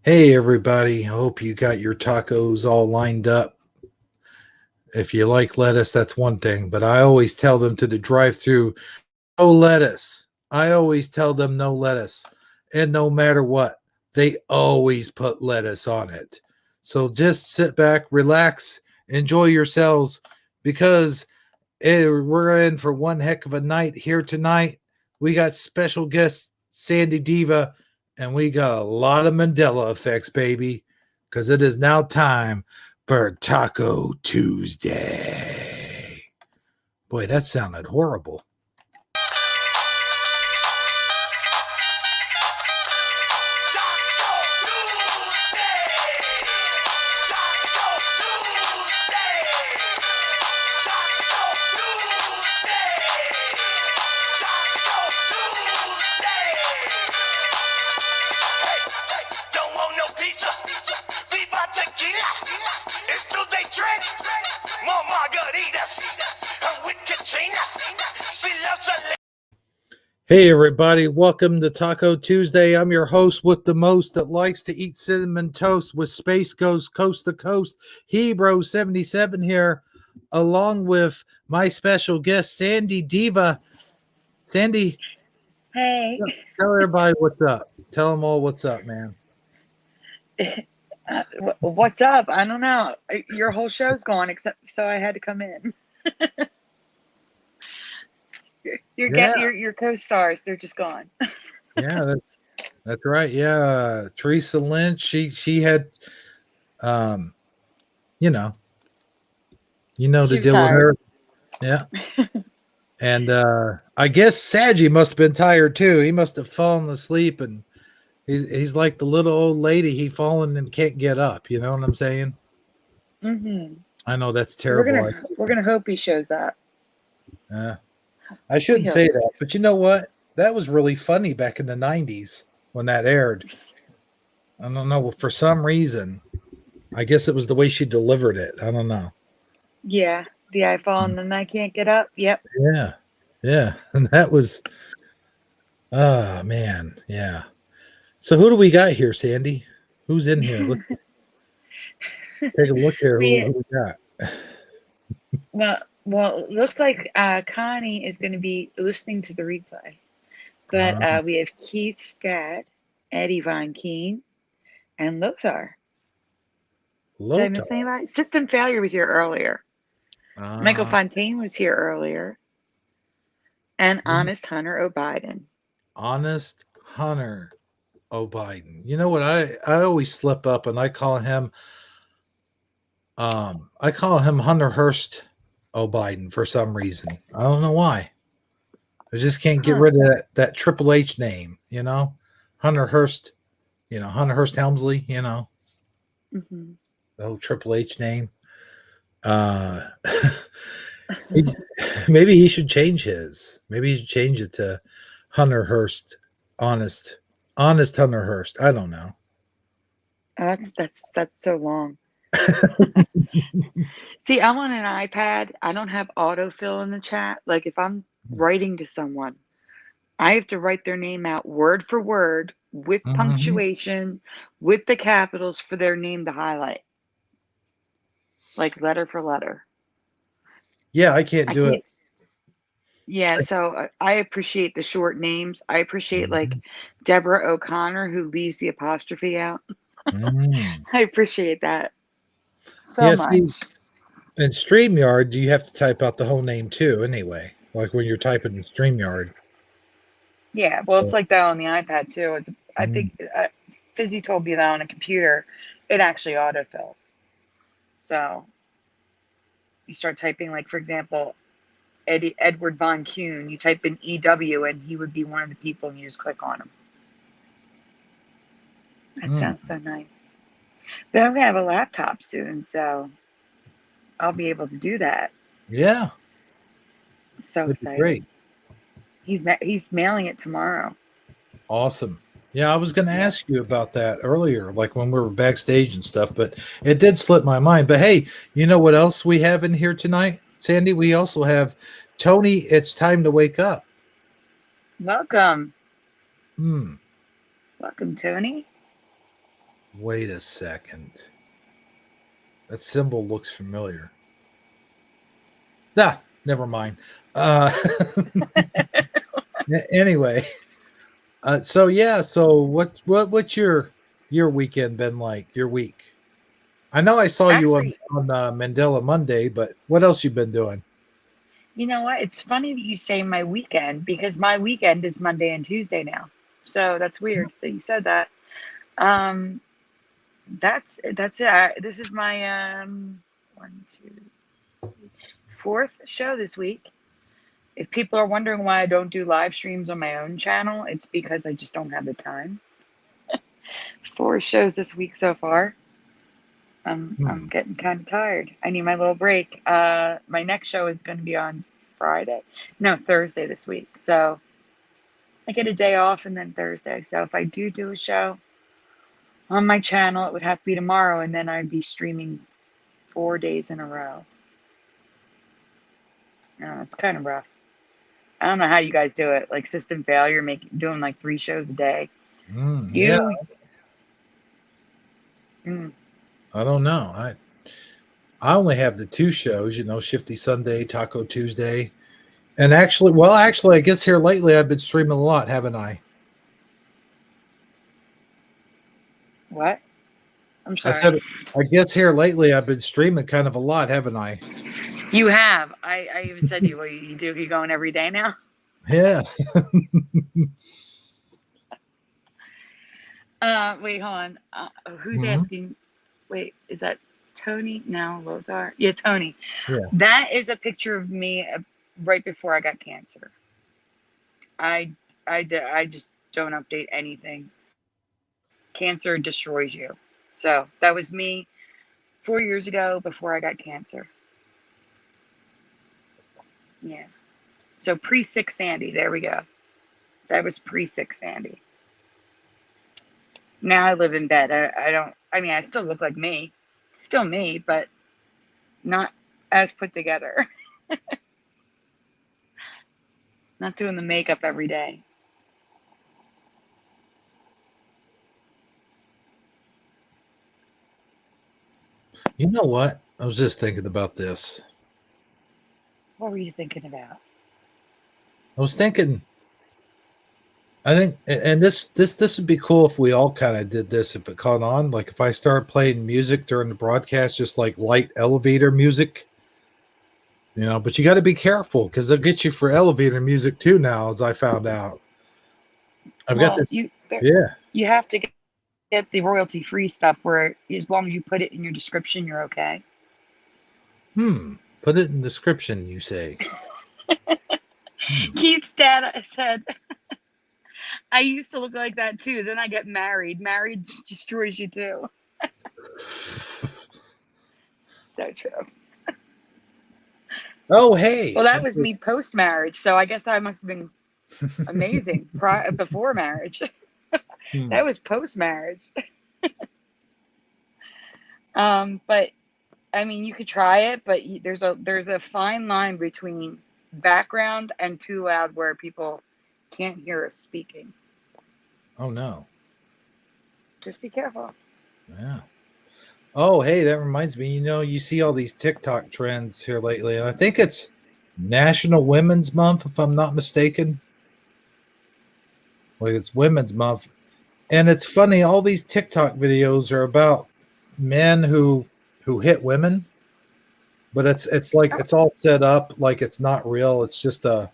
Hey everybody, I hope you got your tacos all lined up. If you like lettuce, that's one thing, but I always tell them to the drive-through, no lettuce. I always tell them no lettuce. And no matter what, they always put lettuce on it. So just sit back, relax, enjoy yourselves because we're in for one heck of a night here tonight. We got special guest Sandy Diva, and we got a lot of Mandela effects, baby, because it is now time for Taco Tuesday. Boy, that sounded horrible. Hey everybody, welcome to Taco Tuesday. I'm your host with the most that likes to eat cinnamon toast with Space Goes Coast to Coast. Hebro77 here, along with my special guest, Sandy Diva. Sandy, Hey. tell everybody what's up. Tell them all what's up, man. What's up? I don't know. Your whole show's gone, except so I had to come in. Your co-stars, they're just gone. Yeah, that's right. Yeah, Teresa Lynch. She had, um, you know She to was deal with tired. her. Yeah. And I guess Sagi must have been tired too. He must have fallen asleep, and he's like the little old lady. He fallen and can't get up. You know what I'm saying? Mm-hmm. I know that's We're terrible. gonna hope he shows up. I We shouldn't say hope. that, but you know what? That was really funny back in the '90s when that aired. I don't know, for some reason. I guess it was the way she delivered it. I don't know. Yeah, the iPhone and I can't get up. Yep. Yeah, yeah, and that was. Oh man, yeah. So who do we got here, Sandy? Who's in here? Let's take a look here. we Who we got? well, it looks like Connie is going to be listening to the replay, but Um, we have Keith Scat, Eddie Von Keen, and Lothar. Did I Loto. miss anybody? System Failure was here earlier. Michael Uh, Fontaine was here earlier. And you Honest Hunter O'Biden. Honest Hunter O'Biden. You know what? I always slip up and I call him Hunter Hurst O'Biden for some reason. I don't know why. I just can't get Huh. rid of that Triple H name. Hunter Hurst. Hunter Hurst Helmsley. Mm-hmm. The whole Triple H name. Uh, he- maybe he should change his. Maybe he should change it to Hunter Hurst, honest Hunter Hurst. I don't know. Oh, that's so long. See, I'm on an iPad. I don't have autofill in the chat. Like if I'm writing to someone, I have to write their name out word for word with Mhm. punctuation, with the capitals for their name to highlight, like letter for letter. Yeah, I can't I do it. can't. Yeah, so I appreciate the short names. I appreciate like Mhm. Deborah O'Connor who leaves the apostrophe out. Mm. I appreciate that so Yeah, see, much. in StreamYard, you have to type out the whole name too, anyway. Like when you're typing in StreamYard. Yeah, well, it's So, like that on the iPad too. I mm, think Fizzy told me that on a computer, it actually autofills. So you start typing, like for example, Edward Von Kuhn. You type in EW, and he would be one of the people, and you just click on him. That mm. sounds so nice. But I'm gonna have a laptop soon, so I'll be able to do that. Yeah, I'm so that'd be great. excited. He's mailing it tomorrow. Awesome. Yeah, I was going to ask Yes. you about that earlier, like when we were backstage and stuff, but it did slip my mind. But hey, you know what else we have in here tonight, Sandy? We also have Tony. It's time to wake up. Welcome, Hmm. welcome, Tony. Wait a second. That symbol looks familiar. Ah, never mind. Uh, anyway, so yeah, so what's your weekend been like? Your week? I know I saw you Actually, on Mandela Monday, but what else you been doing? you know what? It's funny that you say my weekend because my weekend is Monday and Tuesday now. So that's weird that you said that. Um, that's it. This is my one, two, fourth show this week. If people are wondering why I don't do live streams on my own channel, it's because I just don't have the time. Four shows this week so far. I'm Hmm. getting kind of tired. I need my little break. My next show is going to be on Friday. No, Thursday this week. So I get a day off and then Thursday. So if I do a show on my channel, it would have to be tomorrow, and then I'd be streaming 4 days in a row. It's kind of rough. I don't know how you guys do it. Like system failure, doing like 3 shows a day. Yeah, You, mm, I don't know. I only have the two shows, Shifty Sunday, Taco Tuesday. And actually, I guess here lately I've been streaming a lot, haven't I? what? I'm I sorry. said, I guess here lately I've been streaming kind of a lot, haven't I? You have. I even said to you, well, you do. You going every day now? Yeah. Wait, hold on. Who's Mhm. asking? Wait, is that Tony? No, Lothar. Yeah, Tony. Yeah. That is a picture of me right before I got cancer. I I just don't update anything. Cancer destroys you. So that was me 4 years ago before I got cancer. Yeah. So pre-sick Sandy. There we go. That was pre-sick Sandy. Now I live in bed. I don't. I mean, I still look like me. Still me, but not as put together. Not doing the makeup every day. You know what? I was just thinking about this. What were you thinking about? I was thinking, I think, and this would be cool if we all kind of did this if it caught on. Like if I started playing music during the broadcast, just like light elevator music, But you got to be careful because they'll get you for elevator music too now, as I found out. I've got Well, this. Yeah. you have to get the royalty free stuff where as long as you put it in your description, you're okay. Put it in the description. You say. Hmm. Keith's dad said, I used to look like that too. Then I get married. Married destroys you too. So true. Oh, hey. Well, that was me post marriage. So I guess I must have been amazing before marriage. Hmm. That was post marriage. But I mean, you could try it, but there's a fine line between background and too loud where people can't hear us speaking. Oh no. Just be careful. Yeah. Oh, hey, that reminds me. You see all these TikTok trends here lately, and I think it's National Women's Month, if I'm not mistaken. Like it's Women's Month, and it's funny. All these TikTok videos are about men who hit women, but it's like it's all set up like it's not real. It's just a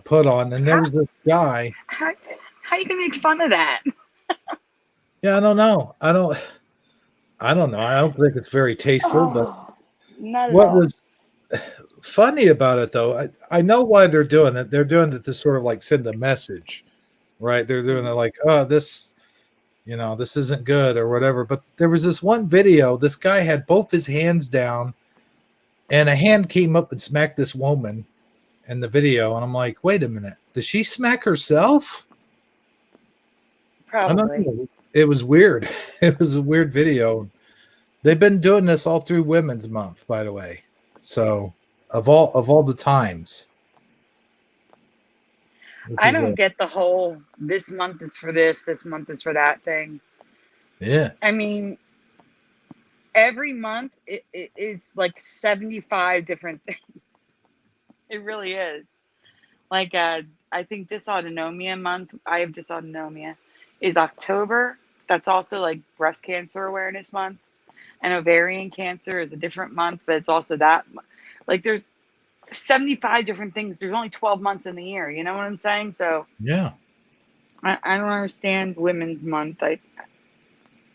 put on. And there How was this guy. how how you can make fun of that? Yeah, I don't know. I don't know. I don't think it's very tasteful, but Oh, not at what all. was funny about it though, I know why they're doing it. They're doing it to sort of like send a message, right? They're doing it like, oh, this isn't good or whatever. But there was this one video, this guy had both his hands down and a hand came up and smacked this woman in the video. And I'm like, wait a minute, did she smack herself? I don't Probably. know. It was weird. It was a weird video. They've been doing this all through Women's Month, by the way. So of all the times. This I is don't get the whole this month is for this month is for that thing. Yeah. I mean, every month it is like 75 different things. It really is. Like, I think dysautonomia month, I have dysautonomia, is October. That's also like breast cancer awareness month. And ovarian cancer is a different month, but it's also that. Like, there's 75 different things. There's only 12 months in the year. You know what I'm saying? So Yeah. I don't understand Women's Month. I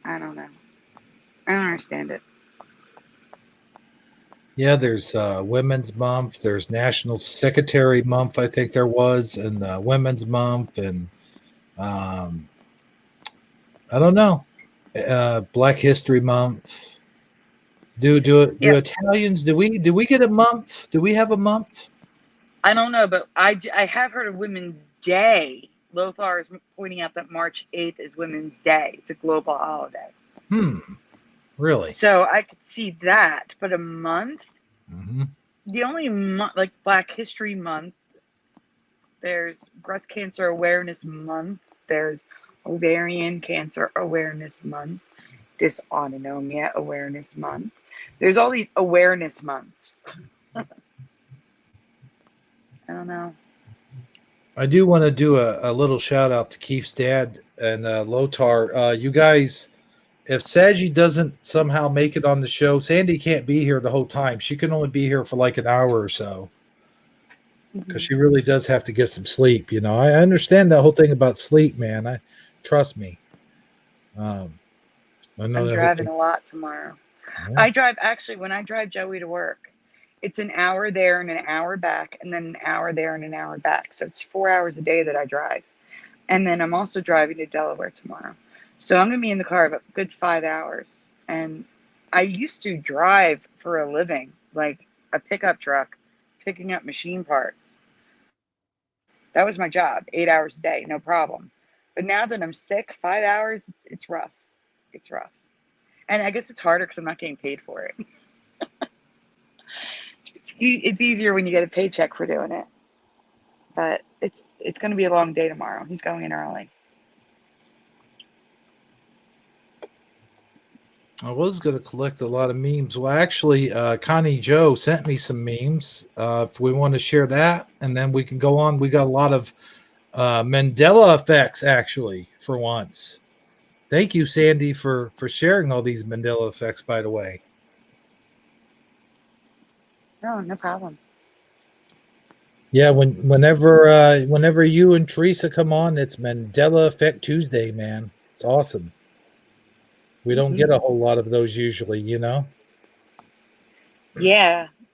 don't know. I don't understand it. Yeah, there's Women's Month. There's National Secretary Month, I think there was, and Women's Month, and um, I don't know. Black History Month. Do Yeah, Italians do we get a month? Do we have a month? I don't know, but I have heard of Women's Day. Lothar is pointing out that March 8th is Women's Day. It's a global holiday. Hmm. Really? So I could see that, but a month? Hmm. The only month, like Black History Month, there's Breast Cancer Awareness Month, there's Ovarian Cancer Awareness Month, Dysautonomia Awareness Month. There's all these awareness months. I don't know. I do want to do a little shout out to Keith's dad and Lotar. You guys, if Sagi doesn't somehow make it on the show, Sandy can't be here the whole time. She can only be here for like an hour or so because Mhm. she really does have to get some sleep. I understand that whole thing about sleep, man. I trust me. Um, I know I'm that whole driving thing. a lot tomorrow. Yeah. I drive, actually, when I drive Joey to work, it's an hour there and an hour back, and then an hour there and an hour back. So it's 4 hours a day that I drive. And then I'm also driving to Delaware tomorrow. So I'm going to be in the car about a good 5 hours. And I used to drive for a living, like a pickup truck, picking up machine parts. That was my job, 8 hours a day, no problem. But now that I'm sick, 5 hours, it's rough. It's rough. And I guess it's harder because I'm not getting paid for it. It's easier when you get a paycheck for doing it. But it's going to be a long day tomorrow. He's going in early. I was going to collect a lot of memes. Well, actually, Connie Joe sent me some memes. If we want to share that, and then we can go on. We got a lot of Mandela effects, actually, for once. Thank you, Sandy, for sharing all these Mandela effects. By the way, No, no problem. yeah. Whenever you and Teresa come on, it's Mandela Effect Tuesday, man. It's awesome. We don't get Hmm. a whole lot of those usually. Yeah,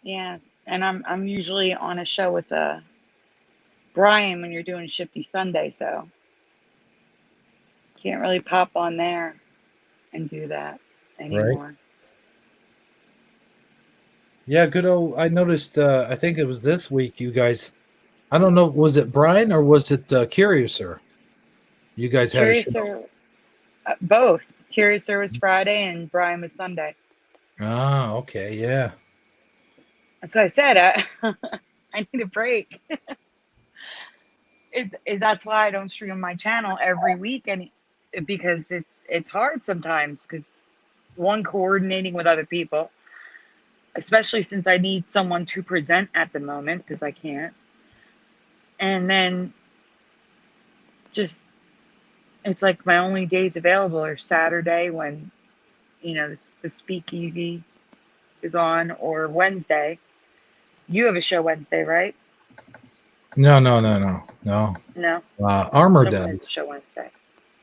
yeah. And I'm usually on a show with Brian when you're doing Shifty Sunday, so can't really pop on there and do that Right? anymore. Yeah, good old. I noticed. I think it was this week. You guys. I don't know. Was it Brian or was it Curiouser? You guys had a show. Curious or both. Curious was Friday and Brian was Sunday. Ah, okay, yeah, That's what I said. I need a break. That's why I don't stream my channel every week, and because it's hard sometimes because one, coordinating with other people, especially since I need someone to present at the moment because I can't, and then just it's like my only days available are Saturday when the speakeasy is on, or Wednesday. You have a show Wednesday, right? no, no, no, no, no. No, Armor someone has a does. show Wednesday.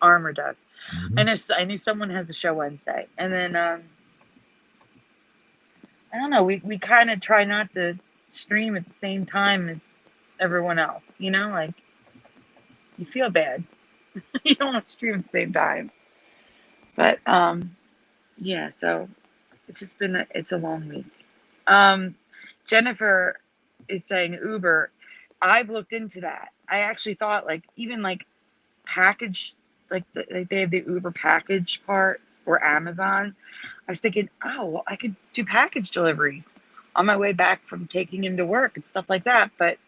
Armor does. Mhm. I knew someone has a show Wednesday, and then I don't know. We kind of try not to stream at the same time as everyone else. Like you feel bad. You don't want to stream at the same time. But yeah. So it's a long week. Jennifer is saying Uber. I've looked into that. I actually thought like even like package like they have the Uber package part or Amazon. I was thinking, oh, well, I could do package deliveries on my way back from taking him to work and stuff like that. But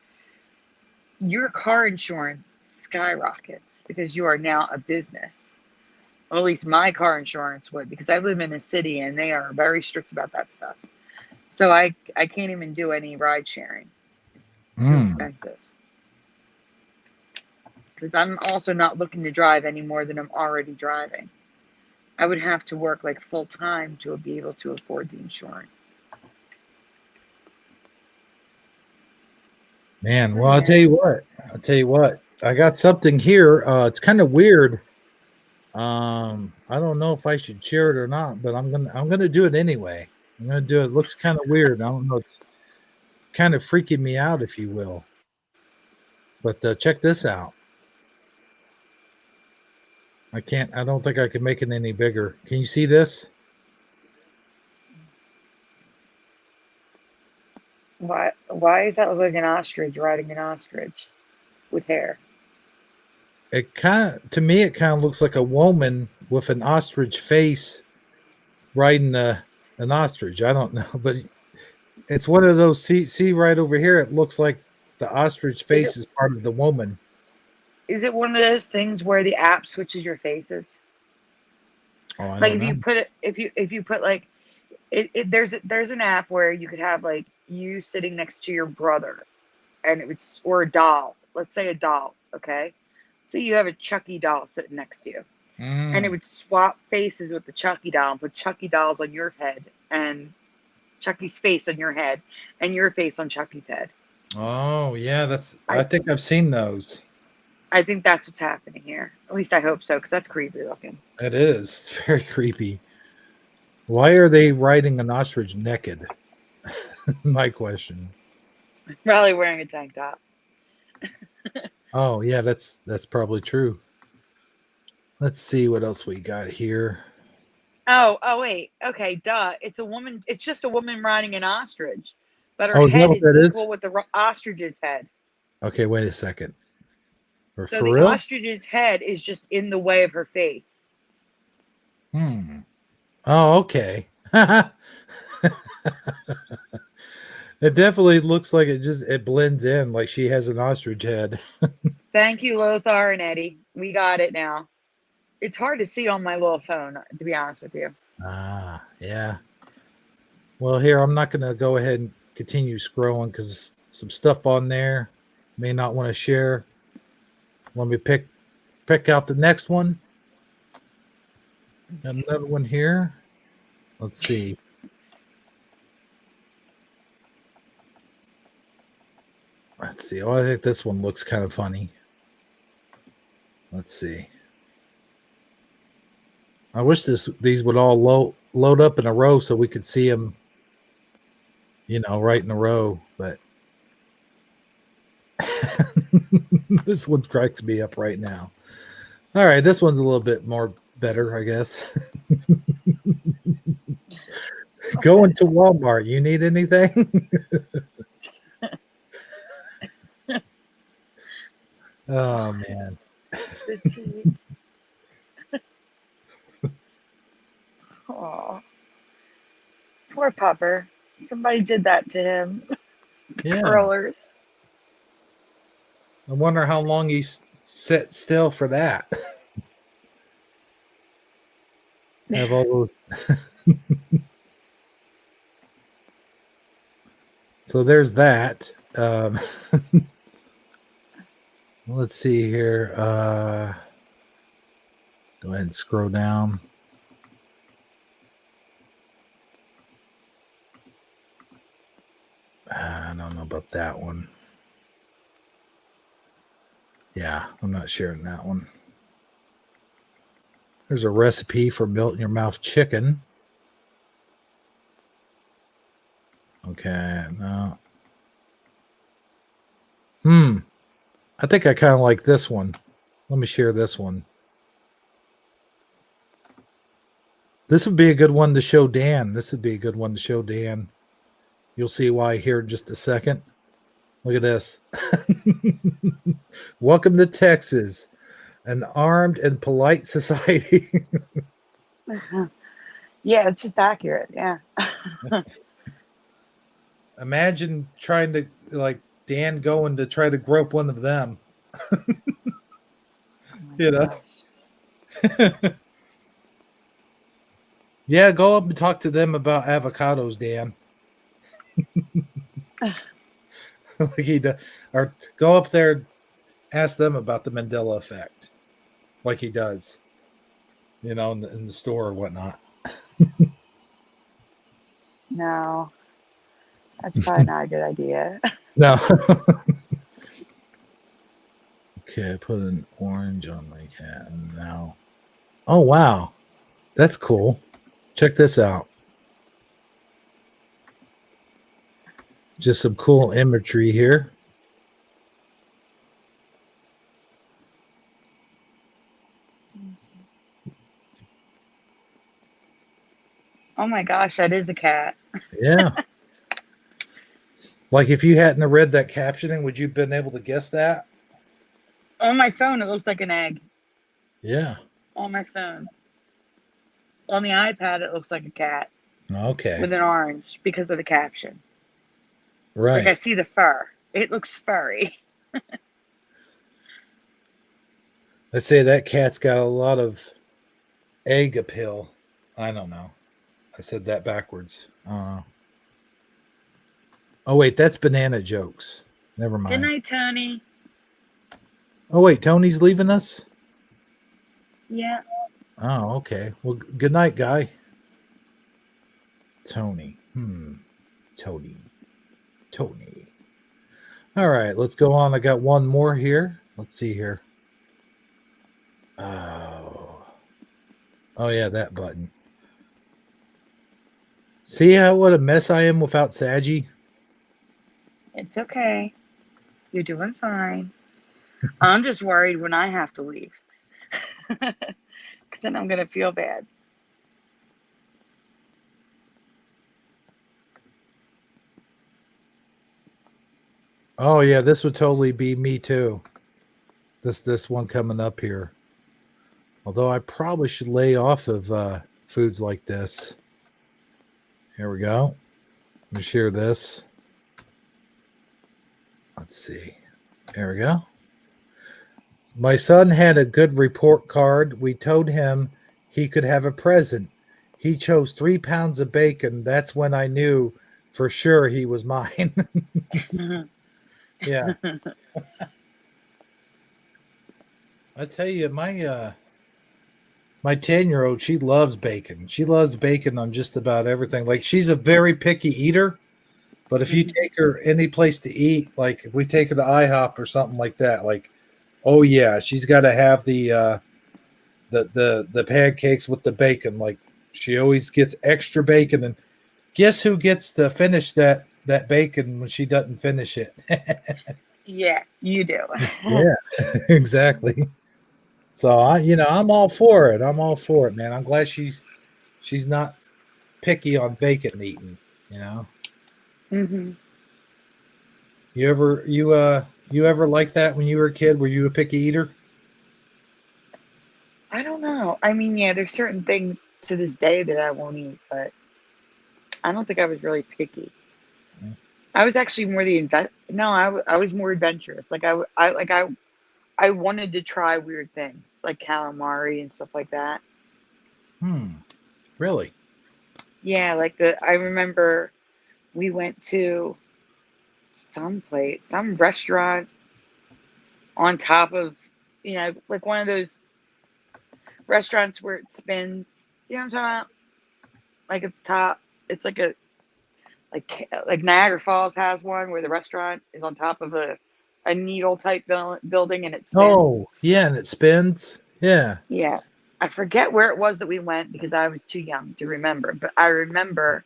your car insurance skyrockets because you are now a business. Or at least my car insurance would, because I live in a city and they are very strict about that stuff. So I can't even do any ride sharing. It's too Mm. expensive. Because I'm also not looking to drive any more than I'm already driving. I would have to work like full time to be able to afford the insurance. Man, So well, I'll yeah. tell you what. I'll tell you what. I got something here. It's kind of weird. I don't know if I should share it or not, but I'm gonna do it anyway. I'm gonna do it. It looks kind of weird. I don't know. It's kind of freaking me out, if you will. But check this out. I can't. I don't think I can make it any bigger. Can you see this? Why does that look like an ostrich riding an ostrich with hair? It kind of, to me, it kind of looks like a woman with an ostrich face riding an ostrich. I don't know, but it's one of those. See right over here. It looks like the ostrich Is it face is part of the woman. is it one of those things where the app switches your faces? Oh, I Like don't if know. you put it if you put like there's an app where you could have like you sitting next to your brother and it would or a doll. Let's say a doll, okay? So you have a Chucky doll sitting next to you. And it Mm. would swap faces with the Chucky doll and put Chucky dolls on your head and Chucky's face on your head and your face on Chucky's head. Oh, yeah. I I think I've seen those. I think that's what's happening here. At least I hope so, because that's creepy looking. It is. It's very creepy. Why are they riding an ostrich naked? My question. Probably wearing a tank top. Oh, yeah, that's probably true. Let's see what else we got here. Oh wait. Okay, duh. It's a woman. It's just a woman riding an ostrich, but her Oh, is that head what is that equal is? with the ostrich's head. Okay, wait a second. So For the real? ostrich's head is just in the way of her face. Hmm. Oh, okay. It definitely looks like it blends in like she has an ostrich head. Thank you, Lothar and Eddie. We got it now. It's hard to see on my little phone, to be honest with you. Ah, yeah. Well, here I'm not going to go ahead and continue scrolling because some stuff on there may not want to share. Let me pick out the next one. Got another one here. Let's see. Let's see. Oh, I think this one looks kind of funny. Let's see. I wish these would all load up in a row so we could see them, right in a row. But this one cracks me up right now. All right, this one's a little bit more better, I guess. Going to Walmart. You need anything? Oh man. The teeth. Oh, poor pupper. Somebody did that to him. Yeah. Curlers. I wonder how long he's sat still for that. Have all those. So there's that. Let's see here. Go ahead and scroll down. I don't know about that one. Yeah, I'm not sharing that one. There's a recipe for melt in your mouth chicken. Okay, no. I think I kind of like this one. Let me share this one. This would be a good one to show Dan. This would be a good one to show Dan. You'll see why here in just a second. Look at this. Welcome to Texas, an armed and polite society. Yeah, it's just accurate. Yeah. Imagine trying to like Dan going to try to grope one of them. Oh my You know. gosh. Yeah, go up and talk to them about avocados, Dan. Like he does, or go up there, ask them about the Mandela effect, like he does, in the store or whatnot. No, that's probably not a good idea. No. Okay, I put an orange on my cat, and now, oh wow, that's cool. Check this out. Just some cool imagery here. Oh my gosh, that is a cat. Yeah. Like if you hadn't have read that captioning, would you have been able to guess that? On my phone, it looks like an egg. Yeah. On my phone. On the iPad, it looks like a cat Okay. with an orange because of the caption. Like I Right. see the fur. It looks furry. Let's say that cat's got a lot of egg appeal. I don't know. I said that backwards. Oh wait, that's banana jokes. Never Good mind. night, Tony. Oh wait, Tony's leaving us? Yeah. Oh, okay. Well, good night, guy. Tony. Tony. Tony. All right, let's go on. I got one more here. Let's see here. Oh. Oh yeah, that button. See how what a mess I am without Sagi? It's okay. You're doing fine. I'm just worried when I have to leave. Because then I'm going to feel bad. Oh yeah, this would totally be me too. This one coming up here. Although I probably should lay off of foods like this. Here we go. Let me share this. Let's see. There we go. My son had a good report card. We told him he could have a present. He chose 3 pounds of bacon. That's when I knew for sure he was mine. Yeah. I tell you, my 10-year-old, she loves bacon. She loves bacon on just about everything. Like she's a very picky eater, but if you take her any place to eat, like if we take her to IHOP or something like that, like, oh yeah, she's got to have the pancakes with the bacon. Like she always gets extra bacon, and guess who gets to finish that bacon when she doesn't finish it? Yeah, you do. Yeah, exactly. So I'm all for it. I'm all for it, man. I'm glad she's not picky on bacon eating. You know, hmm you ever like that when you were a kid? Were you a picky eater? I don't know. I mean, yeah, there's certain things to this day that I won't eat, but I don't think I was really picky. Yeah. I was actually more the invest. No, I was more adventurous. I wanted to try weird things like calamari and stuff like that. Really? Yeah, I remember we went to some restaurant on top of, like one of those restaurants where it spins. Do you know what I'm talking about? Like at the top, it's like Niagara Falls has one where the restaurant is on top of a needle type building and it spins. Oh, yeah, and it spins. Yeah. Yeah. I forget where it was that we went because I was too young to remember, but I remember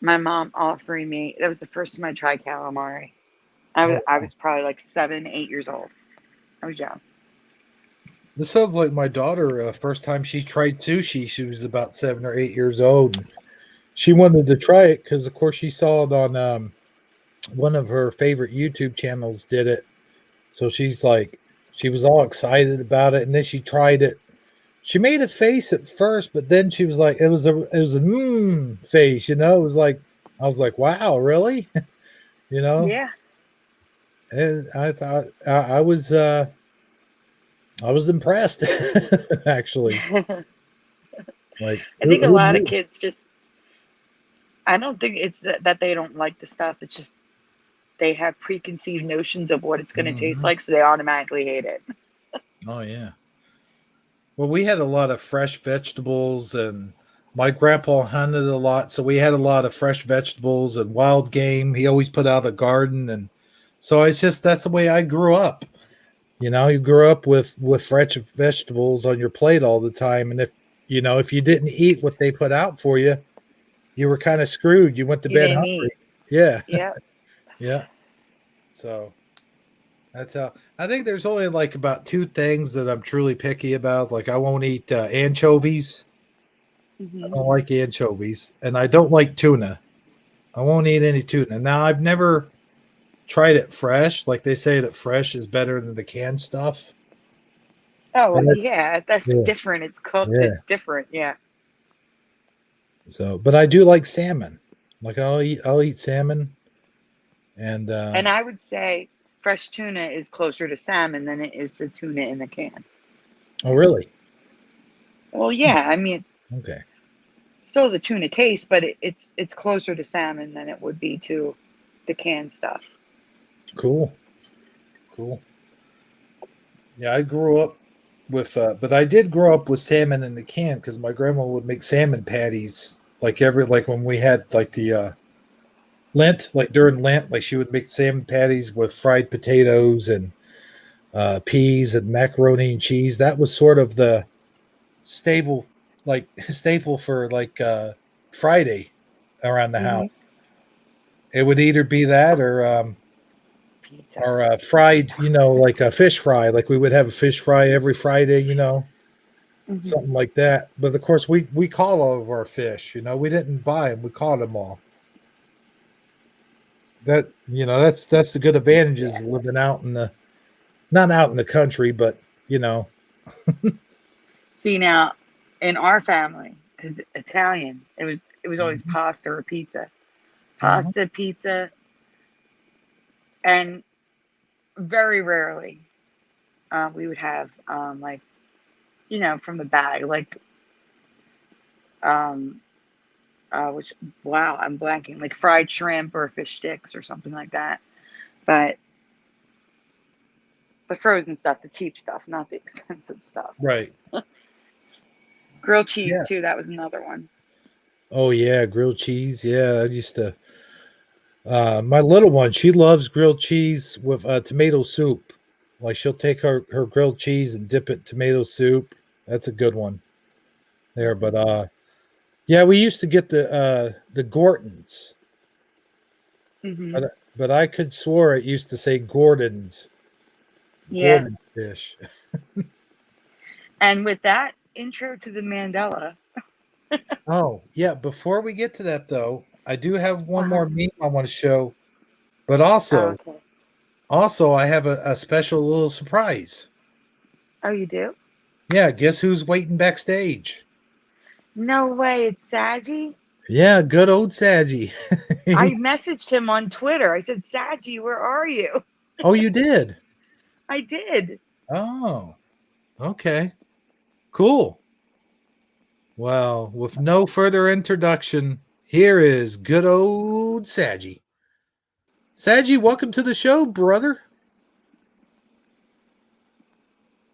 my mom offering me. That was the first time I tried calamari. I Oh, was probably like 7, 8 years old. I was young. this sounds like my daughter. First time she tried sushi, she was about 7 or 8 years old. And she wanted to try it because, of course, she saw it on one of her favorite YouTube channels. Did it, so she was all excited about it, and then she tried it. She made a face at first, but then she was like, it was a face. It was like I was like, wow, really? you know, Yeah. and I thought I was impressed actually. Like I think a who lot of knew? kids just, I don't think it's that they don't like the stuff. It's just they have preconceived notions of what it's going to taste Mhm. like, so they automatically hate it. Oh yeah. Well, we had a lot of fresh vegetables, and my grandpa hunted a lot, so we had a lot of fresh vegetables and wild game. He always put out a garden, and so it's just that's the way I grew up. You know, you grew up with fresh vegetables on your plate all the time, and if you didn't eat what they put out for you, you were kind of screwed. You went to You bed didn't eat. hungry. Yeah, Yep. yeah. So that's how I think there's only like about two things that I'm truly picky about. Like I won't eat anchovies. I Hmm. don't like anchovies, and I don't like tuna. I won't eat any tuna. Now I've never tried it fresh. Like they say that fresh is better than the canned stuff. Oh, But yeah, that's yeah, different. It's cooked. yeah. It's different. Yeah. So, but I do like salmon. Like I'll eat salmon, and And I would say fresh tuna is closer to salmon than it is to tuna in the can. oh really? Well, yeah, I mean, it's Okay, still has a tuna taste, but it's closer to salmon than it would be to the canned stuff. cool, cool. Yeah, I grew up but I did grow up with salmon in the can because my grandma would make salmon patties like when we had like the Lent, like during Lent, like she would make salmon patties with fried potatoes and peas and macaroni and cheese. That was sort of the staple, like staple for like Friday around the Hmm. house. It would either be that Pizza. or fried, like a fish fry. Like we would have a fish fry every Friday, Hmm. something like that. But of course, we caught all of our fish. We didn't buy them; we caught them all. That's the good Yeah. advantages of living out in the not out in the country, but you know. See now, in our family, because Italian, it was always Mhm, pasta or pizza, mhm. pasta, pizza, and very rarely we would have like from the bag like um, which wow I'm blanking like fried shrimp or fish sticks or something like that. But the frozen stuff, the cheap stuff, not the expensive stuff. Right. Grilled cheese Yeah. too. That was another one. Oh yeah, grilled cheese. Yeah, I used to. My little one, she loves grilled cheese with tomato soup. Like she'll take her grilled cheese and dip it in tomato soup. That's a good one there. But yeah, we used to get the Gortons, Hmm. but I could swore it used to say Gordon's Yeah. Gordon fish. And with that intro to the Mandela. Oh yeah, before we get to that though, I do have one Uh-huh. more meme I want to show, but Oh, also okay. also I have a special little surprise. Oh, you do? Yeah, guess who's waiting backstage? No way. It's Sagi. Yeah, good old Sagi. I messaged him on Twitter. I said, Sagi, where are you? Oh, you did? I did. Oh, okay. Cool. Well, with no further introduction, here is good old Sagi. Sagi, welcome to the show, brother.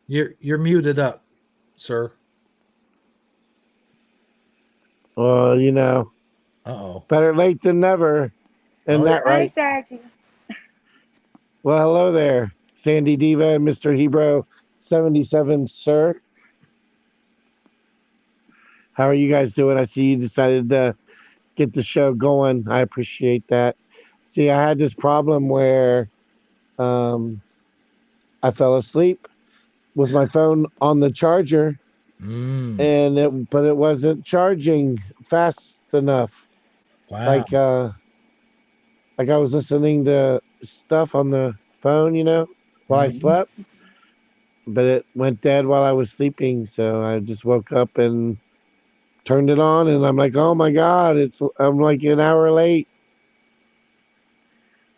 You're muted up, sir. Well, Uh-oh. better late than never. Oh Isn't that Hi, right? Sagi. Well, hello there, Sandy Diva and Mr. Hebrew 77, sir. How are you guys doing? I see you decided to get the show going. I appreciate that. See, I had this problem where um, I fell asleep with my phone on the charger, Mm, but it wasn't charging fast enough. wow. Like uh, like I was listening to stuff on the phone, while I Mhm. slept, but it went dead while I was sleeping. So I just woke up and turned it on, and I'm like, oh my god, I'm like an hour late,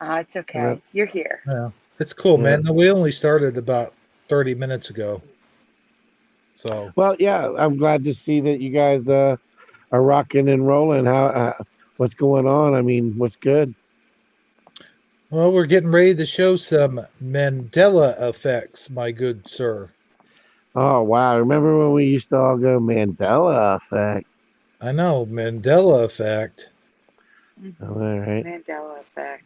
It's and okay. You're here. Yeah. It's cool, yeah, man. No, we only started about 30 minutes ago. So, Well, yeah, I'm glad to see that you guys are rocking and rolling. How what's going on? I mean, what's good? well, we're getting ready to show some Mandela effects, my good sir. Oh wow! Remember when we used to all go Mandela effect? I know, Mandela effect. All Mhm. right. Mandela effect.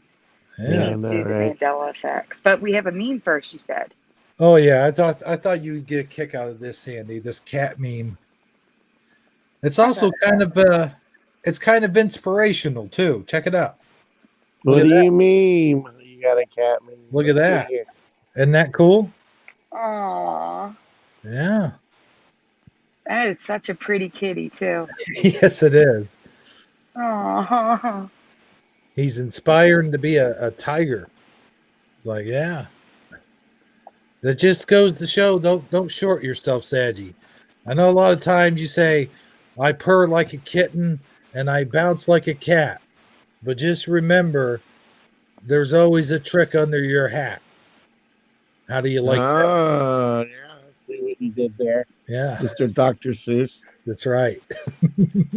We Yeah, Yeah. I need to know, do the right? Mandela effects, but we have a meme first. You said. Oh yeah, I thought you'd get a kick out of this, Sandy. This cat meme. It's I also thought about it. it's kind of inspirational too. Check it out. Look What at do that. you mean? You got a cat meme? Look Let at me see that. here. Isn't that cool? Aw, Yeah. that is such a pretty kitty too. Yes, it is. Aw. He's inspiring to be a tiger. It's like, yeah. That just goes to show don't short yourself, Sagi. I know a lot of times you say, I purr like a kitten and I bounce like a cat. But just remember, there's always a trick under your hat. How do you like that? Oh, yeah. I see what you did there, Yeah, Mr. Dr. Seuss. that's right.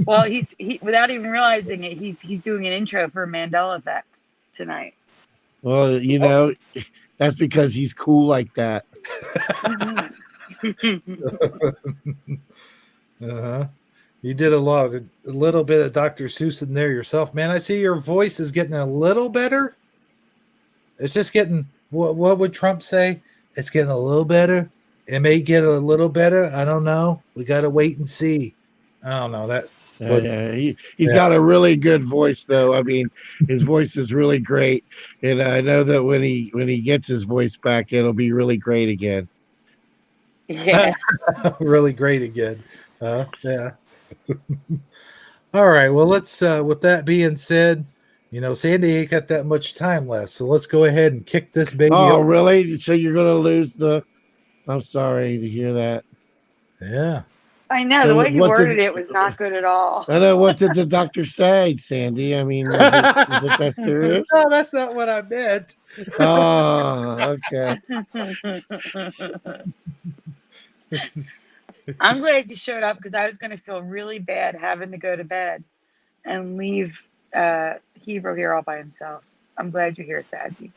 Well, he without even realizing it, he's doing an intro for Mandela effects tonight. Well, that's because he's cool like that. Mhm. Uh-huh. You did a little bit of Dr. Seuss in there yourself, man. I see your voice is getting a little better. It's just getting what would Trump say? It's getting a little better. It may get a little better. I don't know. We got to wait and see. I don't know that. But Yeah, he's yeah, got a really good voice, though. I mean, his voice is really great, and I know that when he gets his voice back, it'll be really great again. Yeah. really great again. Yeah. All right. Well, let's. With that being said, Sandy ain't got that much time left, so let's go ahead and kick this baby Oh, off. really? So you're gonna lose the? I'm sorry to hear that. Yeah. I know the So way you what worded did it was not good at all. I know? What did the doctor say, Sandy? I mean, is it that serious? No, that's not what I meant. Oh, okay. I'm glad you showed up because I was going to feel really bad having to go to bed and leave Hero here all by himself. I'm glad you're here, Sagi.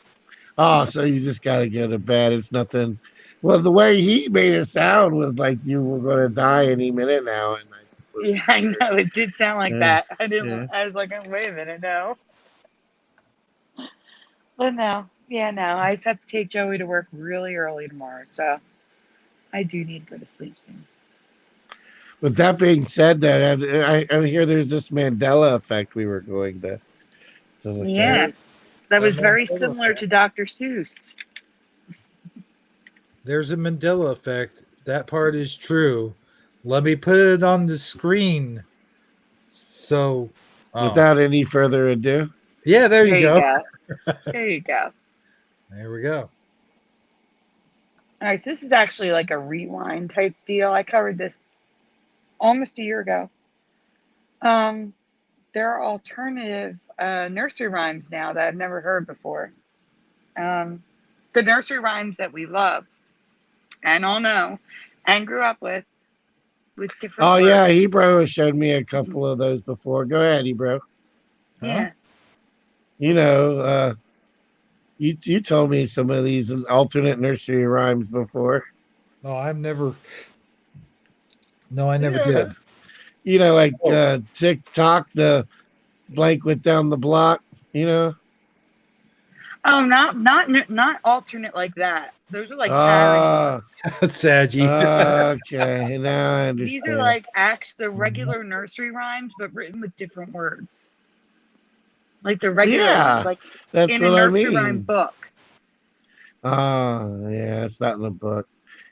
Oh, so you just gotta go to bed. It's nothing. Well, the way he made it sound was like you were gonna die any minute now, and I was Yeah, I know it did sound like yeah, that. I didn't. yeah. I was like, oh, wait a minute, no, but no, yeah, no. I just have to take Joey to work really early tomorrow, so I do need to go to sleep soon. With that being said, that I hear there's this Mandela effect we were going to look at. Yes, that A was very Mandela similar effect. to Dr. Seuss. There's a Mandela effect. That part is true. Let me put it on the screen. So, oh, Without any further ado, yeah, there you There you go. go. There you go. There we go. All right, so this is actually like a rewind type deal. I covered this almost a year ago. Um, there are alternative nursery rhymes now that I've never heard before. Um, the nursery rhymes that we love and all know and grew up with different oh yeah, words. Hebrew has showed me a couple of those before. Go ahead, Hebrew. Huh? Yeah. You know, you told me some of these alternate nursery rhymes before. No, I've never. No, I never Yeah, did. like Oh, tick tock, the blank went down the block. You know. Oh, not alternate like that. Those are like parody Ah, ones. Saggy. okay. Now I These are understand. like the regular nursery rhymes, but written with different words. Like the regular ones, Yeah, like that's in a what I nursery rhyme mean. book. Ah, yeah, it's not in the book.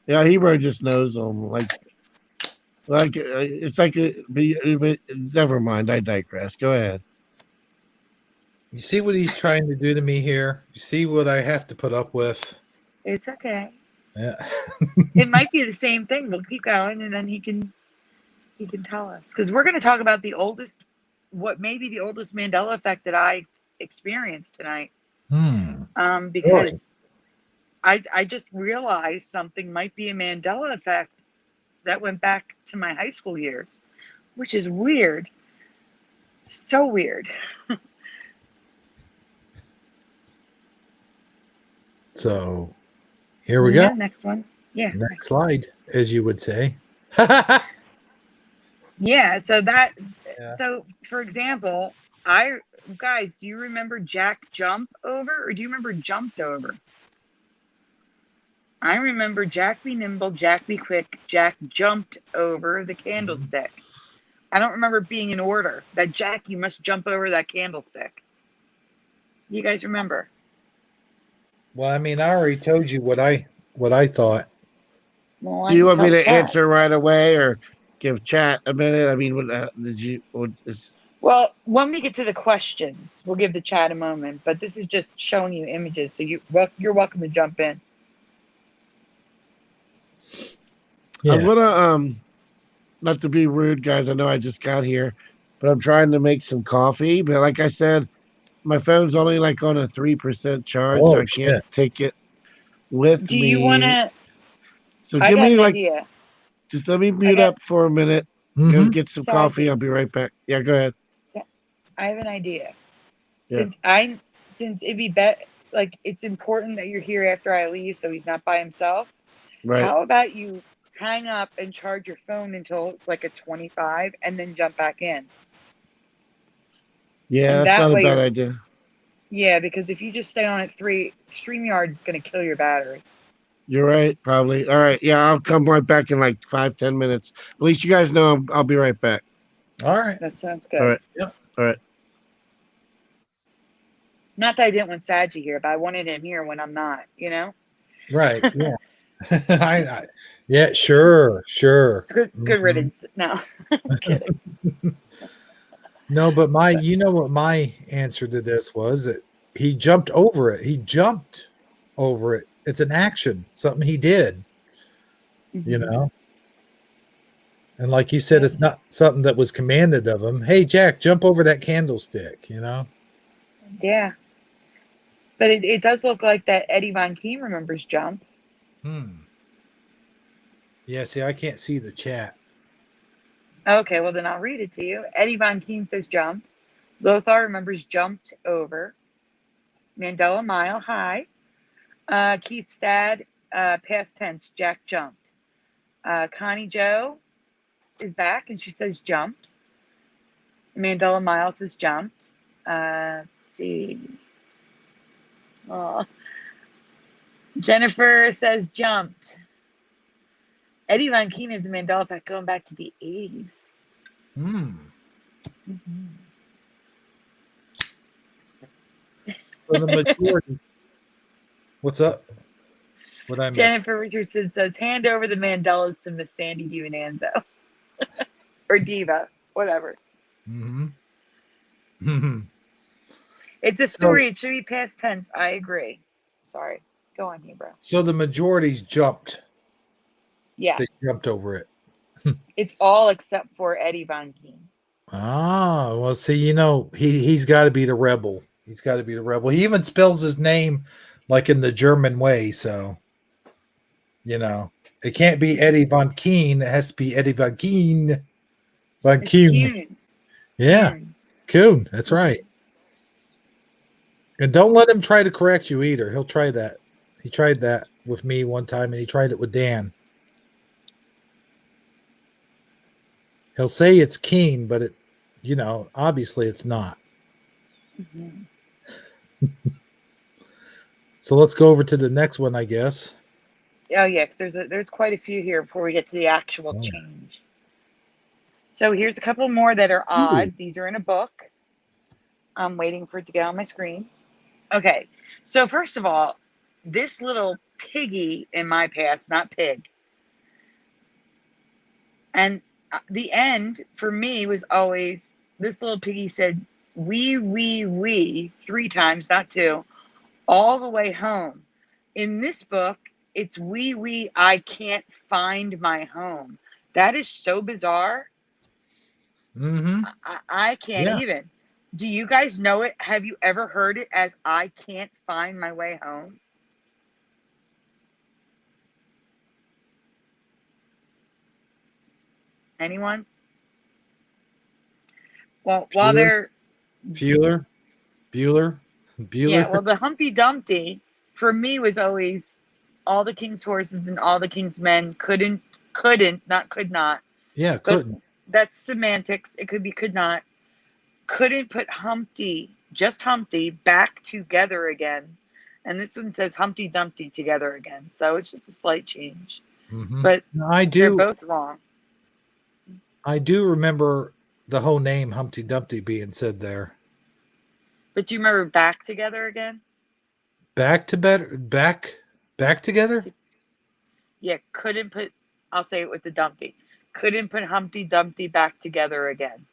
Yeah, Hebrew just knows them. It's like never mind. I digress. Go ahead. You see what he's trying to do to me here? You see what I have to put up with? It's okay. Yeah. It might be the same thing. We'll keep going, and then he can tell us because we're going to talk about what may be the oldest Mandela effect that I experienced tonight. Hmm. Really? Because I just realized something might be a Mandela effect that went back to my high school years, which is weird. So weird. So here we go. Next one. Yeah. Next slide, as you would say. Yeah. So that. Yeah. So for example, guys, do you remember Jack jump over, or do you remember jumped over? I remember Jack be nimble, Jack be quick, Jack jumped over the candlestick. I don't remember being in order. That Jack, you must jump over that candlestick. You guys remember? Well, I mean, I already told you what I thought. Well, Do you want me tell to chat. answer right away or give chat a minute? I mean, Well, when we get to the questions, we'll give the chat a moment. But this is just showing you images, so you're welcome to jump in. Yeah. I'm gonna not to be rude, guys. I know I just got here, but I'm trying to make some coffee. But like I said, my phone's only like on a 3% charge, so Oh I can't shit. take it with Do me. you want to? So I give got me an like, idea. just let me mute got- up for a minute. Go Mm-hmm. get some Sagi. coffee. I'll be right back. Yeah, go ahead. I have an idea. Yeah. Since it'd be like it's important that you're here after I leave, so he's not by himself. Right. How about you hang up and charge your phone until it's like a 25, and then jump back in? Yeah, And that's that not a way bad idea. Yeah, because if you just stay on at 3, StreamYard is going to kill your battery. You're right, probably. All right. Yeah, I'll come right back in like 5-10 minutes. At least you guys know I'll be right back. All right. That sounds good. All right. Yep. All right. Not that I didn't want Sagi here, but I wanted him here when I'm not, you know? Right. Yeah. Yeah. Sure. It's good Mhm. riddance. No, I'm kidding. No, but you know what my answer to this was, that he jumped over it. He jumped over it. It's an action, something he did, you Mhm. know? And like you said, it's not something that was commanded of him. Hey, Jack, jump over that candlestick, you know? Yeah. But it does look like that Eddie Von Keen remembers jump. Yeah, see, I can't see the chat. Okay, well, then I'll read it to you. Eddie Von Keen says jump. Lothar remembers jumped over. Mandela Mile, hi. Keith Stad, past tense, Jack jumped. Connie Joe is back and she says jumped. Mandela Miles has jumped. Let's see. Oh. Jennifer says jumped. Eddie Von Keen is a Mandela effect going back to the 80s. Mm-hmm. For the majority. What's up? What I missed? Jennifer Richardson says hand over the Mandelas to Miss Sandy Divananzo. Or Diva, whatever. Mm-hmm. It's a story. It should be past tense. I agree. Sorry. Go on, Hebrew. So the majority's jumped. Yes. They jumped over it. It's all except for Eddie Von Keen. Ah, well, see, you know, he's got to be the rebel. He's got to be the rebel. He even spells his name like in the German way, so you know, it can't be Eddie Von Keen. It has to be Eddie Von Keen. Von Kuhn. Yeah, Kuhn. That's right. And don't let him try to correct you either. He'll try that. He tried that with me one time, and he tried it with Dan. He'll say it's Keen, but it, you know, obviously it's not. Mm-hmm. So let's go over to the next one, I guess. Oh yeah, because there's quite a few here before we get to the actual change. So here's a couple more that are odd. Ooh. These are in a book. I'm waiting for it to get on my screen. Okay, so first of all, this little piggy in my past, not pig. And the end for me was always, this little piggy said, we, 3 times, not 2, all the way home. In this book, it's we, I can't find my home. That is so bizarre. Mm-hmm. I can't even. Do you guys know it? Have you ever heard it as I can't find my way home? Anyone? Well, while Bueller, they're Bueller, Bueller, yeah, Bueller. well, the Humpty Dumpty for me was always all the king's horses and all the king's men couldn't, not could not, Yeah, but couldn't. that's semantics. It could be could not, couldn't put just Humpty, back together again. And this one says Humpty Dumpty together again. So it's just a slight change. Hmm. But I they're do. both wrong. I do remember the whole name Humpty Dumpty being said there. But do you remember back together again? Back to better. Back together. Yeah, couldn't put, I'll say it with the Dumpty. Couldn't put Humpty Dumpty back together again.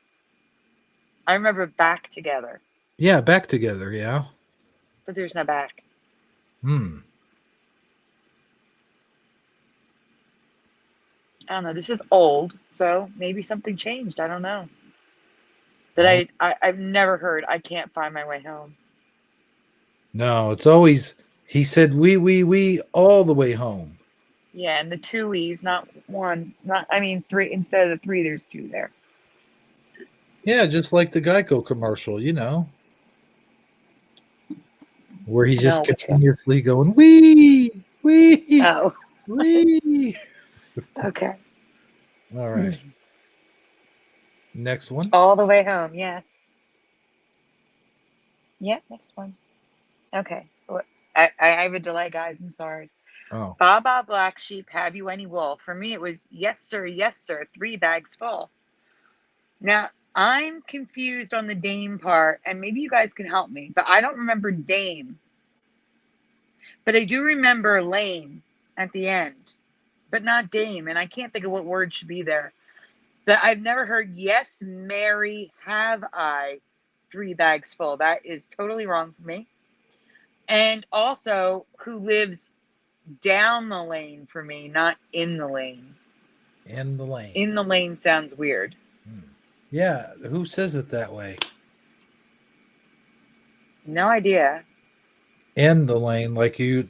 I remember back together, Yeah, back together. Yeah. but there's no back. Hmm. I don't know. This is old, so maybe something changed. I don't know. But Oh, I've never heard I can't find my way home. no, it's always he said we all the way home. Yeah, and the two E's, not one. Not I mean three. Instead of the three, there's two there. Yeah, just like the Geico commercial, where he's just No, which one? continuously going wee wee Oh, wee. okay. All right, next one. All the way home. Yes. Yeah, next one. Okay. I have a delay, guys. I'm sorry. Oh, Baba Black Sheep, have you any wool? For me, it was yes, sir, 3 bags full. Now, I'm confused on the Dame part, and maybe you guys can help me, but I don't remember Dame. But I do remember Lane at the end, but not Dame, and I can't think of what word should be there. But I've never heard yes, Mary, have I 3 bags full. That is totally wrong for me. And also, who lives down the lane for me, not in the lane. in the lane. In the lane sounds weird. Yeah, who says it that way? No idea. In the lane, like you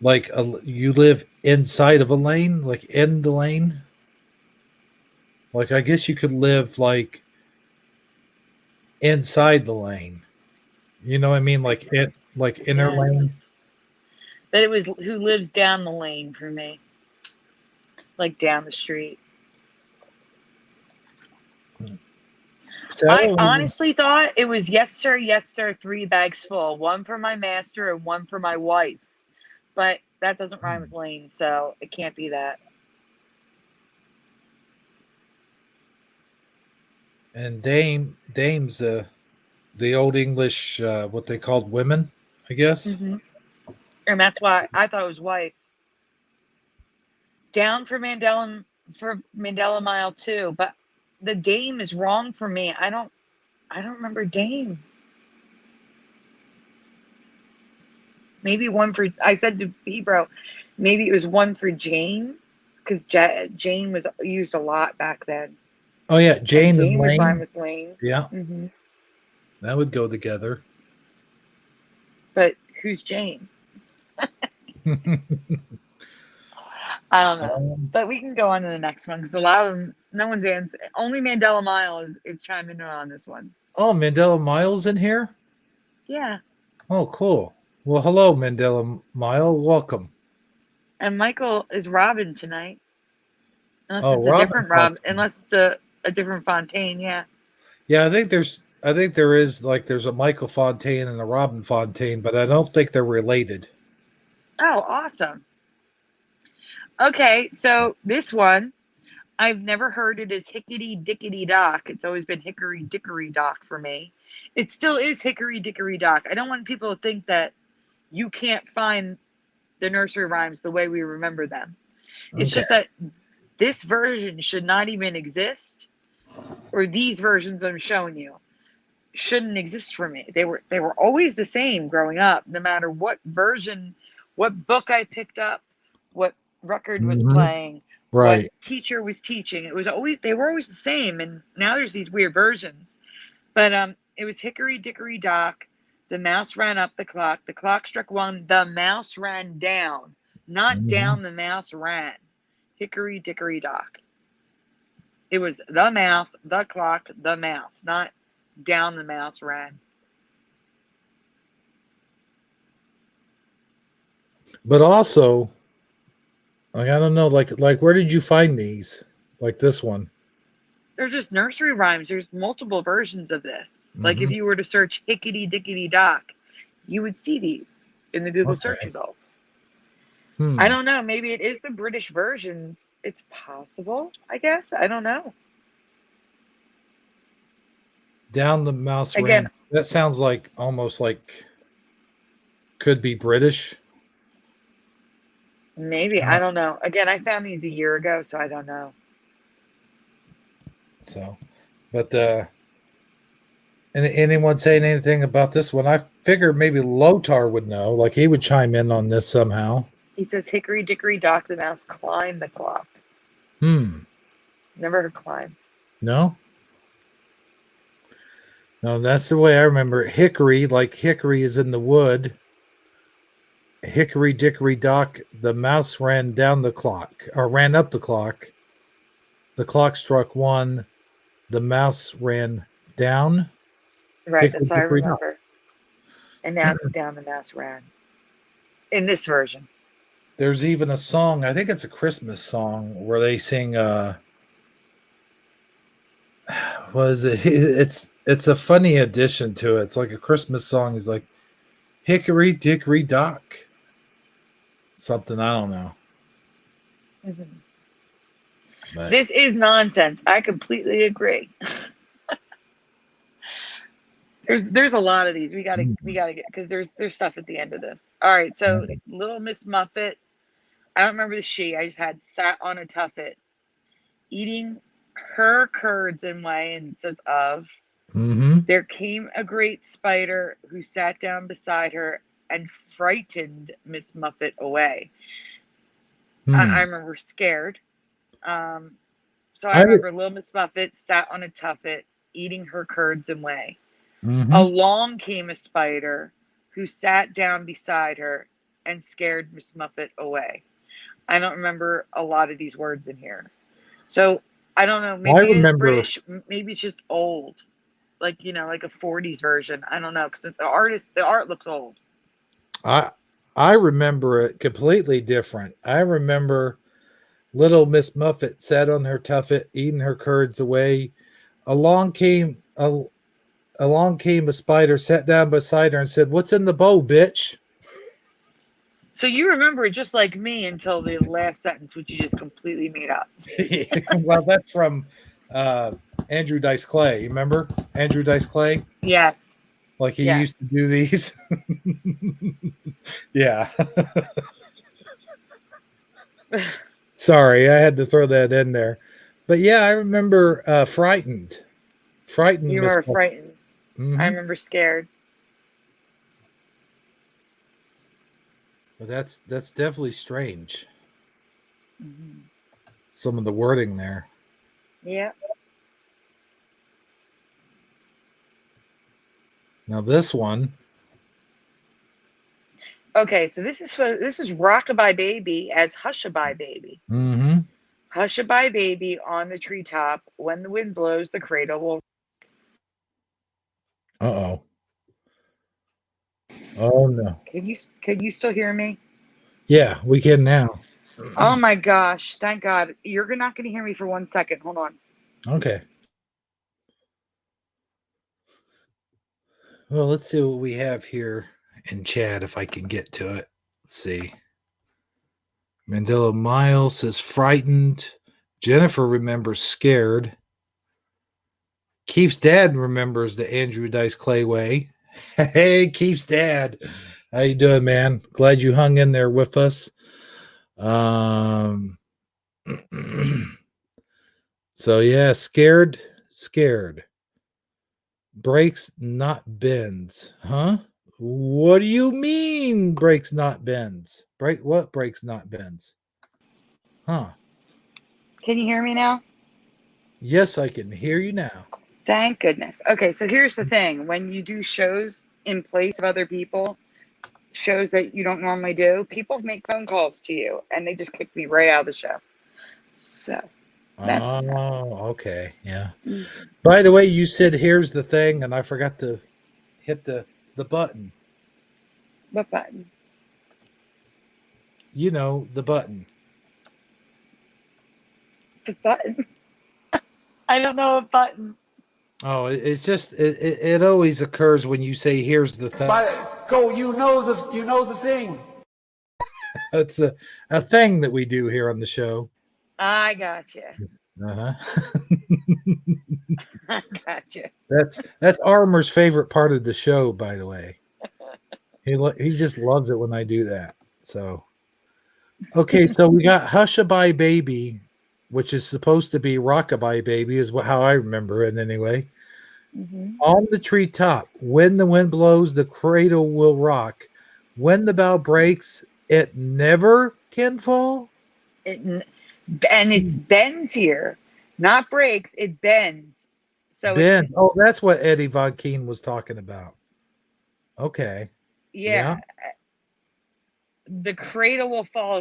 live inside of a lane, like in the lane. Like I guess you could live like inside the lane. You know what I mean? Like it, like inner Yes. lane. But it was who lives down the lane for me. Like down the street. So I honestly thought it was yes, sir, 3 bags full. 1 for my master and 1 for my wife. But that doesn't rhyme with lane, so it can't be that. and dames the old English what they called women, I guess. Mm-hmm. And that's why I thought it was wife. Down for Mandela Mile too, but the Dame is wrong for me. I don't remember Dame. Maybe 1 for, I said to Bebro, maybe it was 1 for Jane, because Jane was used a lot back then. Oh yeah, And Jane and Jane would rhyme Lane. with Lane. Yeah, Mm-hmm. that would go together. But who's Jane? I don't know. But we can go on to the next one because a lot of them, no one's answering. Only Mandela Mile is chiming in on this one. Oh, Mandela Miles in here. Yeah. Oh, cool. Well, hello, Mandela Mile. Welcome. And Michael is Robin tonight. Unless Oh, it's a Robin different Rob, Fontaine. unless it's a different Fontaine, yeah. Yeah, I think there is like there's a Michael Fontaine and a Robin Fontaine, but I don't think they're related. Oh, awesome. Okay, so this one, I've never heard it as Hickety Dickety Dock. It's always been Hickory Dickory Dock for me. It still is Hickory Dickory Dock. I don't want people to think that you can't find the nursery rhymes the way we remember them. It's Okay. just that this version should not even exist, or these versions I'm showing you shouldn't exist for me. They were always the same growing up, no matter what version, what book I picked up, what record was playing, what Right. teacher was teaching. They were always the same, and now there's these weird versions. But it was Hickory Dickory Dock. The mouse ran up the clock struck 1, the mouse ran down, not down, the mouse ran. Hickory Dickory Dock. It was the mouse, the clock, the mouse, not down the mouse ran. But also, like I don't know, like where did you find these? Like this one. They're just nursery rhymes. There's multiple versions of this. Like if Mhm. you were to search Hickety Dickety Dock, you would see these in the Google search Okay. results. Hmm. I don't know. Maybe it is the British versions. It's possible, I guess. I don't know. Down the mouse Again, ran. That sounds like almost like could be British. maybe. I don't know. Again, I found these a year ago, so I don't know. So, but anyone saying anything about this one? I figured maybe Lotar would know. Like he would chime in on this somehow. He says, Hickory Dickory Dock the mouse climbed the clock. Hmm. Never heard climb. No. No, that's the way I remember it. Hickory, like hickory is in the wood. Hickory dickory dock, the mouse ran down the clock, or ran up the clock. The clock struck one. The mouse ran down. Right, Hickory that's what I dickory dock. remember. And now it's down the mouse ran. In this version. There's even a song, I think it's a Christmas song, where they sing was it it's a funny addition to it. It's like a Christmas song. He's like Hickory dickory dock. Something I don't know. Mm-hmm. But This is nonsense. I completely agree. There's a lot of these. We gotta get because there's stuff at the end of this. All right, so Little Miss Muffet. I don't remember the she. I just had sat on a tuffet, eating her curds and whey, and it says of. mm-hmm. There came a great spider who sat down beside her and frightened Miss Muffet away. I remember scared. So I remember Little Miss Muffet sat on a tuffet, eating her curds and whey. Mm-hmm. Along came a spider who sat down beside her and scared Miss Muffet away. I don't remember a lot of these words in here. So I don't know. Maybe it is British. Maybe it's just old. Like, like a 40s version. I don't know. Because the art looks old. I remember it completely different. I remember Little Miss Muffet sat on her tuffet, eating her curds away. Along came a spider, sat down beside her, and said, "What's in the bowl, bitch?" So you remember it just like me until the last sentence, which you just completely made up. Well, that's from Andrew Dice Clay. You remember Andrew Dice Clay? Yes. Like he used to do these. Yeah. Sorry, I had to throw that in there. But yeah, I remember frightened. Frightened. You were frightened. Mm-hmm. I remember scared. But that's definitely strange. Mm-hmm. Some of the wording there. Yeah. Now this one. Okay, so this is Rockabye Baby as Hushabye Baby. Mm-hmm. Hushabye Baby on the treetop. When the wind blows, the cradle will. Uh-oh. Oh no. Can you still hear me? Yeah, we can now. Oh my gosh! Thank God. You're not going to hear me for 1 second. Hold on. Okay. Well, let's see what we have here in chat if I can get to it. Let's see. Mandela Miles says frightened. Jennifer remembers scared. Keith's dad remembers the Andrew Dice Clay way. Hey, Keith's dad. How you doing, man? Glad you hung in there with us. So yeah, scared. Breaks, not bends. Huh? What do you mean breaks, not bends? What breaks, not bends? Huh? Can you hear me now? Yes, I can hear you now. Thank goodness. Okay, so here's the thing. When you do shows in place of other people, shows that you don't normally do, people make phone calls to you and they just kick me right out of the show. So That's what happened. Oh, okay. Yeah. Mhm. By the way, you said here's the thing, and I forgot to hit the button. What button? You know, the button. The button. I don't know what button. Oh, it's just it always occurs when you say here's the thing. Go, you know the thing. It's a thing that we do here on the show. I gotcha. Uh-huh. I gotcha. That's Armor's favorite part of the show, by the way. He just loves it when I do that. So okay, so we got Hushabye Baby, which is supposed to be Rockabye Baby, is how I remember it anyway. Hmm. On the treetop, when the wind blows, the cradle will rock. When the bough breaks, it never can fall. And it's bends here, not breaks. It bends. So Ben, oh, that's what Eddie Von Keen was talking about. Okay, yeah, yeah, the cradle will fall.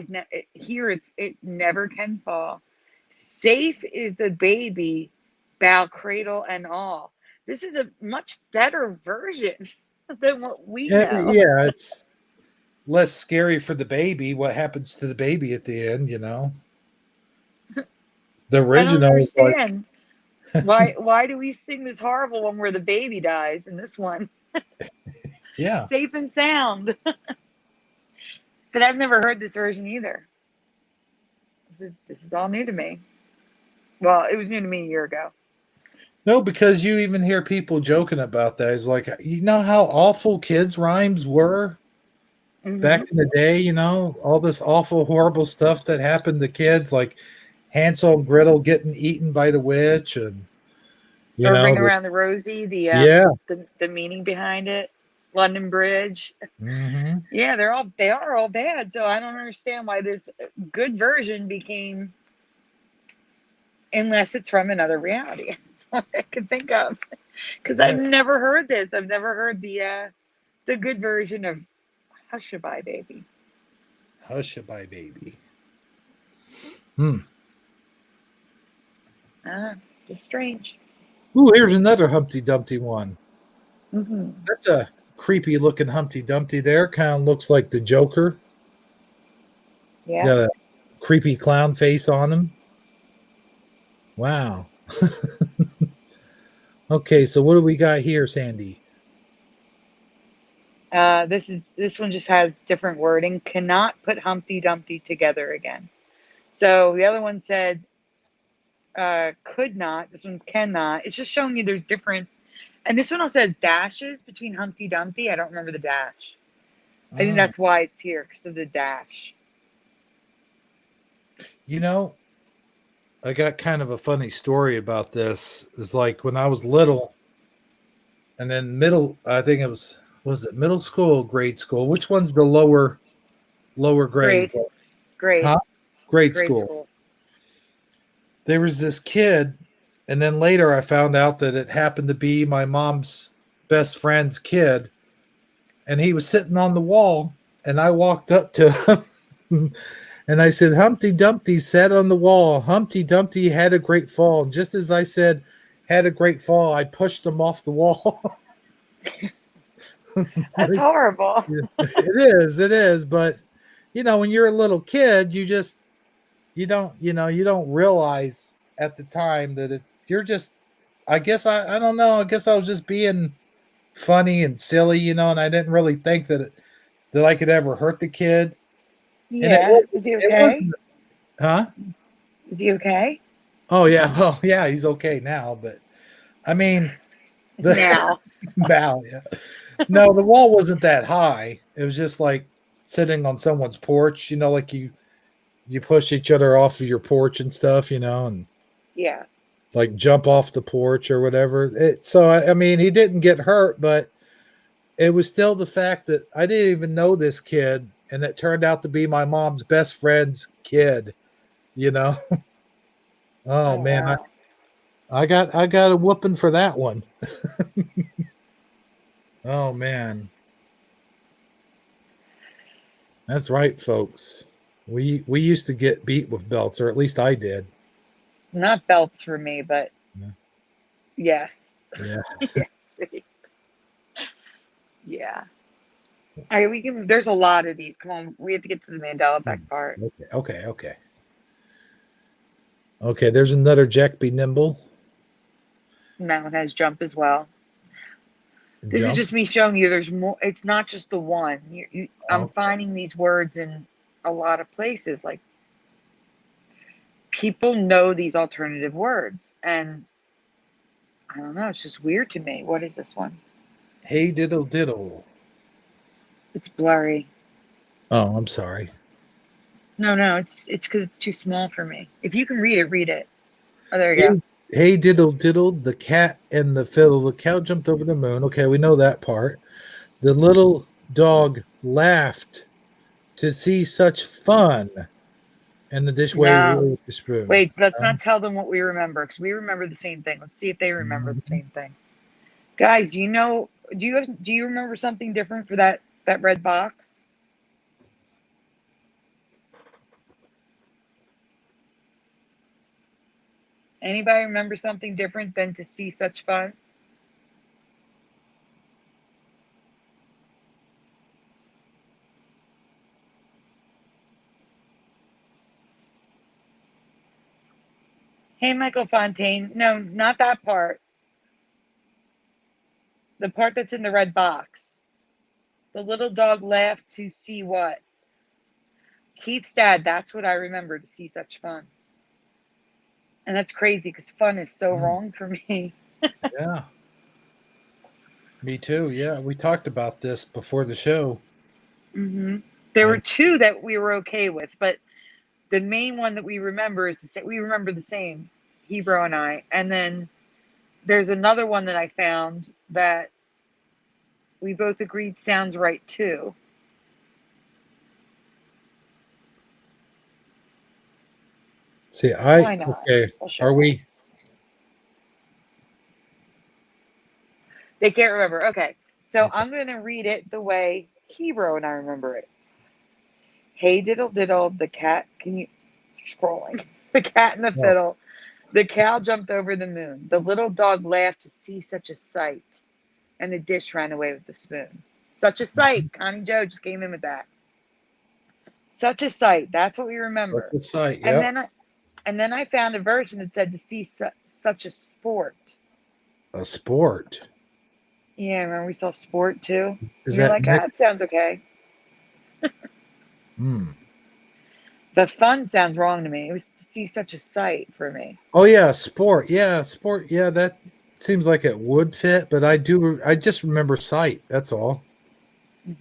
Here it never can fall. Safe is the baby, bow cradle and all. This is a much better version than what we know. yeah, it's less scary for the baby. What happens to the baby at the end? You know, the I don't original is like, understand why do we sing this horrible one where the baby dies in this one? yeah. Safe and sound. But I've never heard this version either. This is all new to me. Well, it was new to me a year ago. No, because you even hear people joking about that. It's like, you know how awful kids' rhymes were Hmm. back in the day, you know, all this awful, horrible stuff that happened to kids, like Hansel and Gretel getting eaten by the witch, and you Or know, Ring Around the Rosie, yeah, the meaning behind it. London Bridge. hmm Yeah, they are all bad. So I don't understand why this good version became, unless it's from another reality. That's all I can think of. Because I've yeah, never heard this. I've never heard the good version of Hushabye Baby. Hushabye Baby. Hmm. Ah, just strange. Ooh, here's another Humpty Dumpty one. Hmm. That's a creepy looking Humpty Dumpty there. Kind of looks like the Joker. He's Yeah. got a creepy clown face on him. Wow. Okay, so what do we got here, Sandy? This one just has different wording. Cannot put Humpty Dumpty together again. So the other one said could not. This one's cannot. It's just showing you there's different. And this one also has dashes between Humpty Dumpty. I don't remember the dash. I think Oh, that's why it's here, because of the dash. you know, I got kind of a funny story about this. It's like when I was little, and then middle, I think was it middle school or grade school? Which one's the lower Grade, grades? grade, Huh? Grade grade school. school. There was this kid, and then later I found out that it happened to be my mom's best friend's kid, and he was sitting on the wall, and I walked up to him and I said, Humpty Dumpty sat on the wall. Humpty Dumpty had a great fall. And just as I said, had a great fall, I pushed him off the wall. That's Like, horrible. yeah, it is. But you know, when you're a little kid, you don't realize at the time that you're just, I guess I don't know. I guess I was just being funny and silly, you know, and I didn't really think that I could ever hurt the kid. And Yeah. Is he it okay? wasn't, huh? Is he okay? Oh yeah, well yeah, he's okay now, but I mean the Now. now, yeah. No, the wall wasn't that high. It was just like sitting on someone's porch, you know, like you push each other off of your porch and stuff, you know, and Yeah. like jump off the porch or whatever. So I mean, he didn't get hurt, but it was still the fact that I didn't even know this kid, and it turned out to be my mom's best friend's kid, you know. Oh Oh man, wow. I got a whooping for that one. Oh man. That's right, folks. We used to get beat with belts, or at least I did. Not belts for me, but Yeah. yes. Yeah. Yes. Yeah. All right, we can. There's a lot of these. Come on, we have to get to the Mandela effect part. Okay. Okay, there's another Jack Be Nimble. And that one has jump as well. This is Jump. just me showing you there's more. It's not just the one. I'm Oh, finding these words in a lot of places. Like people know these alternative words, and I don't know. It's just weird to me. What is this one? hey diddle diddle. It's blurry. Oh, I'm sorry. No. It's because it's too small for me. If you can read it, read it. Oh, there you go. Hey, hey diddle diddle, the cat and the fiddle. The cow jumped over the moon. Okay, we know that part. The little dog laughed to see such fun, and the dish waved No, away with the spoon. wait. Let's not tell them what we remember because we remember the same thing. Let's see if they remember the Mhm. same thing. Guys, do you know? Do you remember something different for that red box? Anybody remember something different than to see such fun? Hey, Michael Fontaine. No, not that part. The part that's in the red box. The little dog laughed to see what? Keith's dad. That's what I remember to see such fun. And that's crazy because fun is so Mm, wrong for me. yeah, me too. Yeah, we talked about this before the show. There were And two that we were okay with, but the main one that we remember is the same. We remember the same, Hebrew and I. And then there's another one that I found that we both agreed sounds right too. see, Why not? okay. I'll show Are some. we? They can't remember. Okay. So Okay. I'm going to read it the way Hebrew and I remember it. Hey diddle diddle, the cat. Can you scrolling? The cat and the No. fiddle. The cow jumped over the moon. The little dog laughed to see such a sight, and the dish ran away with the spoon. Such a sight. Connie Joe just came in with that. Such a sight. That's what we Such remember. a sight. And Yep. then I found a version that said to see such a sport. A sport. Yeah, remember we saw sport too. Is You're that like, ah, Nick? it sounds okay. Hmm. The fun sounds wrong to me. It was to see such a sight for me. Oh yeah, sport. Yeah, sport. Yeah, that seems like it would fit, but I do. I just remember sight. That's all. Mhm.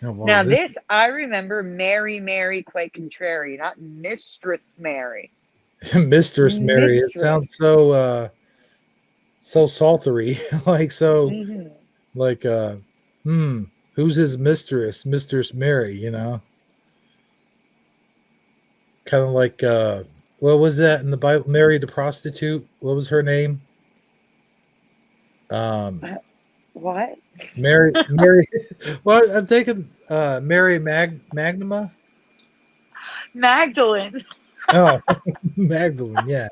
Yeah, well, Now this this I remember Mary, Mary, quite contrary, not Mistress Mary. Mistress Mary. It sounds Mistress. so saltery, like so Hmm. like hmm. Who's his mistress? Mistress Mary. Kind of like what was that in the Bible? Mary the prostitute. What was her name? Um, What? Mary. Well, I'm thinking Mary Magnuma. Magdalene. Oh, Magdalene. Yeah.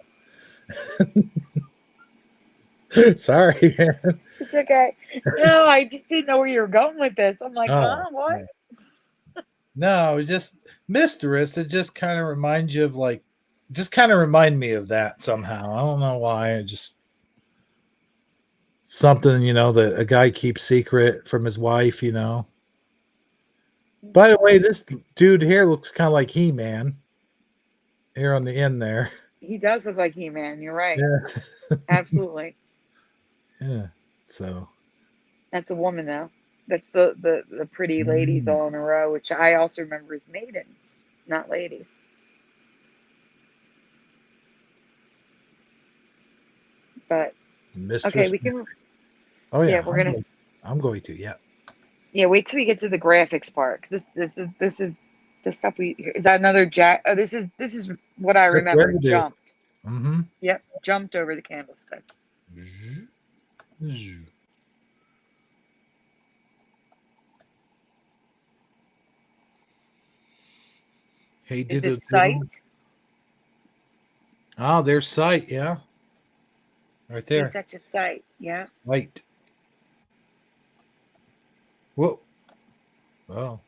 Sorry, man. It's okay. No, I just didn't know where you were going with this. I'm like, Oh, huh? What? yeah. No, it's just mistress. It just kind of reminds you of like, just kind of remind me of that somehow. I don't know why. It just something that a guy keeps secret from his wife. By the way, this dude here looks kind of like He-Man here on the end there. He does look like He-Man. You're right. Yeah, Absolutely. yeah. So, That's a woman though. That's the pretty ladies mm, all in a row, which I also remember as maidens, not ladies. But okay, mistress. we can. Oh Yeah, yeah, we're gonna. I'm going to. Yeah. Yeah, wait till we get to the graphics part because this is the stuff we. Is that another Jack? Oh, this is what I That's remember. residue. Jumped. Mm-hmm. Yep, jumped over the candlestick. Hey, Is this diddle diddle. sight? Oh, there's sight. Yeah. Right See there. such a sight. Yeah. Light. Whoa. Oh.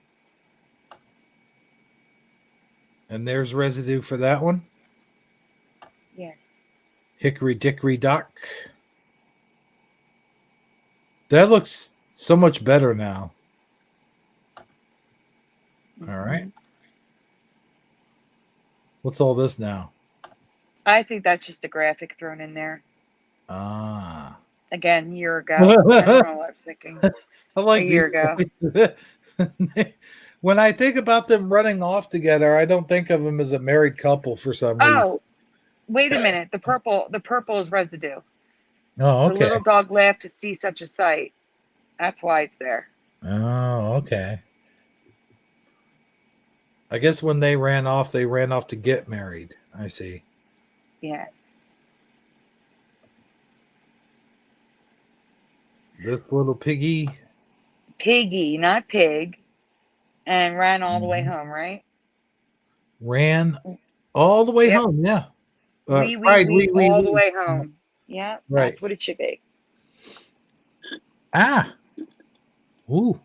And there's residue for that one. Yes. Hickory dickory dock. That looks so much better now. All right. Mhm. What's all this now? I think that's just a graphic thrown in there. Ah. Again, a year ago. I don't know what I was thinking. I like A year these. When I think about them running off together, I don't think of them as a married couple for some reason. Oh, wait a minute. The purple is residue. Oh, The okay. little dog laughed to see such a sight. That's why it's there. Oh, okay. I guess when they ran off to get married. I see. Yes. This little piggy Piggy, not pig. And ran all the way Mhm. home, right? ran all the way Yep. home. Yeah. Wee, all the way home. Yeah, Right. that's what it should be. Ah. Ooh.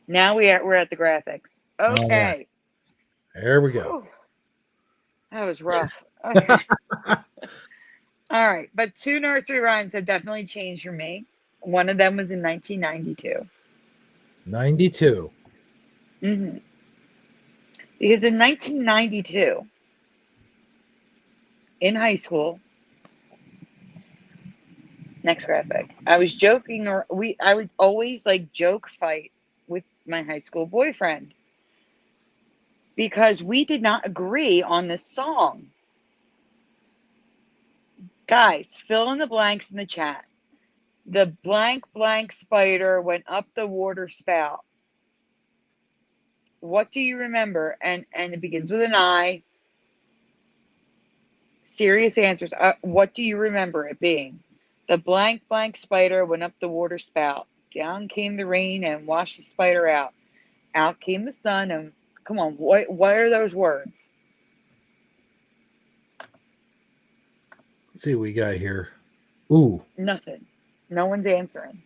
Now we're at the graphics. All Okay. right. There we go. Whew. That was rough. Okay. All right. But two nursery rhymes have definitely changed for me. One of them was in 1992. 92. Mm-hmm. Because in 1992, in high school, next graphic, I was joking, or I would always like joke fight with my high school boyfriend because we did not agree on this song. Guys, fill in the blanks in the chat. The blank blank spider went up the water spout. What do you remember? And it begins with an I. Serious answers. What do you remember it being? The blank blank spider went up the water spout. Down came the rain and washed the spider out. Out came the sun and come on, what are those words? Let's see what we got here. Ooh. Nothing. No one's answering.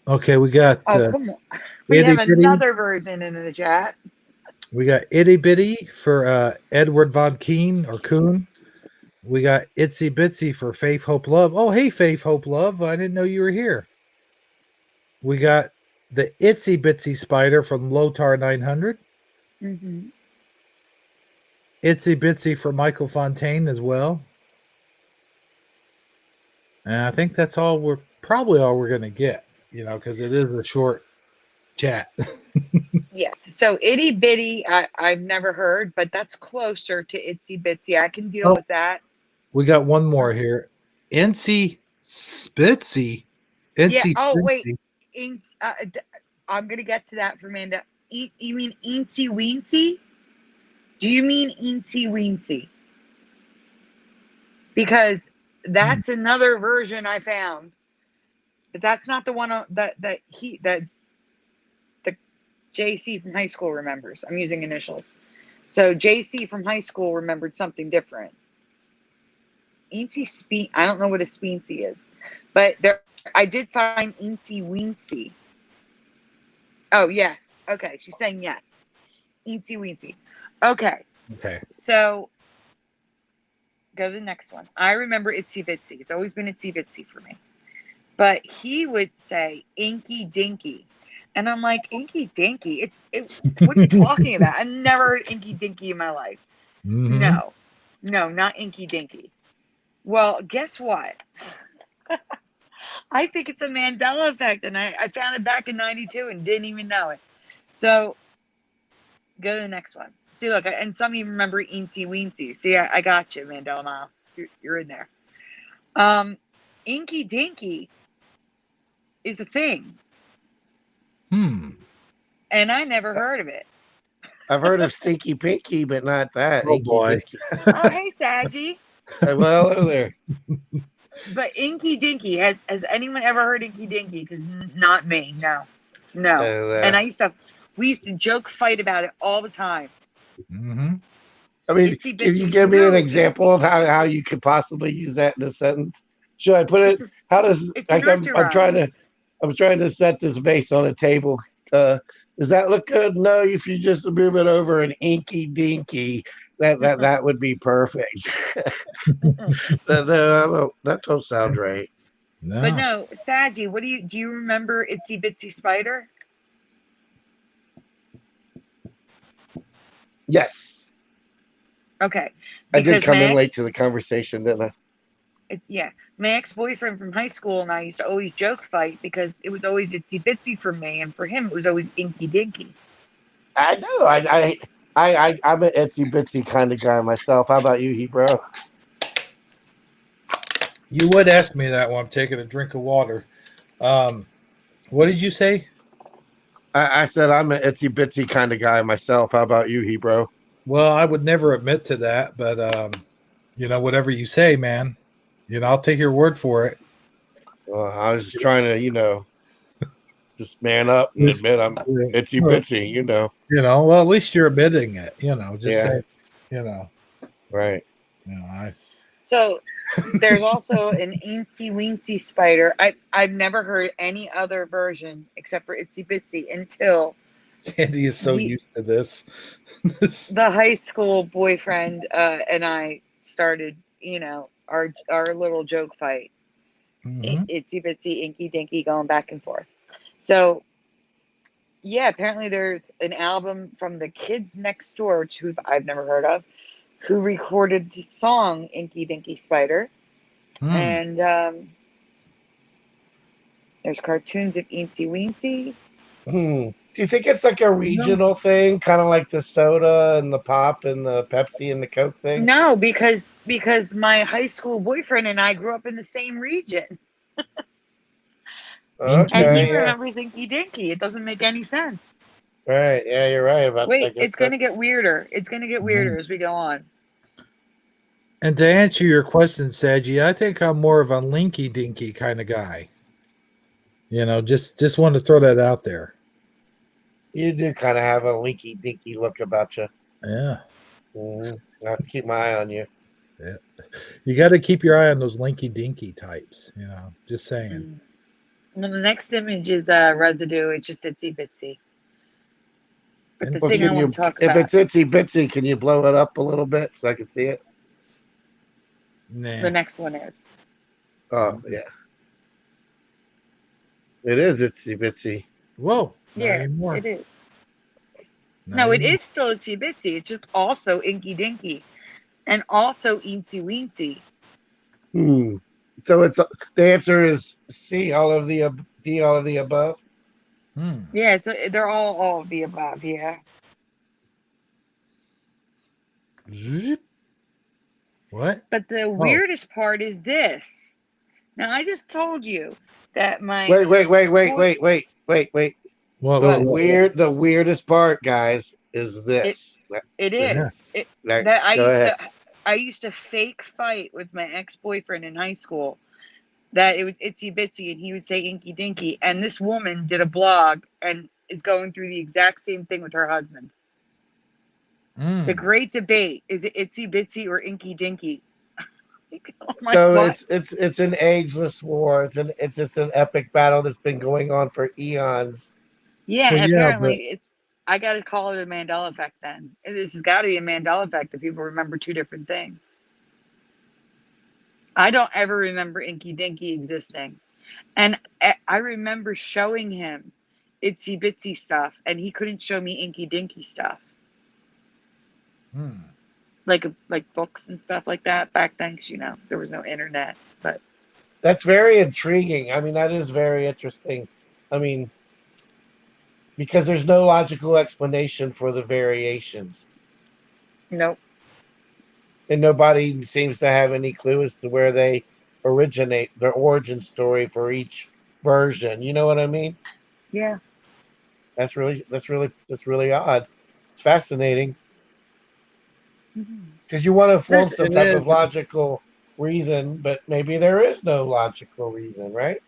Okay, we got Come on. We itty have bitty. another version in the chat. We got itty bitty for Edward Von Keen or Kuhn. We got itsy bitsy for Faith Hope Love. Oh, hey Faith Hope Love. I didn't know you were here. We got the itsy bitsy spider from Lotar 900. Mm-hmm. Itsy bitsy for Michael Fontaine as well. And I think that's all we're going to get, because it is a short chat. Yes. So itty bitty, I've never heard, but that's closer to itsy bitsy. I can deal with that. We got one more here. Incy Spitsy. Incy Oh, Spitsy. wait. I'm going to get to that for Amanda. You mean eensy weensy? Do you mean eensy weensy? Because that's another version I found. But that's not the one that the JC from high school remembers. I'm using initials. So JC from high school remembered something different. I don't know what a speensy is, but I did find eensy weensy. Oh, yes. Okay, she's saying yes. Eensy weensy. Okay. So go to the next one. I remember itsy bitsy. It's always been itsy bitsy for me. But he would say inky dinky. And I'm like, inky dinky? What are you talking about? I've never heard inky dinky in my life. Mm-hmm. No, not inky dinky. Well, guess what? I think it's a Mandela effect, and I found it back in 92 and didn't even know it. So go to the next one. See, look, and some of you remember eensy weensy. See, I got you, Mandela Mile. You're in there. Inky dinky is a thing. Hmm. And I never heard of it. I've heard of Stinky Pinky, but not that. Oh, boy. Oh, hey, Sagi. Well, hello there. But Inky Dinky, has anyone ever heard Inky Dinky? Because not me, no. And we used to joke fight about it all the time. Mm-hmm. I mean, Itsy can you bitsy. give me an No, example of how you could possibly use that in a sentence? Should I put it? this is How does it's a like nursery rhyme. I'm trying to set this vase on a table. Does that look good? No, if you just move it over an inky dinky, that would be perfect. That don't sound right. But No. no, Sagi, do you remember Itsy Bitsy Spider? Yes, Okay, I did because come in late to the conversation, didn't I? my ex-boyfriend from high school and I used to always joke fight because it was always Itsy Bitsy for me, and for him it was always Inky Dinky. I know. I'm an itsy bitsy kind of guy myself. How about you, Hebro? You would ask me that while I'm taking a drink of water. What did you say? I said I'm an itsy bitsy kind of guy myself. How about you, Hebro? Well, I would never admit to that, but whatever you say, man, I'll take your word for it. I was just trying to, just man up and Just- admit I'm itsy well, bitsy. well, at least you're admitting it. Just Yeah, say, you know, right. I So there's also an Eensy Weensy Spider. I've never heard any other version except for Itsy Bitsy until Sandy is so the used to this. the high school boyfriend and I started, our little joke fight. Mhm. Itsy Bitsy Inky Dinky going back and forth. So yeah, apparently there's an album from the Kids Next Door, who I've never heard of, who recorded the song Inky Dinky Spider. Mm. And there's cartoons of Eensy Weensy. Do you think it's like a regional thing, kind of like the soda and the pop and the Pepsi and the Coke thing? No, because my high school boyfriend and I grew up in the same region, and he Okay, yeah, remembers Inky Dinky. It doesn't make any sense. right. Yeah, you're right about. I Wait, guess it's going to that's get weirder. It's going to get weirder Mhm. as we go on. And to answer your question, Saji, I think I'm more of a linky dinky kind of guy. Just want to throw that out there. you do kind of have a linky dinky look about you. Yeah. I have to keep my eye on you. Yeah. You got to keep your eye on those linky dinky types, just saying. Well, the next image is residue. It's just Itsy Bitsy. But the And Well, thing I can want you, to talk if about, it's itsy bitsy, can you blow it up a little bit so I can see it? nah. the next one is. Oh, yeah. It is itsy bitsy. Whoa. Not Yeah, anymore. it is. Not No, it anymore. is still Itsy Bitsy. It's just also Inky Dinky and also Eensy Weensy. So it's the answer is C, all of the D, all of the above. Hmm. Yeah, they're all of the above. Yeah. Zip. What? But the Oh. weirdest part is this. Now, I just told you that my Wait. boy, What? The what weirdest part, guys, is it this. it Yeah. is it Like, that go ahead. I used to fake fight with my ex-boyfriend in high school that it was Itsy Bitsy and he would say Inky Dinky, and this woman did a blog and is going through the exact same thing with her husband. The Mm. great debate, is it Itsy Bitsy or Inky Dinky? I'm like, So what? it's an ageless war. It's an epic battle that's been going on for eons. Yeah, Well, yeah, but apparently I got to call it a Mandela effect then. This has got to be a Mandela effect that people remember two different things. I don't ever remember Inky Dinky existing. And I remember showing him Itsy Bitsy stuff, and he couldn't show me Inky Dinky stuff. hmm. Like books and stuff like that back then, because there was no internet. But That's very intriguing. I mean, that is very interesting. I mean, because there's no logical explanation for the variations, nope. and nobody seems to have any clue as to where they originate, their origin story for each version. You know what I mean? Yeah. That's really odd. It's fascinating Mhm. because you want to So form there's some It type is. of logical reason, but maybe there is no logical reason, right?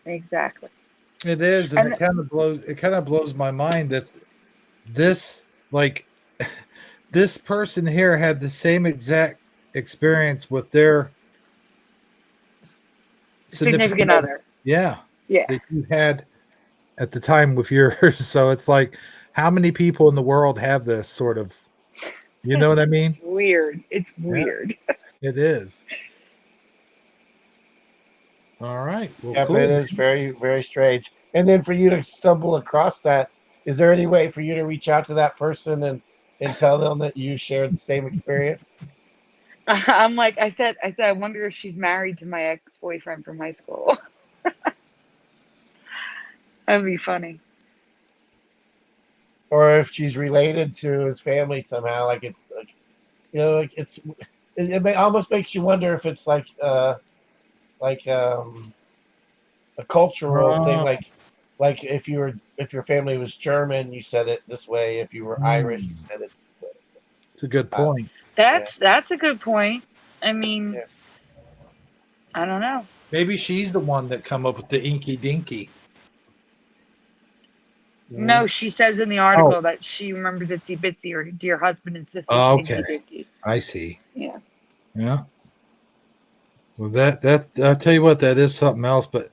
exactly. It is, and And it kind of blows my mind that this, like, this person here had the same exact experience with their Significant other. Yeah, Yeah. that you had at the time with yours. So it's like, how many people in the world have this sort of, you know what I mean? It's weird. It's Yeah. weird. It is. All right. Well, Yep, cool. it is very, very strange. And then for you to stumble across that, is there any way for you to reach out to that person and tell them that you shared the same experience? I'm like, I said, I wonder if she's married to my ex-boyfriend from high school. That'd be funny. Or if she's related to his family somehow, like it's like, like almost makes you wonder if it's like a cultural thing, Oh, like if your family was German, you said it this way. If you were Irish, you said it this way. it's a good Uh, point. That's a good point. I mean, Yeah. I don't know. Maybe she's the one that come up with the inky dinky. No, she says in the Oh, article that she remembers Itsy Bitsy, or dear husband insists it's okay. Inky Dinky. I see. Yeah. Yeah. Well, that I'll tell you what, that is something else. But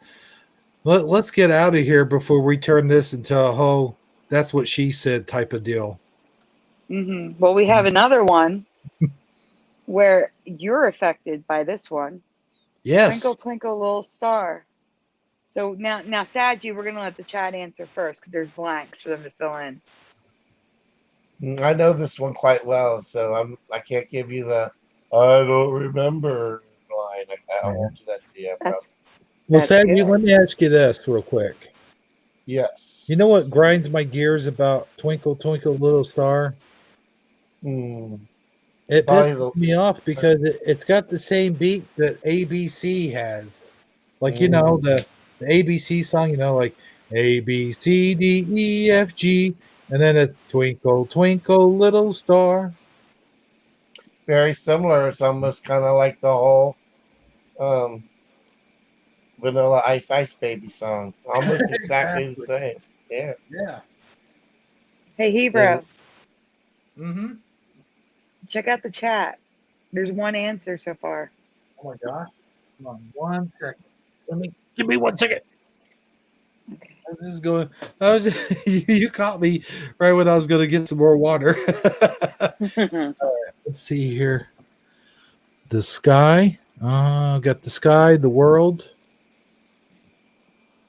let's get out of here before we turn this into a whole "that's what she said" type of deal. Well, we have another one where you're affected by this one. Yes. Twinkle, twinkle, little star. So now, Sagi, we're gonna let the chat answer first because there's blanks for them to fill in. I know this one quite well, so I can't give you the I don't remember line. I won't do that to you. I promise. Well, That's Sadie, good. let me ask you this real quick. Yes. You know what grinds my gears about Twinkle Twinkle Little Star? Hmm. It Probably pisses me off because it's got the same beat that ABC has. Like, you know, the ABC song, you know, like A, B, C, D, E, F, G, and then a Twinkle Twinkle Little Star. very similar. It's almost kind of like the whole um, Vanilla Ice Ice Baby song. Almost exactly the Exactly. same. Yeah. Yeah. Hey, Hebrew, Mm-hmm. check out the chat. There's one answer so far. Oh my gosh. Come on, 1 second. Give me 1 second. Okay. I was just going. I was. You caught me right when I was going to get some more water. Let's see here. The sky. Got the sky. The world.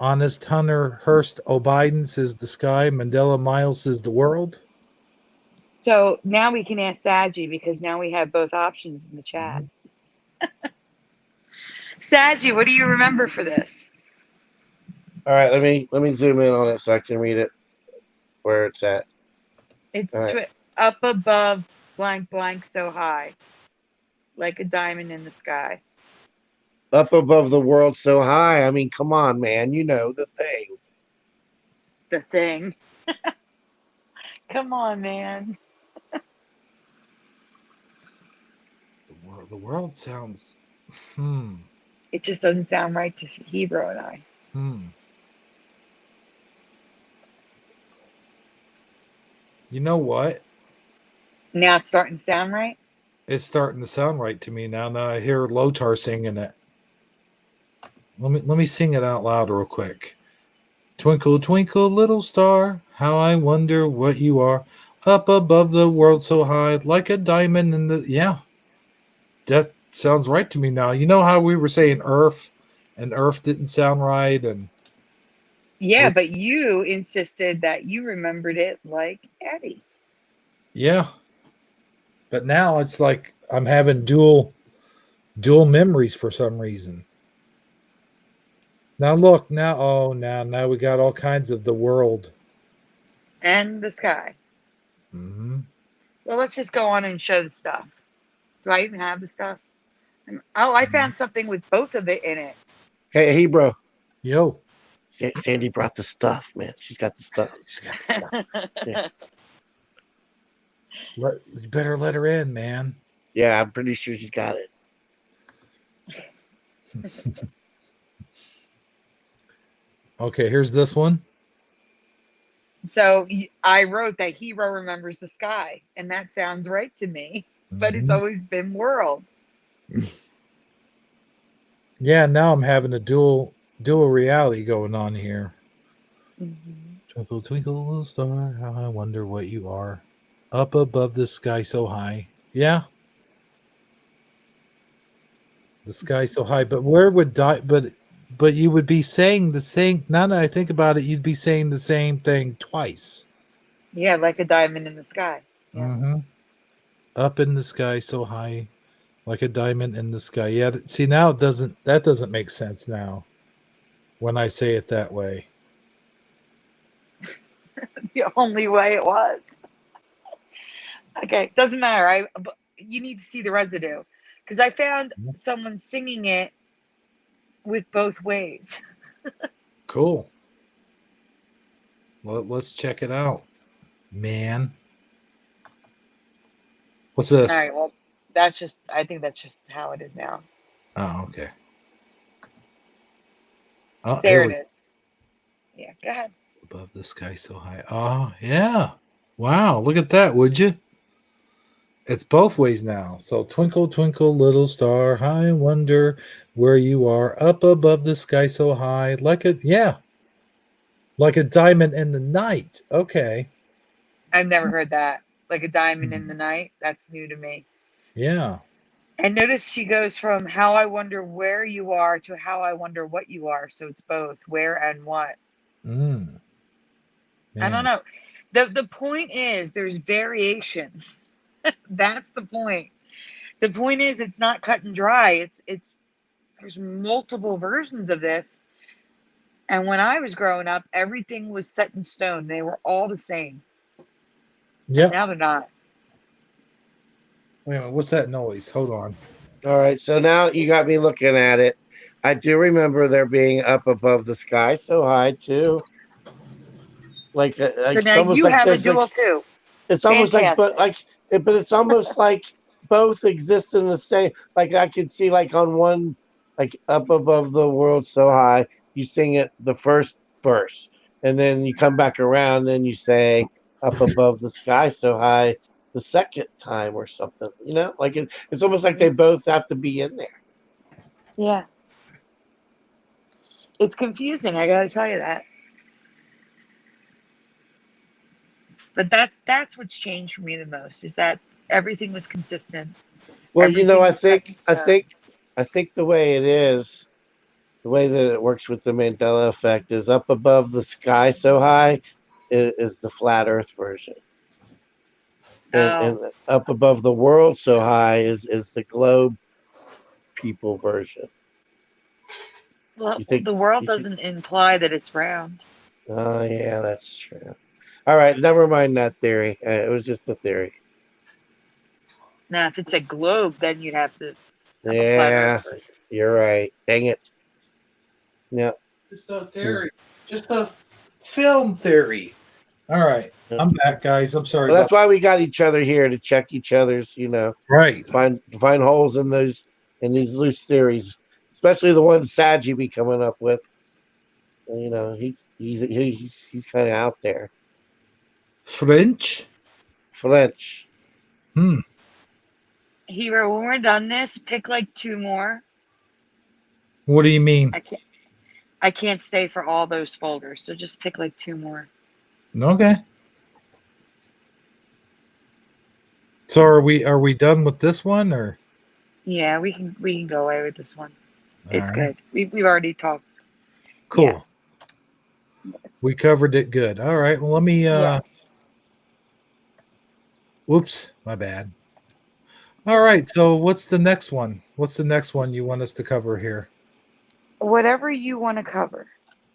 Honest Hunter Hurst O'Biden says the sky. Mandela Miles says the world. So now we can ask Sagi because now we have both options in the chat. Sagi, what do you remember for this? All right. Let me zoom in on it so I can read it where it's at. It's All right. up above blank blank so high, like a diamond in the sky. Up above the world so high. I mean, come on, man. You know the thing. The thing. Come on, man. The world sounds. It just doesn't sound right to Hebrew and I. You know what? Now it's starting to sound right. It's starting to sound right to me now. Now I hear Lotar singing it. Let me sing it out loud real quick. Twinkle, twinkle, little star, how I wonder what you are. Up above the world so high, like a diamond in the. Yeah, that sounds right to me now. You know how we were saying Earth, and Earth didn't sound right, and Yeah, but you insisted that you remembered it like Eddie. yeah. But now it's like I'm having dual memories for some reason. Now look, now we got all kinds of the world. And the sky. Mm-hmm. Well, let's just go on and show the stuff. Do I even have the stuff? Oh, I found something with both of it in it. Hey, bro. Yo. Sandy brought the stuff, man. She's got the stuff. She's got stuff. Yeah. You better let her in, man. Yeah, I'm pretty sure she's got it. Okay, here's this one. So I wrote that hero remembers the sky, and that sounds right to me. But it's Mhm. always been world. Yeah, now I'm having a dual reality going on here. Mhm. Twinkle, twinkle, little star, how I wonder what you are. Up above the sky so high. Yeah, the sky so high. But where would but you would be saying the same. Now that I think about it, you'd be saying the same thing twice. Yeah, like a diamond in the sky. Yeah. Mm-hmm. Up in the sky so high, like a diamond in the sky. Yeah. See, now that doesn't make sense now when I say it that way. The only way it was. Okay, doesn't matter. But you need to see the residue because I found someone singing it with both ways. Cool. Let's check it out, man. What's All this? right, well, that's just, I think that's just how it is now. Oh, okay. Oh, here There it we is. Yeah, go ahead. above the sky so high. Oh, yeah. Wow, look at that, would you? It's both ways now. So twinkle, twinkle, little star, I wonder where you are. Up above the sky so high, like a diamond in the night. Okay. I've never heard that. Like a diamond in the night. That's new to me. Yeah. And notice she goes from how I wonder where you are to how I wonder what you are. So it's both where and what. Mm, I don't man. know. The point is there's variation. That's the point. The point is it's not cut and dry. It's there's multiple versions of this. And when I was growing up, everything was set in stone. They were all the same. And Yep. now they're not. Wait a minute. What's that noise? Hold on. All right, so now you got me looking at it. I do remember there being up above the sky so high too. So It's now almost you like have a there's duel too. it's almost like Fantastic. but it's almost like both exist in the same. Like I could see like on one like up above the world so high, you sing it the first verse, and then you come back around and you say up above the sky so high the second time or something. You know, like it's almost like they both have to be in there. Yeah. It's confusing, I gotta tell you that. But that's what's changed for me the most is that everything was consistent. Well, you know, Everything was set in stone. I think the way it is, the way that it works with the Mandela effect is up above the sky so high is the flat Earth version, and Oh. up above the world so high is the globe people version. Well, You think? the world You think? doesn't imply that it's round. Oh yeah, that's true. All right, never mind that theory. It was just a theory. Now, if it's a globe, then you'd have to have a flat Earth Yeah, version. you're right. Dang it. Yeah. Just a theory. Just a film theory. All right. Yeah. I'm back, guys. I'm sorry Well, about that's why we got each other here to check each other's, right. find holes in these loose theories, especially the ones Sagi be coming up with. He's kind of out there. French. French. Hmm. Hero, when we're done this, pick like two more. What do you mean? I can't stay for all those folders, so just pick like two more. Okay. So are we done with this one or Yeah, we can go away with this one. all It's right. good. We've already talked. Yeah. Cool. We covered it good. All right. Well, let me Yes. whoops, my bad. All right. So what's the next one? What's the next one you want us to cover here? Whatever you want to cover,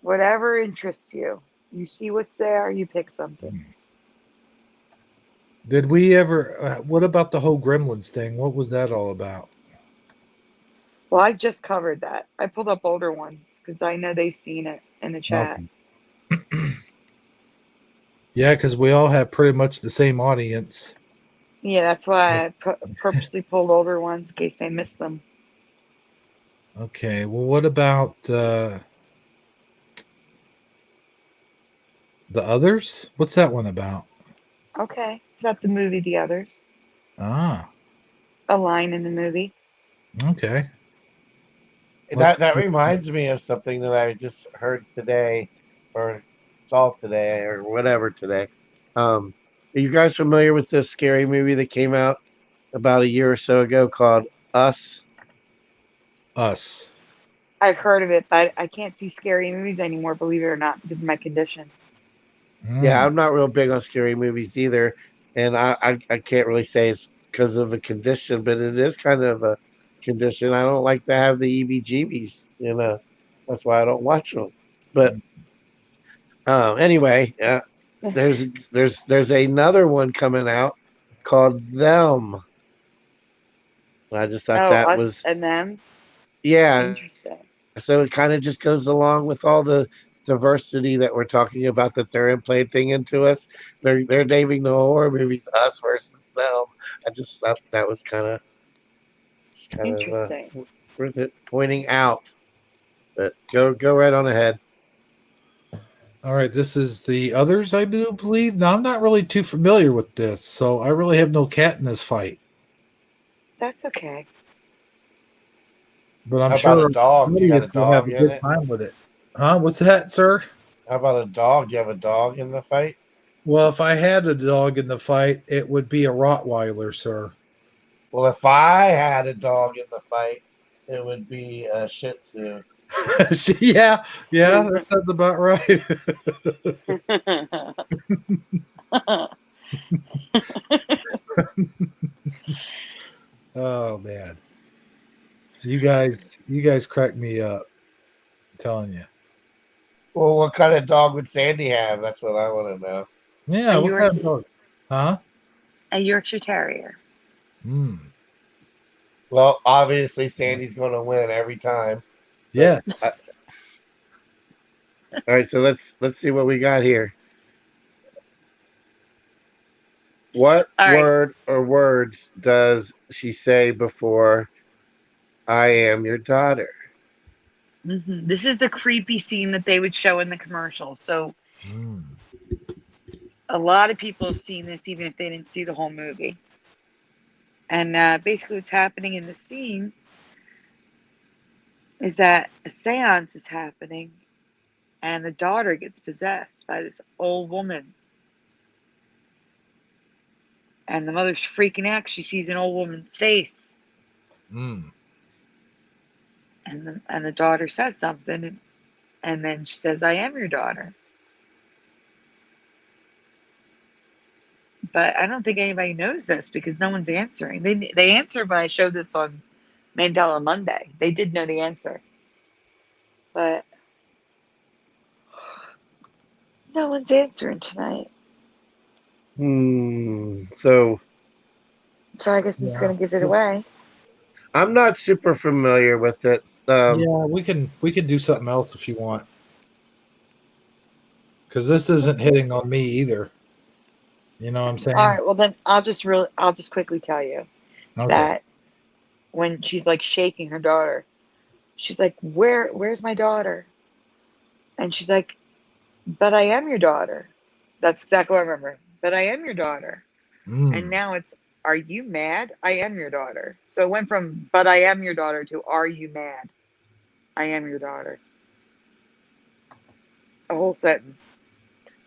whatever interests you. You see what's there, you pick something. Did we ever what about the whole Gremlins thing? What was that all about? Well, I just covered that. I pulled up older ones because I know they've seen it in the chat. Okay. Yeah, because we all have pretty much the same audience. Yeah, that's why I purposely pulled older ones in case they missed them. Okay. Well, what about The Others? What's that one about? Okay. It's about the movie The Others. Ah, A line in the movie. okay. Let's. That reminds me of something that I just heard today, or saw today, or whatever today. Are you guys familiar with this scary movie that came out about a year or so ago called Us? Us. I've heard of it, but I can't see scary movies anymore, believe it or not, because of my condition. Yeah, Mm. I'm not real big on scary movies either, and I can't really say it's because of a condition, but it is kind of a condition. I don't like to have the EBGBs, That's why I don't watch them. But anyway, there's there's another one coming out called Them. I just thought Oh, that Us was and Them. yeah. Interesting. So it kind of just goes along with all the diversity that we're talking about that they're implanting into us. They're naming the horror movies Us versus Them. I just thought that was kind of Interesting. worth it pointing out. But go right on ahead. All right, this is The Others, I do believe. Now, I'm not really too familiar with this, so I really have no cat in this fight. That's okay. But I'm How about a sure our dog? You got a audience will have dog a in good it? time with it. Huh? What's that, sir? How about a dog? You have a dog in the fight? Well, if I had a dog in the fight, it would be a Rottweiler, sir. Well, if I had a dog in the fight, it would be a Shih Tzu. Yeah, that sounds about right. Oh man, you guys crack me up. I'm telling you. Well, what kind of dog would Sandy have? That's what I want to know. Yeah, a what kind of Yorkie, dog? Huh? a Yorkshire Terrier. Hmm. Well, obviously Sandy's going to win every time. But Yes. all right, so let's see what we got here. What All right. word or words does she say before "I am your daughter"? This is the creepy scene that they would show in the commercials. So Hmm. a lot of people have seen this, even if they didn't see the whole movie. And basically, what's happening in the scene is that a seance is happening, and the daughter gets possessed by this old woman. And the mother's freaking out 'cause she sees an old woman's face. Hmm. And the daughter says something, and then she says, "I am your daughter." But I don't think anybody knows this because no one's answering. They answered when I showed this on Mandela Monday. They did know the answer, but no one's answering tonight. So So I guess I'm just Yeah. gonna give it away. I'm not super familiar with it. Yeah, we can do something else if you want. Because this isn't hitting on me either. You know what I'm All saying? right. Well, then I'll just quickly tell you Okay. that when she's like shaking her daughter, she's like, "Where's my daughter?" And she's like, "But I am your daughter." That's exactly what I remember. But I am your daughter. And Mm. now it's, "Are you mad? I am your daughter." So it went from "but I am your daughter" to "are you mad? I am your daughter." A whole sentence.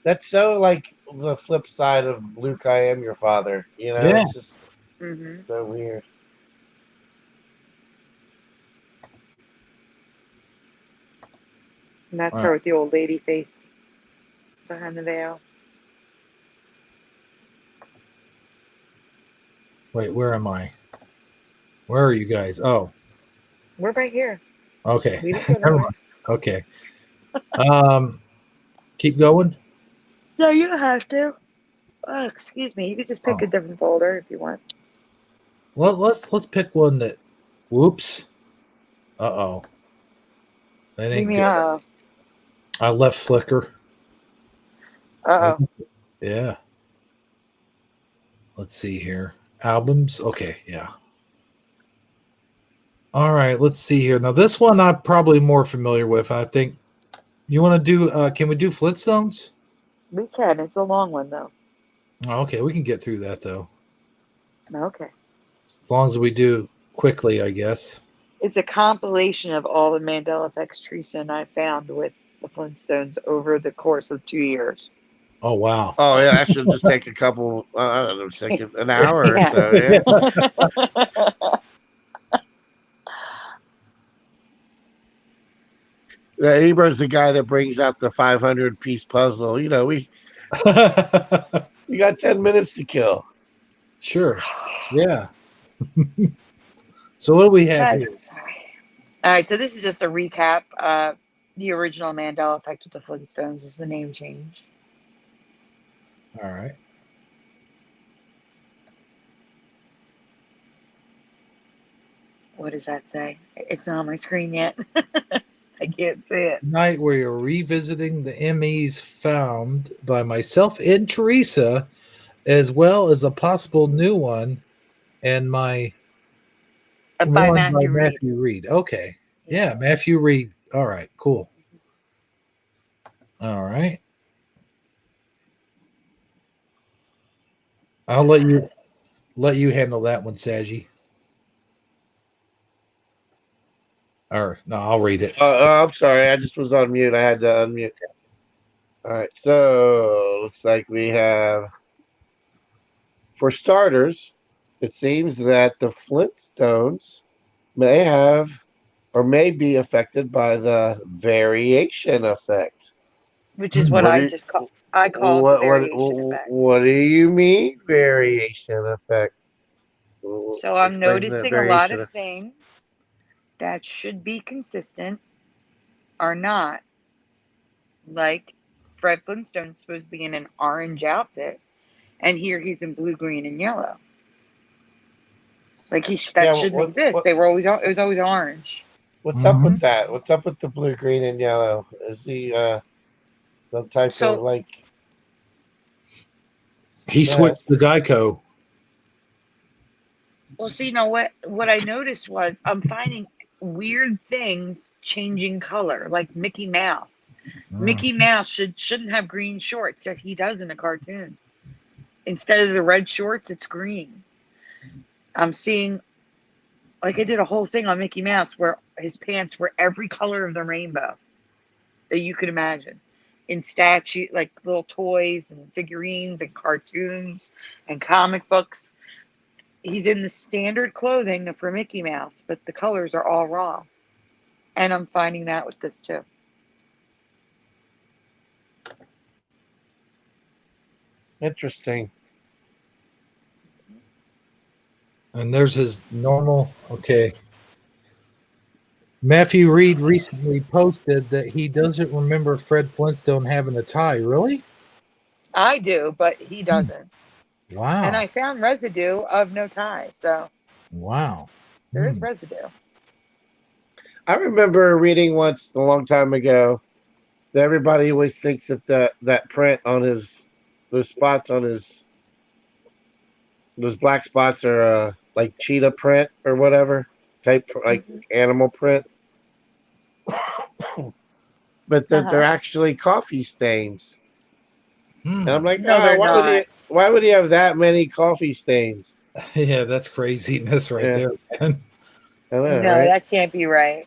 That's so like the flip side of Luke, I am your father. Yeah. It's just Hmm. so weird. And that's All her right. with the old lady face behind the veil. Wait, where am I? Where are you guys? Oh, We're right here. okay. We didn't go Never nowhere. mind. Okay. Um, keep going. No, you don't have to. Oh, excuse me. You could just pick Oh, a different folder if you want. well, let's pick one that. Whoops. Uh-oh. That Leave ain't me good. out. I left Flickr. Uh oh. Yeah. Let's see here. Albums. Okay. Yeah. All right. Let's see here. Now, this one I'm probably more familiar with. I think you want to do. Can we do Flintstones? We can. It's a long one though. Okay, we can get through that though, Okay. as long as we do quickly, I guess. It's a compilation of all the Mandela effects Teresa and I found with the Flintstones over the course of 2 years. Oh wow. Oh yeah, that should just take a couple. I don't know, take an hour or Yeah. so. Yeah. Ebro's the guy that brings out the 500-piece puzzle. You know, we got 10 minutes to kill. Sure. Yeah. So what do we have Guys, here? sorry. All right, so this is just a recap. The original Mandela effect with the Flintstones was the name change. All right. What does that say? It's not on my screen yet. I can't see it. Tonight we are revisiting the MEs found by myself and Teresa, as well as a possible new one, and my By one Matthew by Reed. Matthew Reed. Okay. Yeah, Matthew Reed. All right, cool. All right. I'll let you handle that one, Sagi. Or no, I'll read it. I'm sorry, I just was on mute. I had to unmute. All right, so looks like we have, for starters, it seems that the Flintstones may have or may be affected by the variation effect. Which is what What I do just call. I call it the variation effect. what do you mean variation effect? So I'm Explain the noticing a lot variation. of things that should be consistent are not. Like Fred Flintstone's supposed to be in an orange outfit, and here he's in blue, green, and yellow. Like that shouldn't exist. It was always orange. What's up with that? What's up with the blue, green, and yellow? Is he some type of like? He switched to Geico. Well, see, now what I noticed was I'm finding weird things changing color, like Mickey Mouse. Mickey Mouse shouldn't have green shorts that he does in a cartoon. Instead of the red shorts, it's green. I'm seeing, like I did a whole thing on Mickey Mouse where his pants were every color of the rainbow that you could imagine. In statue, like little toys and figurines and cartoons and comic books. He's in the standard clothing for Mickey Mouse, but the colors are all wrong. And I'm finding that with this too. Interesting. And there's his normal. Okay. Matthew Reed recently posted that he doesn't remember Fred Flintstone having a tie. Really? I do, but he doesn't. Wow. And I found residue of no tie. So wow. there is residue. I remember reading once a long time ago that everybody always thinks that that print on those spots on those black spots are like cheetah print or whatever type, like animal print. But that they're actually coffee stains. And I'm like, No, they're not. why would he have that many coffee stains? Yeah, that's craziness right there, man. I know, No, right? that can't be right.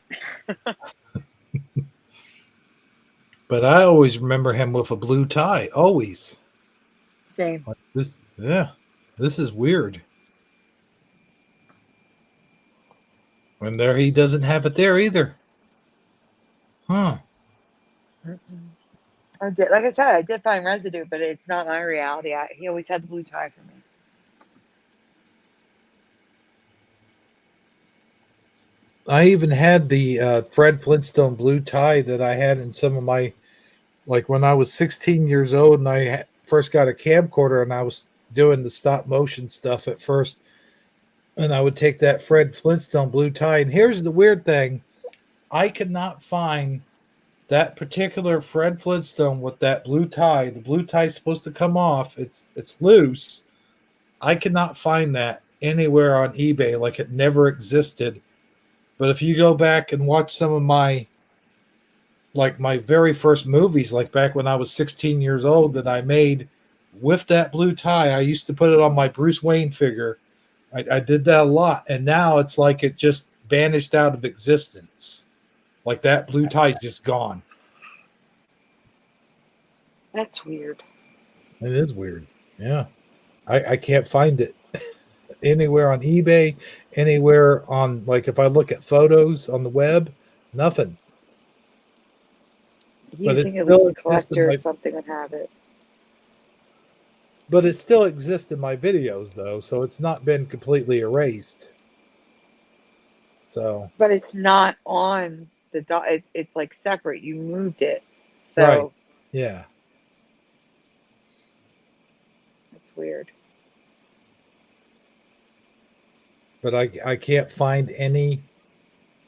But I always remember him with a blue tie. Always. Same. Like this, yeah. This is weird. And there he doesn't have it there either. Huh. I did, like I said, I did find residue, but it's not my reality. He always had the blue tie for me. I even had the Fred Flintstone blue tie that I had in some of my, like when I was 16 years old and I first got a camcorder and I was doing the stop motion stuff at first. And I would take that Fred Flintstone blue tie. And here's the weird thing. I could not find that particular Fred Flintstone with that blue tie. The blue tie is supposed to come off. It's loose. I could not find that anywhere on eBay. Like it never existed. But if you go back and watch some of my like my very first movies, like back when I was 16 years old, that I made with that blue tie. I used to put it on my Bruce Wayne figure. I did that a lot, and now it's like it just vanished out of existence. Like that blue tie is just gone. That's weird. It is weird. Yeah, I can't find it anywhere on eBay, anywhere on, like, if I look at photos on the web, nothing. You But it think at least still a exists in collector or my something would have it. but it still exists in my videos though, so it's not been completely erased. So But it's not on the it's like separate. You moved it. right. So Yeah. that's weird. But I can't find any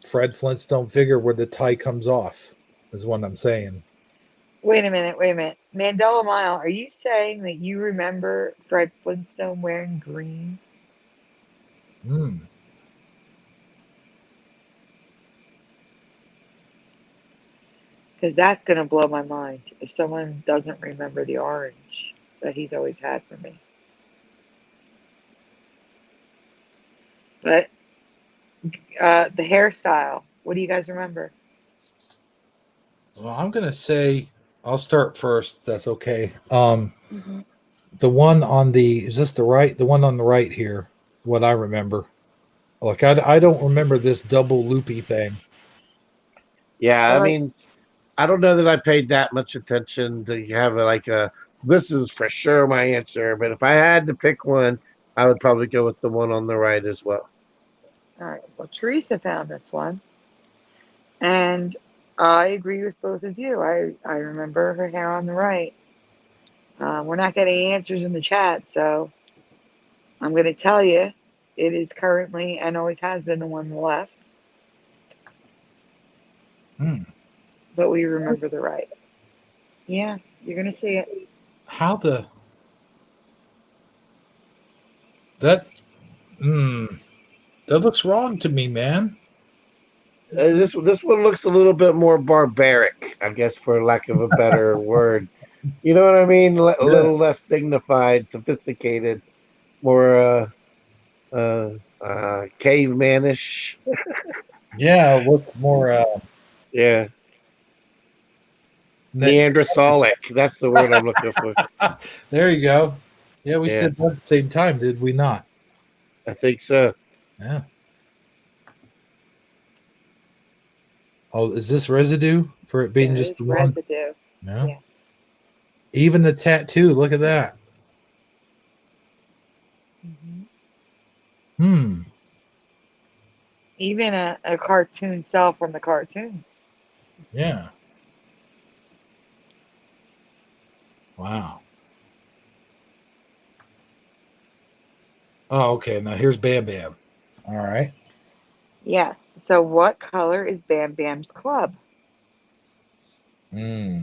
Fred Flintstone figure where the tie comes off, is what I'm saying. Wait a minute, wait a minute. Mandela Mile, are you saying that you remember Fred Flintstone wearing green? Hmm. Because that's going to blow my mind if someone doesn't remember the orange that he's always had for me. But the hairstyle, what do you guys remember? Well, I'm gonna say I'll start first. If that's okay. Mm-hmm. The one on the is this the right? The one on the right here. What I remember. Like I don't remember this double loopy thing. Yeah, I Well, mean, I don't know that I paid that much attention to have a this is for sure my answer, but if I had to pick one, I would probably go with the one on the right as well. all right. Well, Teresa found this one, and I agree with both of you. I remember her hair on the right. We're not getting answers in the chat, so I'm going to tell you it is currently and always has been the one on the left, Hmm. but we remember the right. Yeah, you're going to see it. How the that that looks wrong to me, man. This one looks a little bit more barbaric, I guess, for lack of a better word. You know what I mean? A Yeah. little less dignified, sophisticated, more cavemanish. Yeah, it looks more Yeah, ne- Neanderthalic. That's the word I'm looking for. there you go. Yeah, we Yeah, said that at the same time, did we not? I think so. Yeah. Oh, is this residue for it being There just is the one? residue. Yeah. Yes. Even the tattoo, look at that. Hmm. Hmm. Even a cartoon cell from the cartoon. Yeah. Wow. Oh, okay. Now here's Bam Bam. All right. Yes. So, what color is Bam Bam's club? Hmm.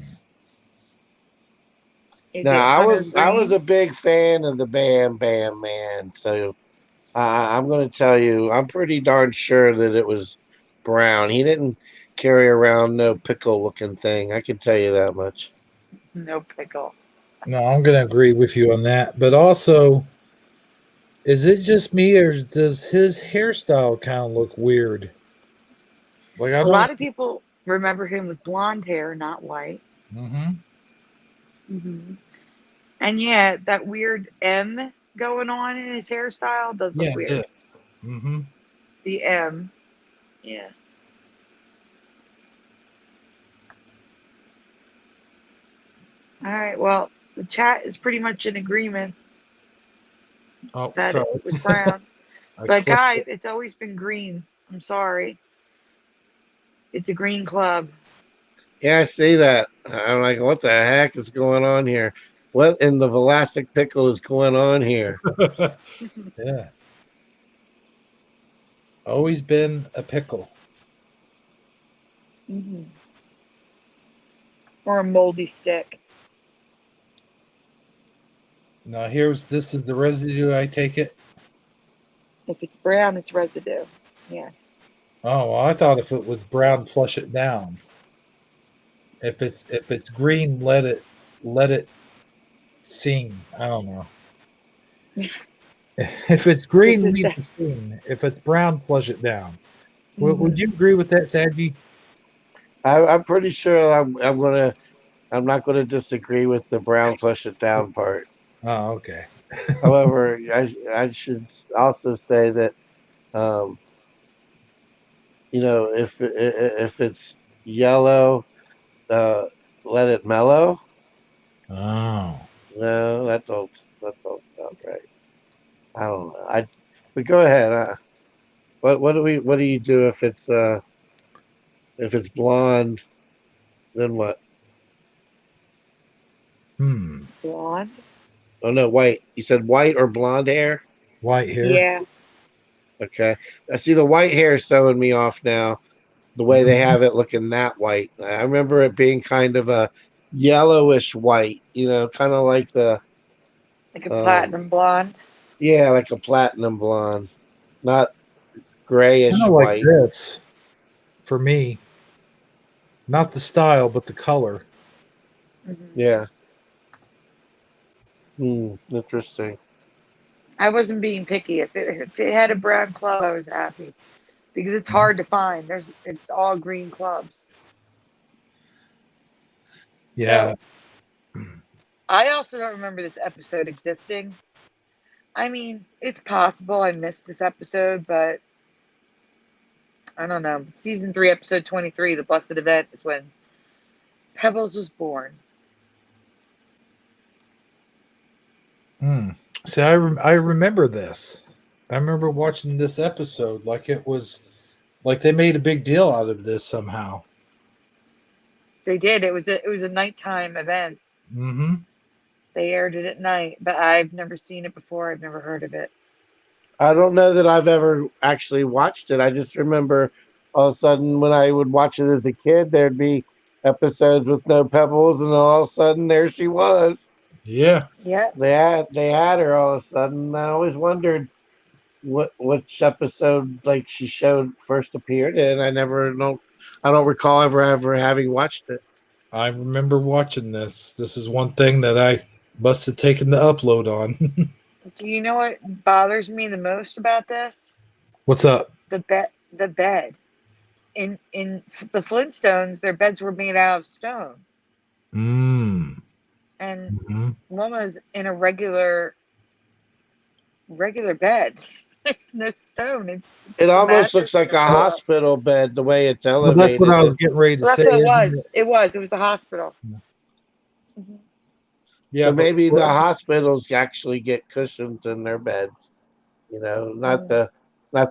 Is Now, it I hunter was I was green? a big fan of the Bam Bam Man, so I'm going to tell you, I'm pretty darn sure that it was brown. He didn't carry around no pickle looking thing. I can tell you that much. No pickle. No, I'm going to agree with you on that. But also, is it just me or does his hairstyle kind of look weird? Like, I A don't. lot of people remember him with blonde hair, not white. Mm-hmm. Hmm. And yeah, that weird M going on in his hairstyle does look Yeah, this. weird. Mm-hmm. The M. Yeah. All right. Well, the chat is pretty much in agreement Oh, that sorry. it was brown. I But clicked guys, it. it's always been green. I'm sorry. It's a green club. Yeah, I see that. I'm like, what the heck is going on here? What in the Velastic pickle is going on here? Yeah. Always been a pickle. Hmm. Or a moldy stick. Now this is the residue, I take it. If it's brown, it's residue. Yes. Oh, well, I thought if it was brown, flush it down. If it's green, let it sing. I don't know. If it's This green, is leave the. the scene. If it's brown, flush it down. Would Mhm. you agree with that, Sagi? I'm pretty sure I'm not gonna disagree with the brown flush it down part. Oh, okay. However, I should also say that um, if it's yellow, uh, let it mellow. Oh. No, that don't sound right. I don't know. But go ahead. What do you do if it's blonde? Then what? Hmm. Blonde. Oh no, white. You said white or blonde hair? White hair. Yeah. Okay. I see the white hair is throwing me off now. The way they Mhm. have it looking that white. I remember it being kind of a yellowish white, kind of like the Like a um platinum blonde. yeah, like a platinum blonde, not Kind grayish of like white. this for me. Not the style, but the color. Mhm. Yeah. Interesting. I wasn't being picky. If it had a brown club, I was happy because it's hard to find. It's all green clubs. Yeah. So I also don't remember this episode existing. I mean, it's possible I missed this episode, but I don't know. Season 3, episode 23, The Blessed Event, is when Pebbles was born. Hmm. See, I remember this. I remember watching this episode like it was like they made a big deal out of this somehow. They did. It was a nighttime event. Mm-hmm. They aired it at night, but I've never seen it before. I've never heard of it. I don't know that I've ever actually watched it. I just remember all of a sudden when I would watch it as a kid, there'd be episodes with no pebbles, and then all of a sudden there she was. Yeah. Yeah. They had her all of a sudden. I always wondered which episode like she showed first appeared in. I don't recall ever having watched it. I remember watching this. This is one thing that I must have taken the upload on. Do you know what bothers me the most about this? What's up? The bed. In the Flintstones, their beds were made out of stone, Mm. and Hmm. one was in a regular bed. There's no stone. It's It the almost mattress looks and like the a pillow. hospital bed the way it's Well, that's what elevated. I was getting ready to Well, say, that's what it isn't was. it? It was the hospital. Mhm. Yeah, So but maybe the hospitals actually get cushions in their beds. Not Mhm.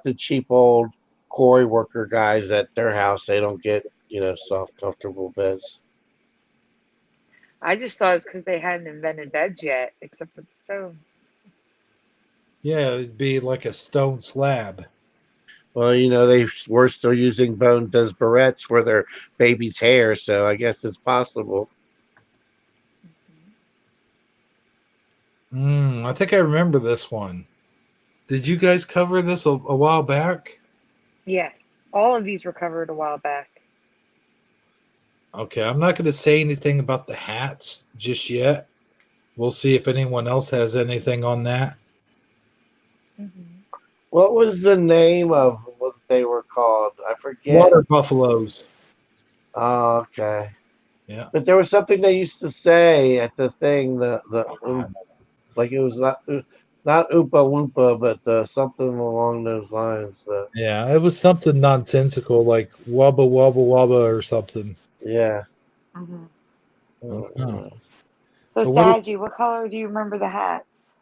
the cheap old quarry worker guys at their house. They don't get soft, comfortable beds. I just thought it's because they hadn't invented beds yet, except for the stone. yeah, it'd be like a stone slab. Well, they were still using bones as barrettes for their baby's hair, so I guess it's possible. I think I remember this one. Did you guys cover this a while back? Yes, all of these were covered a while back. Okay, I'm not going to say anything about the hats just yet. We'll see if anyone else has anything on that. Mhm. What was the name of what they were called? I forget. Water buffaloes. Oh, okay. Yeah. But there was something they used to say at the thing, like it was not Oompa Loompa, but something along those lines. Yeah, it was something nonsensical like wubba wubba wubba or something. Yeah. Mhm. Oh. Uh, So, But what? Sagi, what color do you remember the hats?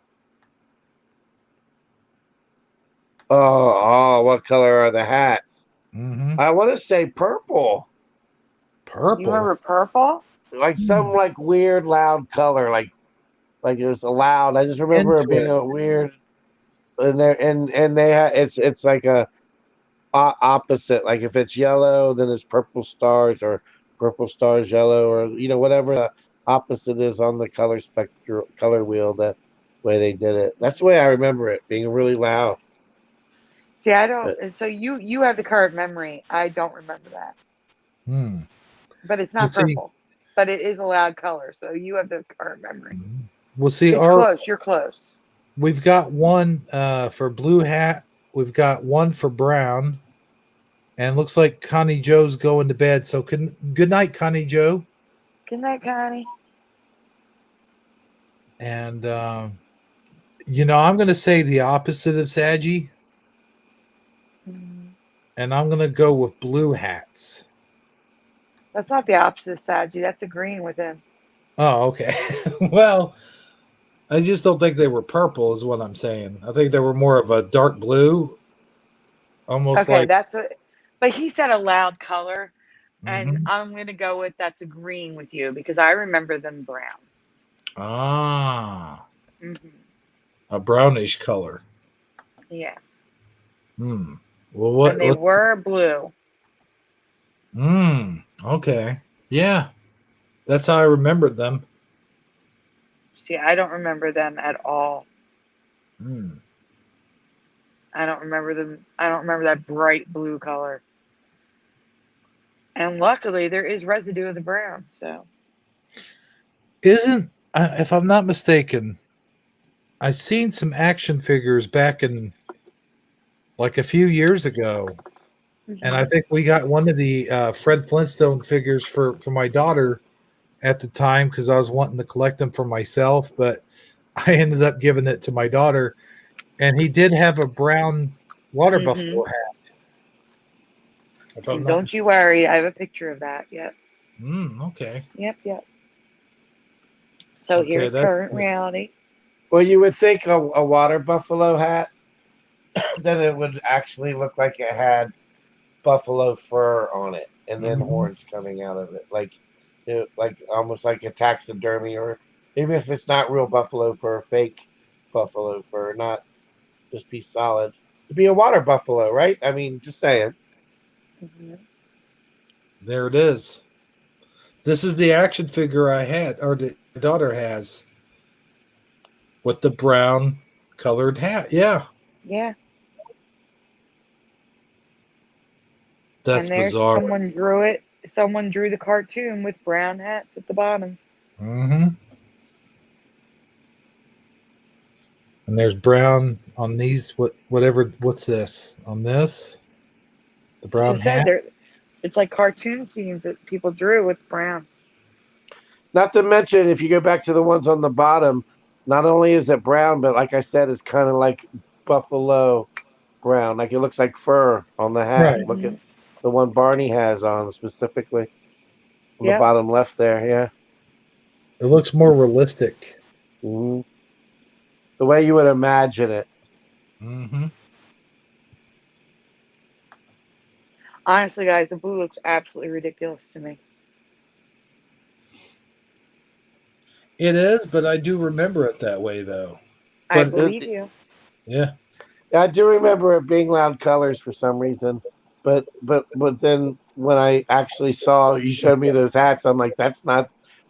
what color are the hats? Mm-hmm. I want to say purple, You Purple. remember purple? like some Hmm. like weird loud color, like it was loud. I just remember it being a Interesting. weird, and it's like a opposite. Like if it's yellow, then it's purple stars, or purple stars yellow, or whatever the opposite is on the color spectrum, color wheel. That way they did it. That's the way I remember it being really loud. See, I don't. Uh, So you have the current memory. I don't remember that, Hmm. but it's But not see, purple. but it is a loud color, so you have the current memory. We'll see. It's close. You're close. We've got one for blue hat. We've got one for brown. And looks like Connie Joe's going to bed. So good night, Connie Joe. Good night, Connie. And, I'm going to say the opposite of Sagi. And I'm going to go with blue hats. That's not the opposite of Sagi. That's agreeing with him. Oh, okay. Well, I just don't think they were purple is what I'm saying. I think they were more of a dark blue. Almost Okay, like. that's what. But he said a loud color, and Mhm. I'm going to go with that's agreeing with you because I remember them brown. Ah. Mm-hmm. A brownish color. Yes. Hmm. Well, what? And they were blue. Okay. Yeah. That's how I remembered them. See, I don't remember them at all. I don't remember them. I don't remember that bright blue color. And luckily, there is residue of the brown. So, If I'm not mistaken, I've seen some action figures back in like a few years ago. And I think we got one of the Fred Flintstone figures for my daughter at the time because I was wanting to collect them for myself, but I ended up giving it to my daughter, and he did have a brown water buffalo hat. and don't you worry, I have a picture of that. Yep. Okay. Yep. So Okay, here's current reality. Well, you would think a water buffalo hat, then it would actually look like it had buffalo fur on it, and then horns coming out of it, like almost like a taxidermy, or even if it's not real buffalo fur, fake buffalo fur, not just be solid. To be a water buffalo, right? I mean, just saying. There it is. This is the action figure I had, or the daughter has, with the brown colored hat. Yeah. Yeah. That's and there's bizarre. someone drew it. Someone drew the cartoon with brown hats at the bottom. And there's brown on these. What's this on this? The brown hat. It's like cartoon scenes that people drew with brown. Not to mention, if you go back to the ones on the bottom, not only is it brown, but like I said, it's kind of like buffalo brown. Like it looks like fur on the hat. Right. Look at the one Barney has on specifically on the bottom left there. Yeah. It looks more realistic. The way you would imagine it. Honestly, guys, the blue looks absolutely ridiculous to me. It is, but I do remember it that way, though. I believe you. Yeah. I do remember it being loud colors for some reason, but then when I actually saw you showed me those hats, I'm like, that's not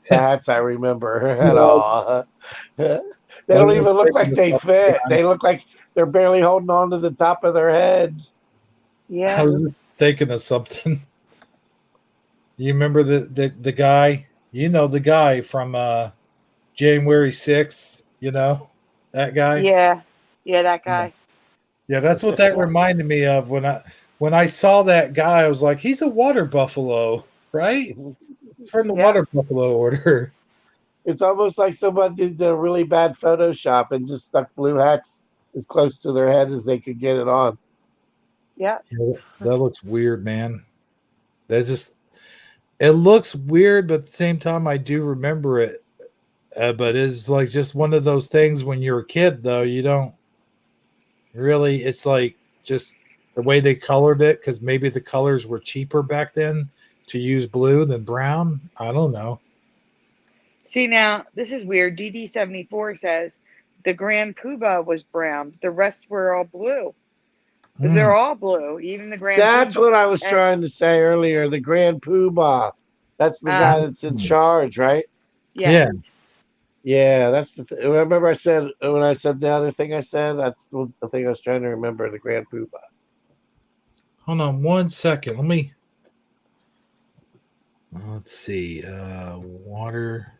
the hats I remember at all. They don't even look like they fit. They look like they're barely holding on to the top of their heads. Yeah. I was just thinking of something. You remember the guy? You know the guy from January 6th, that guy? Yeah, that guy. Yeah, that's what that reminded me of when I saw that guy. I was like, he's a water buffalo, right? It's from the water buffalo order. It's almost like someone did a really bad Photoshop and just stuck blue hats as close to their head as they could get it on. Yeah. That looks weird, man. It looks weird, but at the same time, I do remember it. But it's like just one of those things when you're a kid, though, you don't really, it's like just the way they colored it, because maybe the colors were cheaper back then to use blue than brown. I don't know. See, now, this is weird. DD74 says the Grand Poobah was brown. The rest were all blue. They're all blue, even the Grand That's Poobah. what I was trying to say earlier. The Grand Poobah. That's the guy that's in charge, right? Yes. Yeah, that's the thing. Remember I said, when I said the other thing I said, that's the thing I was trying to remember, the Grand Poobah. Hold on one second. Let's see. Water.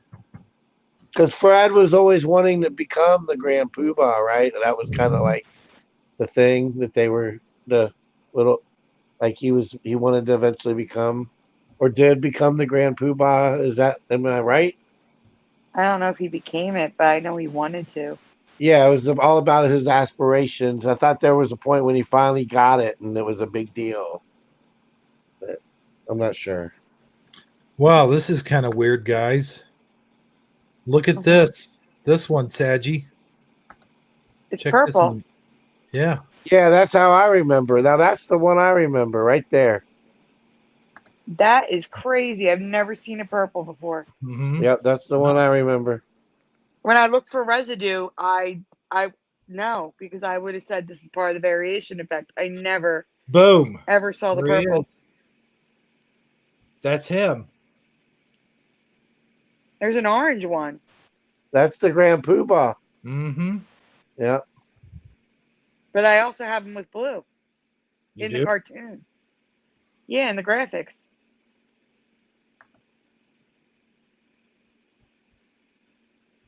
Because Fred was always wanting to become the Grand Poobah, right? That was kind of like the thing that they were the little like he wanted to eventually become or did become the Grand Poobah. Am I right? I don't know if he became it, but I know he wanted to. Yeah, it was all about his aspirations. I thought there was a point when he finally got it and it was a big deal. But I'm not sure. Wow, this is kind of weird, guys. Look at this. This one, Sagi. It's Check this purple. one. Yeah. Yeah, that's how I remember. Now that's the one I remember right there. That is crazy. I've never seen a purple before. Mm-hmm. Yep, that's the one I remember. When I look for residue, I no, because I would have said this is part of the variation effect. I never Boom. ever saw the There he purple. is. That's him. There's an orange one. That's the Grand Poobah. Mm-hmm. Yeah. But I also have him with blue You in the do? cartoon. Yeah, in the graphics.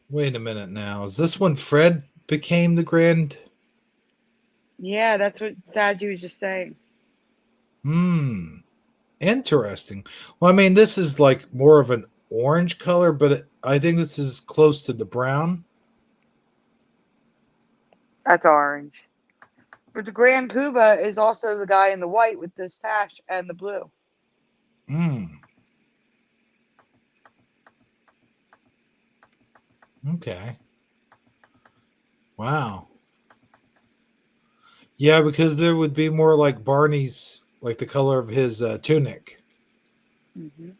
Wait a minute now. Is this when Fred became the Grand? Yeah, that's what Sagi was just saying. Hmm. Interesting. Well, I mean, this is like more of an orange color, but I think this is close to the brown. That's orange. But the Grand Poobah is also the guy in the white with the sash and the blue. Hmm. Okay. Wow. Yeah, because there would be more like Barney's, like the color of his tunic, Mm-hmm.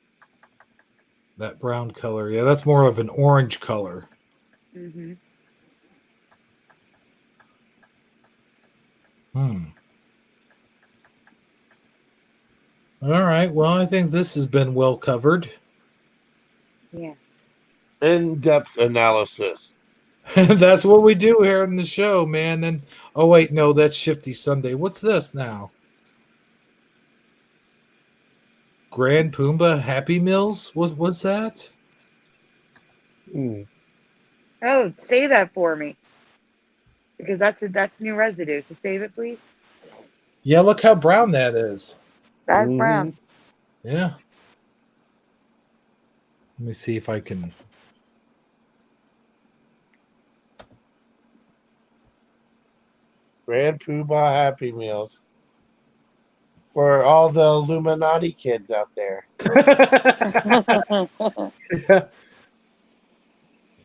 that brown color. Yeah, that's more of an orange color. Mm-hmm. Hmm. All right. Well, I think this has been well covered. Yes. In-depth analysis. That's what we do here in the show, man. Then, oh wait, no, that's Shifty Sunday. What's this now? Grand Pumbaa Happy Meals? What's that? Hmm. Oh, save that for me. Because that's new residue. So save it, please. Yeah, look how brown that is. That's Mm-hmm. brown. Yeah. Let me see if I can. Grand Poobah Happy Meals for all the Illuminati kids out there. Let's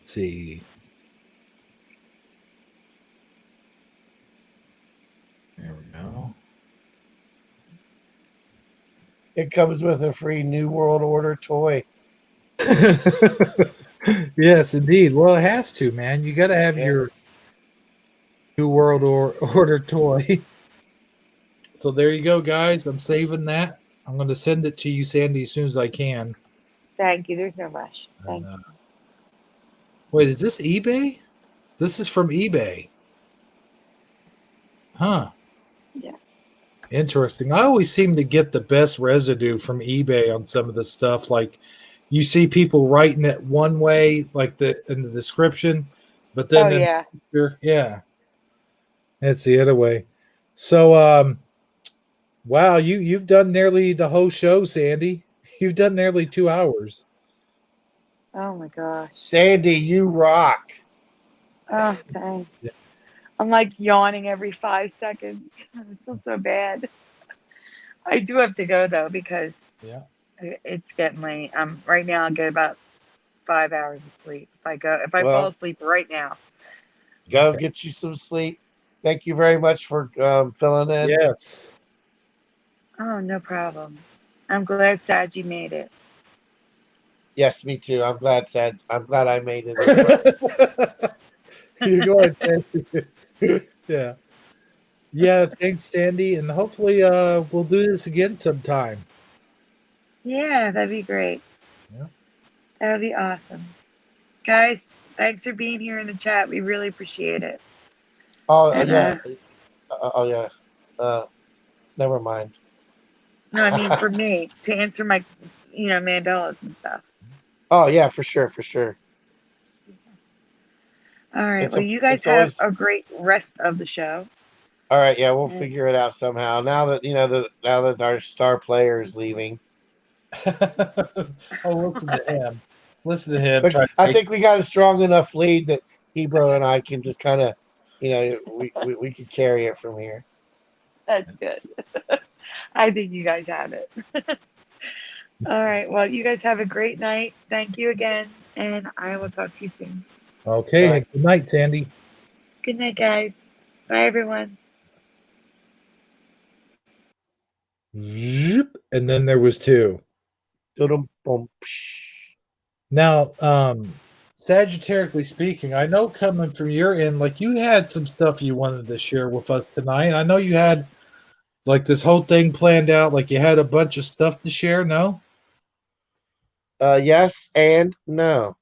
see. There we go. It comes with a free New World Order toy. Yes, indeed. Well, it has to, man. You got to have Yeah. your New World Order toy. So there you go, guys. I'm saving that. I'm going to send it to you, Sandy, as soon as I can. Thank you. There's no rush. Thank And, you. wait, is this eBay? This is from eBay. Huh. Yeah. Interesting. I always seem to get the best residue from eBay on some of the stuff. Like you see people writing it one way, like in the description, but then Oh yeah. yeah, it's the other way. So wow, you've done nearly the whole show, Sandy. You've done nearly 2 hours. Oh my gosh. Sandy, you rock. Oh, thanks. I'm like yawning every 5 seconds. I feel so bad. I do have to go though because Yeah. it's getting late. Right now I'll get about 5 hours of sleep. If I fall Well, asleep right now. go Okay. get you some sleep. Thank you very much for filling in. Yes. Oh, no problem. I'm glad Saji made it. Yes, me too. I'm glad, Sad. I'm glad I made it as well. You're going, Sandy. Yeah. Yeah, thanks, Sandy. And hopefully we'll do this again sometime. Yeah, that'd be great. Yeah. That would be awesome. Guys, thanks for being here in the chat. We really appreciate it. Oh And yeah. Oh yeah. Never mind. no, I mean for me to answer my Mandelas and stuff. Oh yeah, for sure, for sure. All right. It's Well, a, you guys it's have always a great rest of the show. all right. Yeah, we'll And figure it out somehow. Now that now that our star player is leaving, Oh, listen to him. Listen to him but try to I make. think we got a strong enough lead that Hebrew and I can just kind of, we could carry it from here. that's good. I think you guys have it. All right. Well, you guys have a great night. Thank you again. And I will talk to you soon. Okay. All right. Good night, Sandy. Good night, guys. Bye, everyone. Zip, and then there was two. Dum bum. Psh. Now, Sagittarically speaking, I know coming from your end, like you had some stuff you wanted to share with us tonight. I know you had like this whole thing planned out, like you had a bunch of stuff to share. No? Yes and no.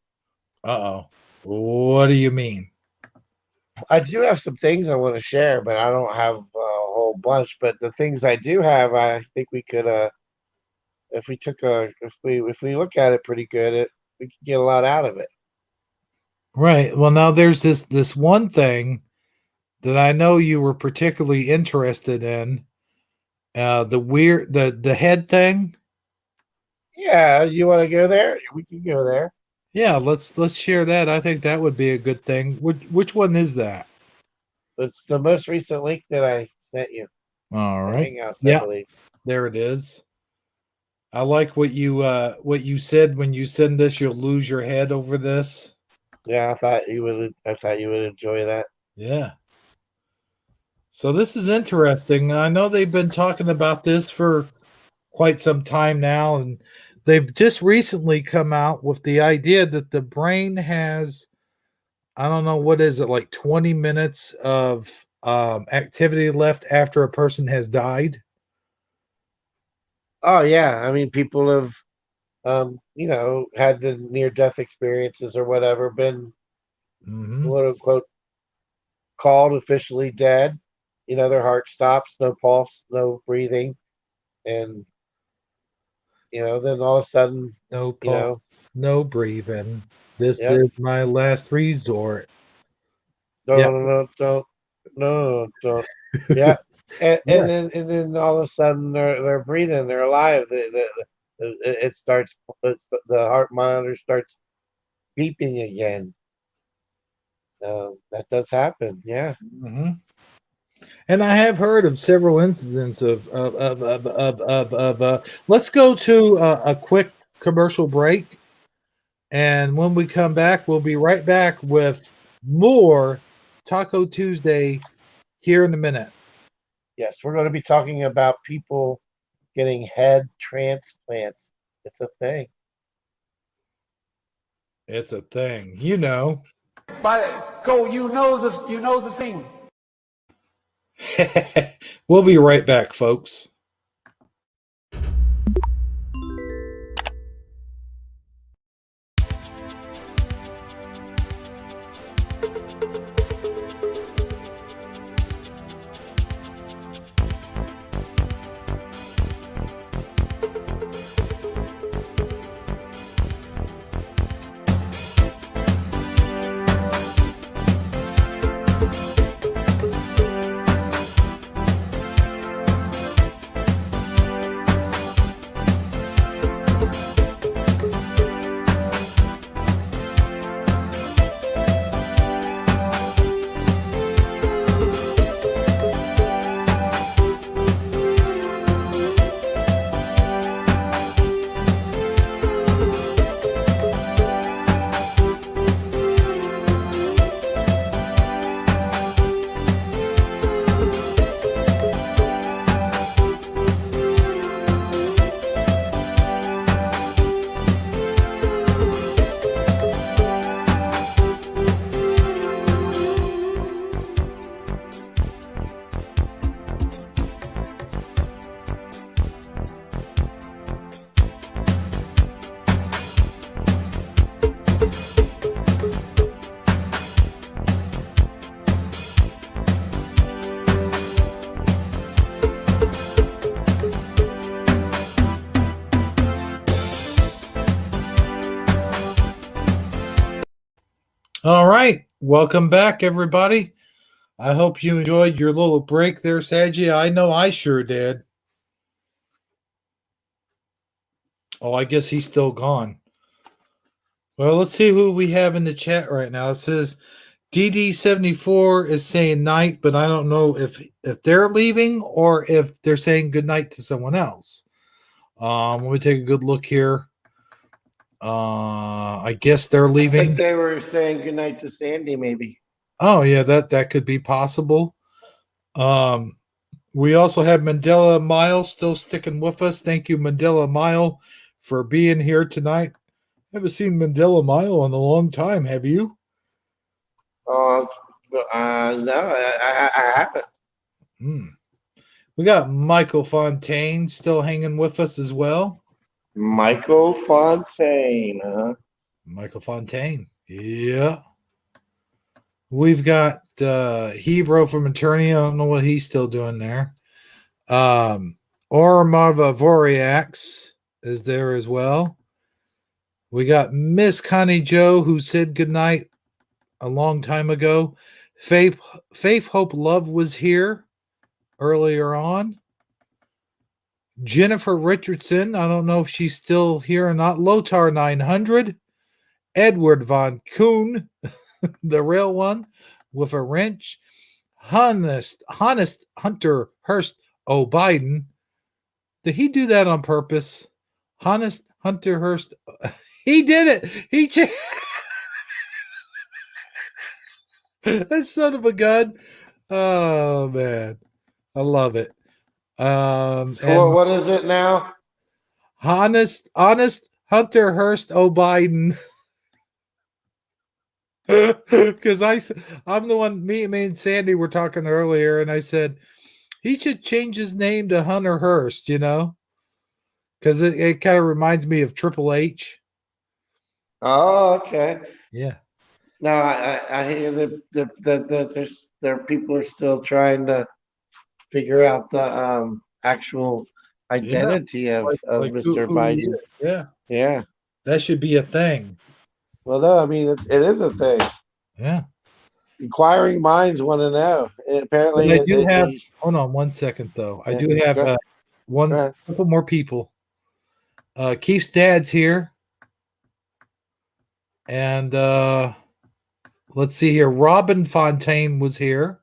Uh-oh. What do you mean? I do have some things I want to share, but I don't have a whole bunch. But the things I do have, I think we could, if we look at it pretty good, we could get a lot out of it. Right. Well, now there's this one thing that I know you were particularly interested in. The head thing. Yeah, you want to go there? We can go there. Yeah, let's share that. I think that would be a good thing. Which one is that? It's the most recent link that I sent you. All The right. Hangouts, I Yeah, believe. there it is. I like what you said when you send this, you'll lose your head over this. Yeah, I thought you would. I thought you would enjoy that. Yeah. So this is interesting. I know they've been talking about this for quite some time now, and they've just recently come out with the idea that the brain has, I don't know, what is it, like 20 minutes of activity left after a person has died. Oh yeah, I mean, people have, had the near-death experiences or whatever, been Mm-hmm. quote unquote called officially dead. Their heart stops, no pulse, no breathing, and then all of a sudden, No you pulse, know, no breathing. This yep, is my last resort. Yeah. don't, yeah, and Yeah. then all of a sudden they're breathing, they're alive. It starts, the heart monitor starts beeping again. That does happen. Yeah. Mm-hmm. And I have heard of several incidents of let's go to a quick commercial break. And when we come back, we'll be right back with more Taco Tuesday here in a minute. Yes, we're going to be talking about people getting head transplants. It's a thing. It's a thing, you know. You know the thing. We'll be right back, folks. All right. Welcome back, everybody. I hope you enjoyed your little break there, Sagi. I know I sure did. Oh, I guess he's still gone. Well, let's see who we have in the chat right now. It says DD74 is saying night, but I don't know if they're leaving or if they're saying good night to someone else. Let me take a good look here. I guess they're I leaving. think they were saying goodnight to Sandy, maybe. Oh yeah, that could be possible. We also have Mandela Mile still sticking with us. Thank you, Mandela Mile, for being here tonight. Haven't seen Mandela Mile in a long time, have you? Oh, no, I haven't. Hmm. We got Michael Fontaine still hanging with us as well. Michael Fontaine, huh? Michael Fontaine. Yeah. We've got Hebrew from Attorney. I don't know what he's still doing there. Ormava Voriax is there as well. We got Miss Connie Joe, who said goodnight a long time ago. Faith, Hope, Love was here earlier on. Jennifer Richardson, I don't know if she's still here or not. Lotar 900. Edward Von Kuhn, the real one, with a wrench. Honest Hunter Hurst O'Biden. Did he do that on purpose? Honest Hunter Hurst. He did it. He that son of a gun. Oh man, I love it. So And what is it now? honest Hunter Hurst O'Biden. Because I'm the one. Me and Sandy were talking earlier, and I said he should change his name to Hunter Hurst. You know, because it kind of reminds me of Triple H. Oh, okay. Yeah. No, I hear that there people are still trying to figure out the actual identity of Like Mr. who he Biden. is. Yeah. Yeah. That should be a thing. Well, no, I mean it is a thing. Yeah. Inquiring minds want to know. Apparently, But I do have. Hold on 1 second, though. I do have go couple more people. Keith's dad's here, and let's see here. Robin Fontaine was here,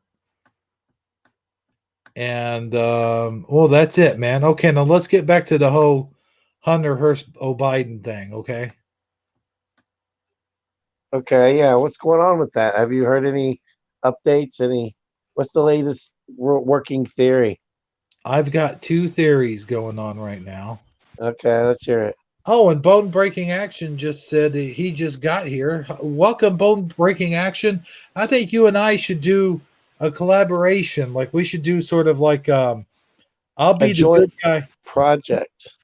and well, that's it, man. Okay, now let's get back to the whole Hunter Hurst O'Biden thing. Okay. Okay, yeah. What's going on with that? Have you heard any updates? What's the latest working theory? I've got two theories going on right now. Okay, let's hear it. Oh, and Bone Breaking Action just said that he just got here. Welcome, Bone Breaking Action. I think you and I should do a collaboration. Like we should do sort of like I'll be the joint good guy project.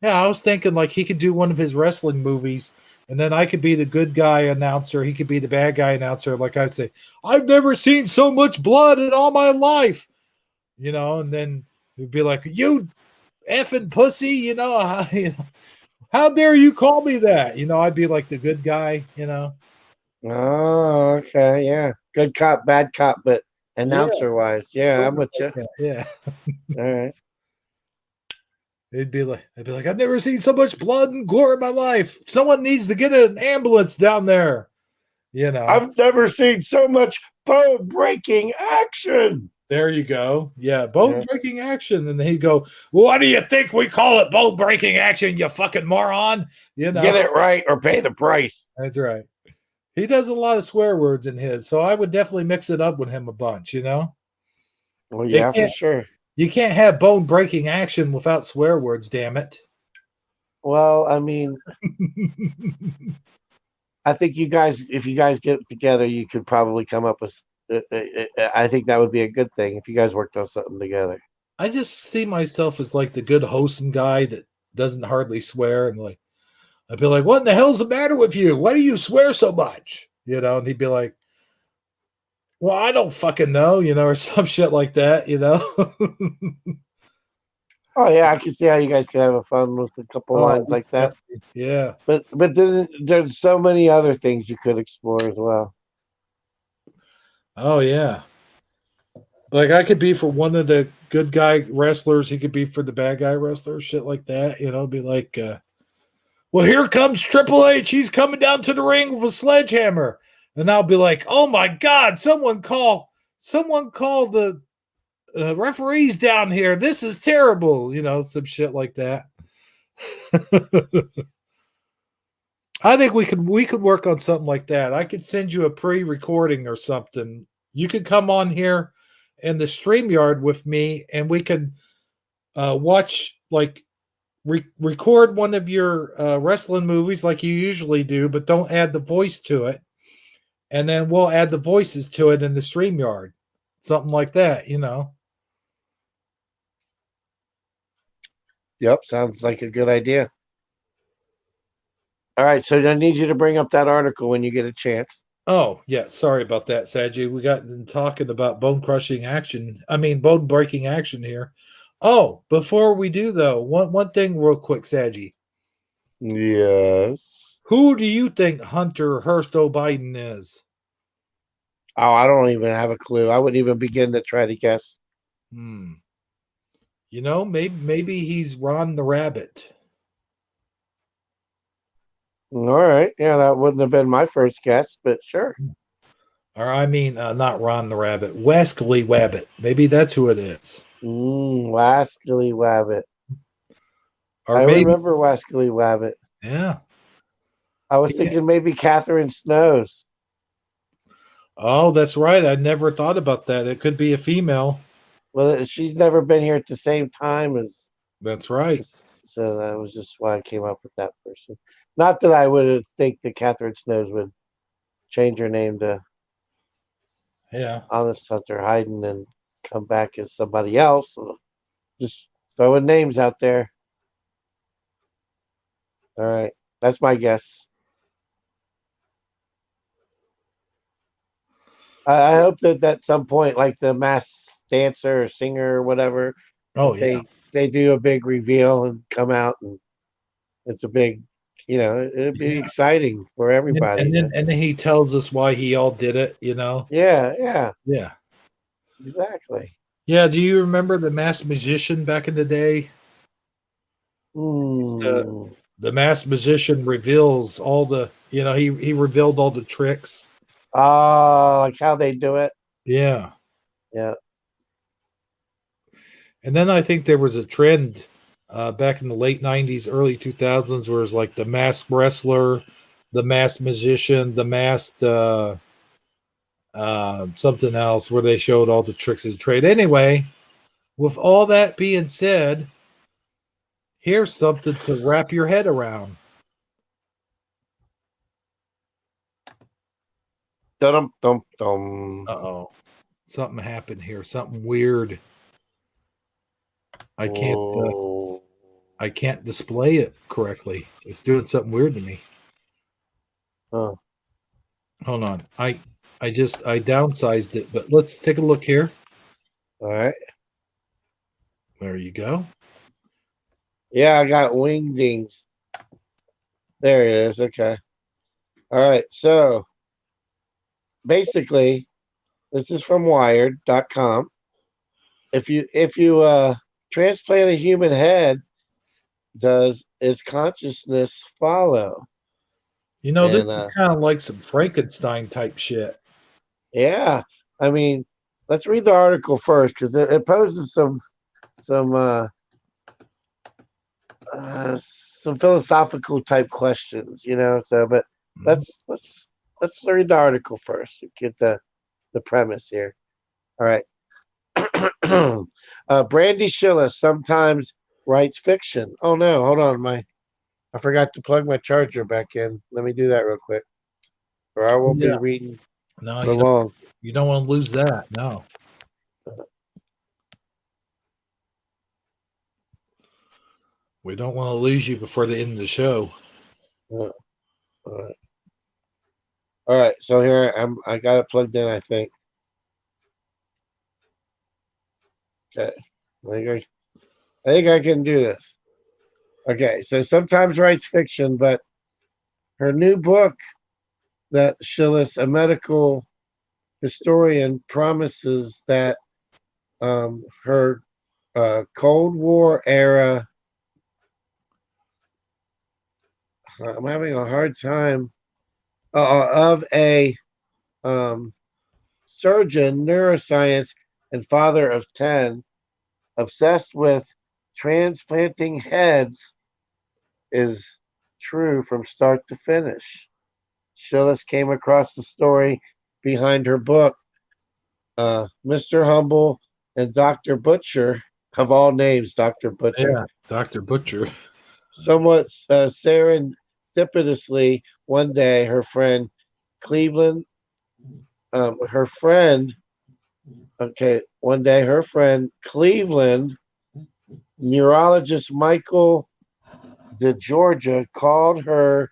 Yeah, I was thinking like he could do one of his wrestling movies, and then I could be the good guy announcer. He could be the bad guy announcer. Like I'd say, I've never seen so much blood in all my life, and then he'd be like, you effing pussy, how dare you call me that? I'd be like the good guy, Oh, okay, yeah. Good cop, bad cop, but announcer wise, yeah, sort I'm of with like you. that, yeah. All right. I'd be like, I've never seen so much blood and gore in my life. Someone needs to get an ambulance down there. I've never seen so much bone breaking action. There you go. Yeah, bone breaking action. And he'd go, well, what do you think we call it? Bone breaking action, you fucking moron. Get it right or pay the price. That's right. He does a lot of swear words in his, so I would definitely mix it up with him a bunch, Well, yeah, for sure. You can't have bone breaking action without swear words, damn it. Well, I mean, I think if you guys get together, you could probably come up with. I think that would be a good thing if you guys worked on something together. I just see myself as like the good wholesome guy that doesn't hardly swear, and like I'd be like, "What in the hell's the matter with you? Why do you swear so much?" And he'd be like, "Well, I don't fucking know," or some shit like that, Oh yeah, I can see how you guys can have fun with a couple lines like that. Yeah. But there's so many other things you could explore as well. Oh yeah. Like I could be for one of the good guy wrestlers, he could be for the bad guy wrestler, shit like that. Be like, well, here comes Triple H. He's coming down to the ring with a sledgehammer, and I'll be like, oh my god, someone call the referees down here. This is terrible. Some shit like that. I think we could work on something like that. I could send you a pre-recording or something. You could come on here in the StreamYard with me, and we could watch like record one of your wrestling movies like you usually do, but don't add the voice to it. And then we'll add the voices to it in the StreamYard. Something like that. Yep, sounds like a good idea. All right, so I need you to bring up that article when you get a chance. Oh, yeah. Sorry about that, Sagi. We got talking about bone breaking action here. Oh, before we do though, one thing real quick, Sagi. Yes. Who do you think Hunter Hearst O'Biden is? Oh, I don't even have a clue. I wouldn't even begin to try to guess. Maybe he's Ron the Rabbit. All right. Yeah, that wouldn't have been my first guess, but sure. Or I mean, not Ron the Rabbit, Wascally Wabbit. Maybe that's who it is. Wascally Wabbit. Or I maybe, remember Wascally Wabbit. yeah. I was thinking maybe Catherine Snows. Oh, that's right. I never thought about that. It could be a female. Well, she's never been here at the same time as. That's right. So that was just why I came up with that person. Not that I would think that Catherine Snows would change her name to Honest Hunter Hayden and come back as somebody else. Just throwing names out there. All right. That's my guess. I hope that at some point, like the masked dancer or singer or whatever, they do a big reveal and come out, and it's a big, it'd be exciting for everybody. And then he tells us why he all did it. Yeah, exactly. Yeah. Do you remember the masked magician back in the day? The masked magician reveals all the, he revealed all the tricks. Like how they do it. Yeah. Yeah. And then I think there was a trend back in the late 90s, early 2000s, where it's like the masked wrestler, the masked magician, the masked something else, where they showed all the tricks of the trade. Anyway, with all that being said, here's something to wrap your head around. Dum-dum-dum. Uh-oh. Something happened here. Something weird. I can't display it correctly. It's doing something weird to me. Oh. Hold on. I downsized it, but let's take a look here. All right. There you go. Yeah, I got wingdings. There it is. Okay. All right. So basically, this is from Wired.com. If you transplant a human head, does its consciousness follow? This is kind of like some Frankenstein type shit. Yeah, I mean, let's read the article first because it poses some philosophical type questions, So, but let's read the article first and get the premise here. All right. Brandy Schillis sometimes writes fiction. Oh no, hold on, I forgot to plug my charger back in. Let me do that real quick, or I won't be reading for long. You don't want to lose that. No. We don't want to lose you before the end of the show. All right. So here I got it plugged in, I think. Okay. I think I can do this. Okay. So sometimes writes fiction, but her new book that Schillis, a medical historian promises that her Cold War era. I'm having a hard time of a surgeon, neuroscience, and father of 10, obsessed with transplanting heads, is true from start to finish. Shillis came across the story behind her book, Mr. Humble and Dr. Butcher, of all names, Dr. Butcher. Yeah, Dr. Butcher. Somewhat serendipitously, one day her friend Cleveland, her friend, okay, one day her friend Cleveland, neurologist Michael DeGeorgia, called her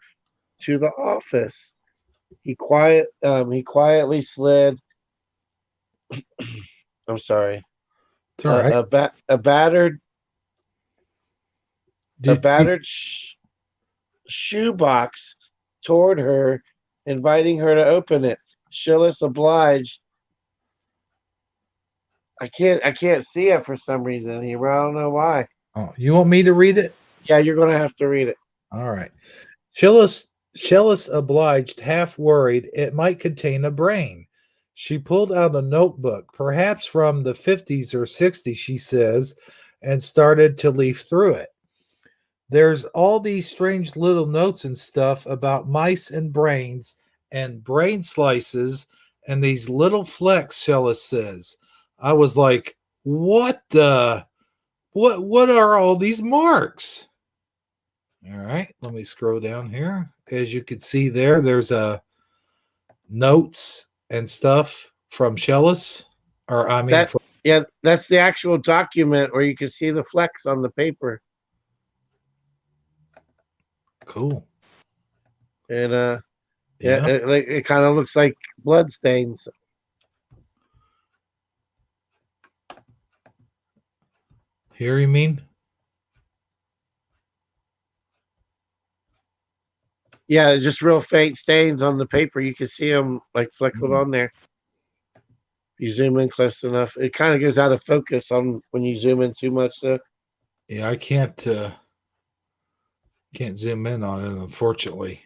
to the office. He quietly slid. I'm sorry. It's all right. A battered Did shoebox toward her, inviting her to open it. Shillis obliged. I can't see it for some reason here. I don't know why. oh, you want me to read it? Yeah, you're gonna have to read it. All right. Shillis obliged, half worried it might contain a brain. She pulled out a notebook, perhaps from the 50s or 60s, she says, and started to leaf through it. There's all these strange little notes and stuff about mice and brains and brain slices and these little flecks, Shillis says. I was like, what the? What are all these marks? All right, let me scroll down here. As you can see there's a notes and stuff from Shillis, or I mean, That yeah, that's the actual document where you can see the flecks on the paper. cool. And Yeah. it kind of looks like blood stains. Here you mean? Yeah, just real faint stains on the paper. You can see them like fleckled on there. If you zoom in close enough, it kind of goes out of focus on when you zoom in too much. Though. Yeah, I can't zoom in on it, unfortunately.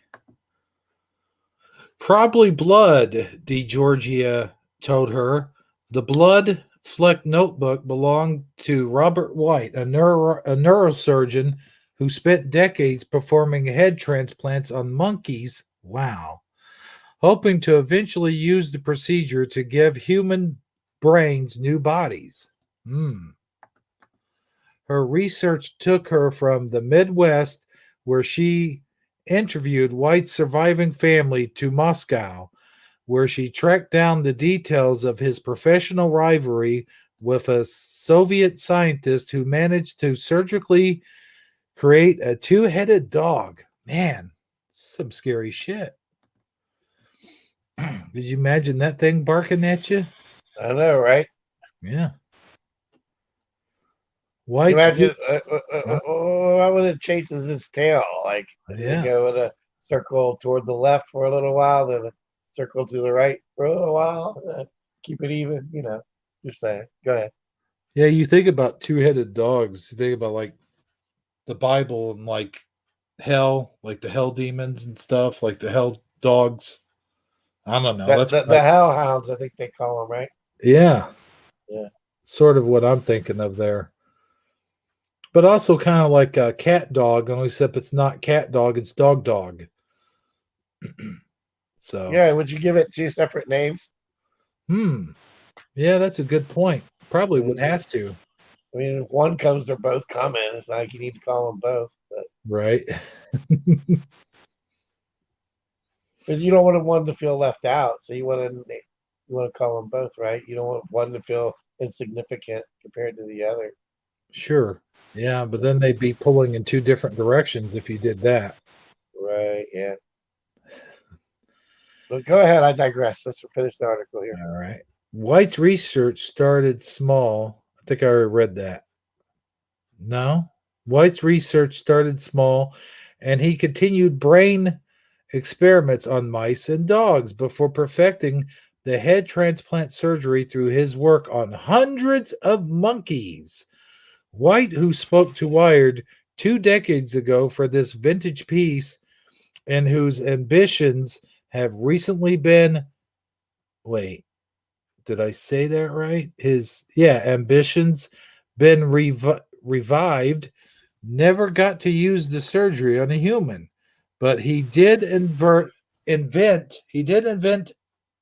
Probably blood, DeGeorgia told her. The blood fleck notebook belonged to Robert White, a neurosurgeon who spent decades performing head transplants on monkeys. Wow. Hoping to eventually use the procedure to give human brains new bodies. Her research took her from the Midwest, where she interviewed White's surviving family, to Moscow, where she tracked down the details of his professional rivalry with a Soviet scientist who managed to surgically create a two-headed dog. Man, some scary shit. Did you imagine that thing barking at you? I know, right? Yeah. White's imagine why when it chases its tail, like yeah. They go in a circle toward the left for a little while, then a circle to the right for a little while, keep it even, just saying. Go ahead. Yeah, you think about two-headed dogs, you think about like the Bible and like hell, like the hell demons and stuff, like the hell dogs. I don't know. That's the hellhounds, I think they call them, right? Yeah. Yeah. Sort of what I'm thinking of there. But also kind of like a cat dog, only except it's not cat dog, it's dog dog. So yeah, would you give it two separate names? Yeah, that's a good point. Probably would have to. I mean, if one comes, they're both coming. It's not like you need to call them both. But. Right. Because you don't want one to feel left out, so you want to call them both, right? You don't want one to feel insignificant compared to the other. Sure. Yeah, but then they'd be pulling in two different directions if you did that. Right. Yeah. But go ahead. I digress. Let's finish the article here. All right. White's research started small. I think I already read that. No. White's research started small, and he continued brain experiments on mice and dogs before perfecting the head transplant surgery through his work on hundreds of monkeys. White, who spoke to Wired 2 decades ago for this vintage piece and whose ambitions have recently been, wait, did I say that right? His, ambitions been revived, never got to use the surgery on a human, but he did invent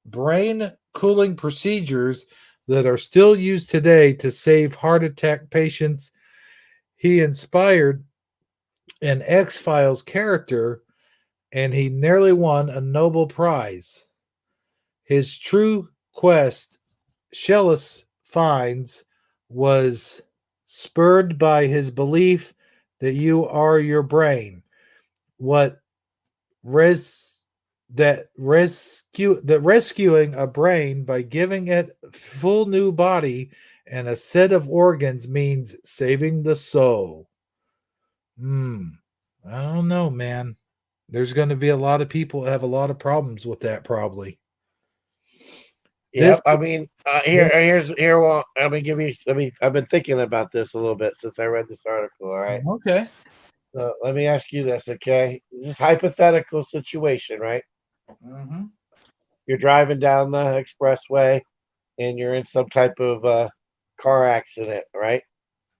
brain cooling procedures that are still used today to save heart attack patients. He inspired an X-Files character and he nearly won a Nobel Prize. His true quest, Shellis finds, was spurred by his belief that you are your brain. What rescuing a brain by giving it full new body and a set of organs means saving the soul. I don't know, man. There's going to be a lot of people that have a lot of problems with that, probably. Yeah, This, I mean, here. Well, let me give you. I've been thinking about this a little bit since I read this article. All right. okay. So let me ask you this, okay? This hypothetical situation, right? Mm-hmm. You're driving down the expressway, and you're in some type of car accident, right?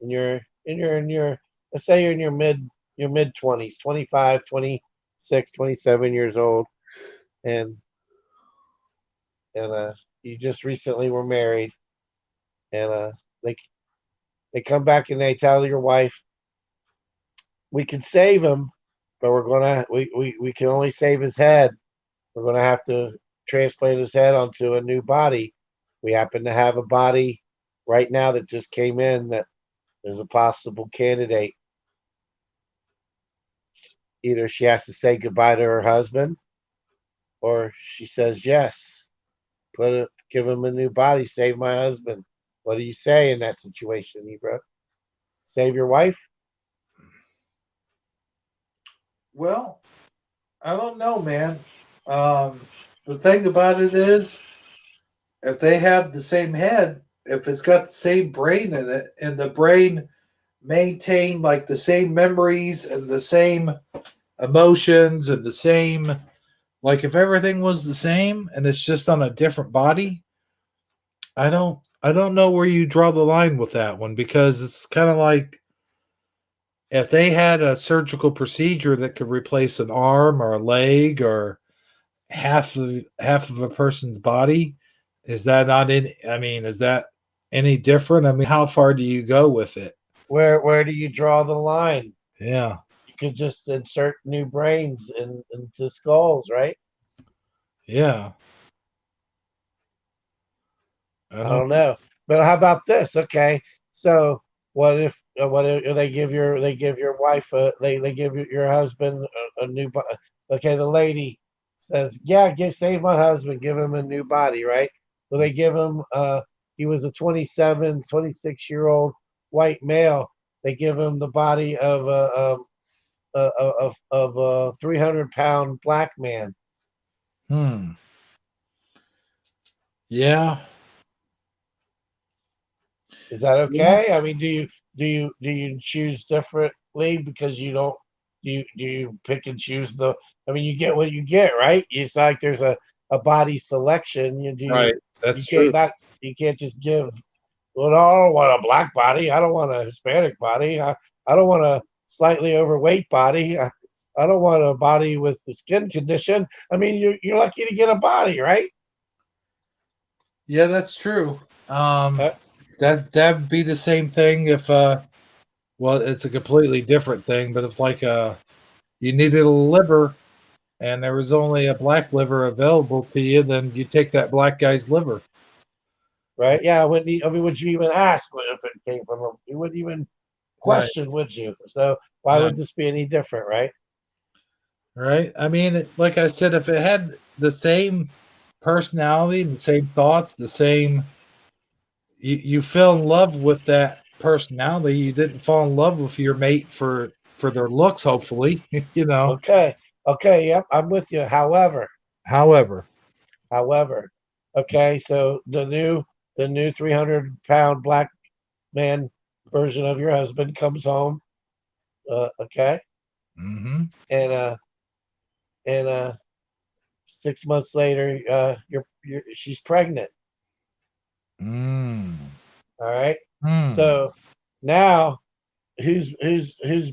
And you're in your let's say you're in your mid 20s, 25, 26, 27 years old, and and you just recently were married, and they they come back and they tell your wife, we can save him, but we can only save his head. We're gonna have to transplant his head onto a new body. We happen to have a body right now that just came in that is a possible candidate. Either she has to say goodbye to her husband, or she says yes. Give him a new body, save my husband. What do you say in that situation, Ebro? Save your wife? Well, I don't know, man. The thing about it is, if they have the same head, if it's got the same brain in it, and the brain maintain like the same memories and the same emotions and the same, like if everything was the same and it's just on a different body, I don't know where you draw the line with that one, because it's kind of like if they had a surgical procedure that could replace an arm or a leg or half of a person's body, is that not in, I mean, is that any different? I mean, how far do you go with it? Where do you draw the line? Yeah. You could just insert new brains into skulls, right? Yeah. I I don't. don't know. But how about this? Okay, so what if they give your wife they give your husband a new body? Okay, the lady says, yeah, save my husband, give him a new body, right? So they give him he was a 27, 26-year old white male. They give him the body of a 300-pound black man. Hmm. Yeah. Is that Yeah. okay? I mean, do you choose differently because you don't do you pick and choose the? I mean, you get what you get, right? It's like there's a body selection. Right. You That's can't true. not you can't just give. Well, no, I don't want a black body. I don't want a Hispanic body. I don't want a slightly overweight body. I don't want a body with the skin condition. I mean, you're lucky to get a body, right? Yeah, that's true. Uh, That'd be the same thing if well, it's a completely different thing, but if like you needed a liver and there was only a black liver available to you, then you take that black guy's liver. right? Yeah, I wouldn't. I mean, would you even ask if it came from him? You wouldn't even Right. question, would you? So why No. would this be any different, right? Right. I mean, like I said, if it had the same personality, the same thoughts, the same, you fell in love with that personality. You didn't fall in love with your mate for their looks, hopefully. You know. Okay, okay, yep, I'm with you. However, However, Okay, so the new 300-pound black man version of your husband comes home. Okay, Mm-hmm. and 6 months later, she's pregnant. Mm. All right. Mm. So now, whose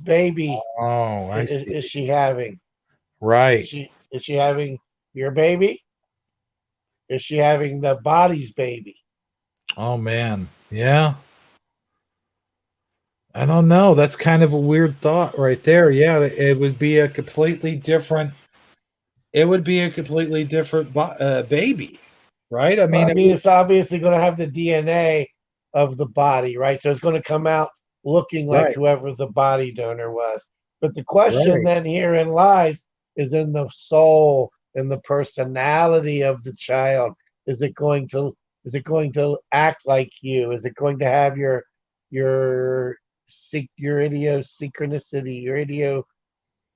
baby Oh, I see. is she having? Is Right. she having your baby? Is she having the body's baby? Oh man. Yeah. I don't know. That's kind of a weird thought right there. Yeah, it would be a completely different. It would be a completely different baby, right? I Well, mean, I it mean, would, it's obviously going to have the DNA of the body, right? So it's going to come out looking like right, whoever the body donor was. But the question right. then herein lies is in the soul and the personality of the child. Is it going to act like you? Is it going to have your your idiosyncrasy,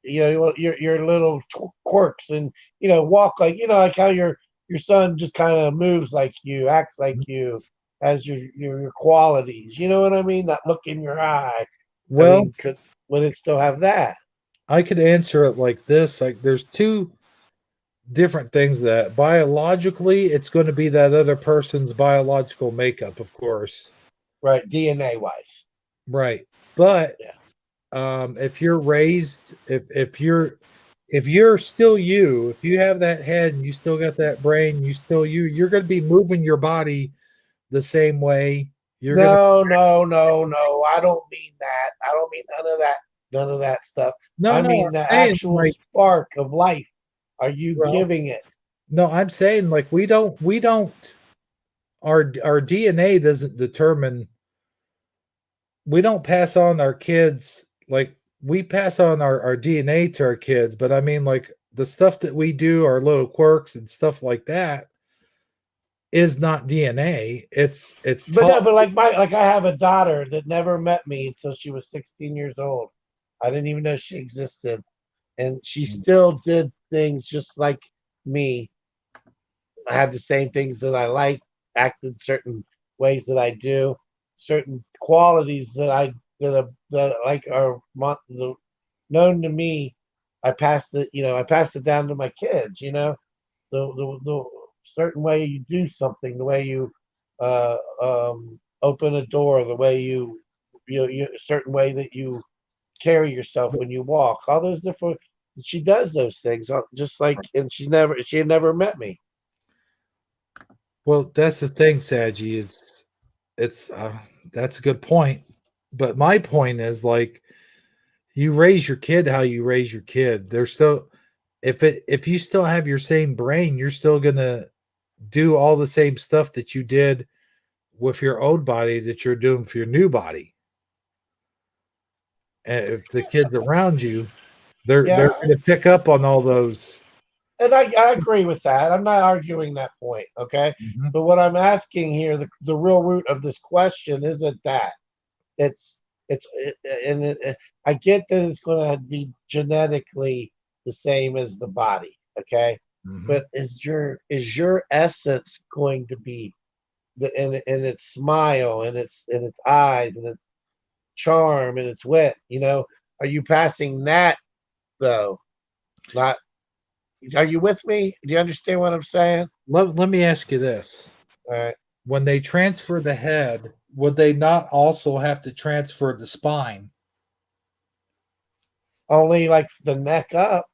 your little quirks, and walk like like how your son just kind of moves like you, acts like you, has your qualities. You know what I mean? That look in your eye. I Well, mean, would it still have that? I could answer it like this: like, there's two different things that biologically, it's going to be that other person's biological makeup, of course, Right, DNA wise. right? But Yeah. if you're raised, if you're still you, if you have that head and you still got that brain, you still you're going to be moving your body the same way. You're going to No, no, no, no. I don't mean that. I don't mean none of that stuff. no, I no. mean I'm the saying actual like, spark of life. Are you well, giving it? no, I'm saying like we don't our DNA doesn't determine. We don't pass on our kids, like, we pass on our DNA to our kids, but I mean, like, the stuff that we do, our little quirks and stuff like that, is not DNA. It's But no, taught. but like I have a daughter that never met me until she was 16 years old. I didn't even know she existed, and she still did things just like me. I had the same things that I like, acted certain ways that I do, certain qualities that like are known to me. I passed it down to my kids. The certain way you do something, the way you open a door, the way certain way that you carry yourself when you walk, all those different. She does those things just like, and she had never met me. Well, that's the thing, Sagi. It's that's a good point. But my point is, like, you raise your kid how you raise your kid. They're still, if you still have your same brain, you're still gonna do all the same stuff that you did with your old body that you're doing for your new body. And if the kids around you, they're Yeah, going to pick up on all those. and I agree with that. I'm not arguing that point, okay? Mhm. But what I'm asking here, the real root of this question isn't that. It's I get that it's going to be genetically the same as the body, okay? Mhm. But is your essence going to be in its smile and its eyes and its charm and its wit? Are you passing that though? Not Are you with me? Do you understand what I'm saying? Let me ask you this: All right. when they transfer the head, would they not also have to transfer the spine? Only like the neck up.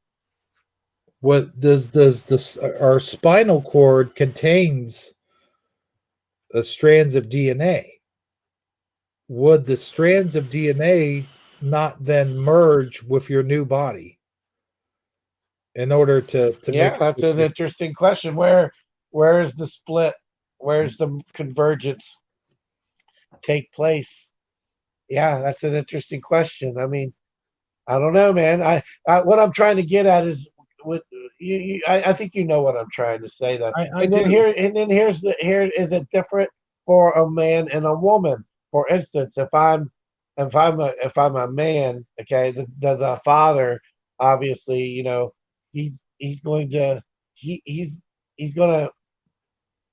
What does this our spinal cord contains strands of DNA? Would the strands of DNA not then merge with your new body in order to make Yeah, that's an it? interesting question. Where's the split? Where's the convergence take place? Yeah, that's an interesting question. I mean, I don't know, man. What I'm trying to get at is what I think you know what I'm trying to say though. I And then do. here is it different for a man and a woman. For instance, if I'm a man, okay, the father, obviously, he's going to he's going to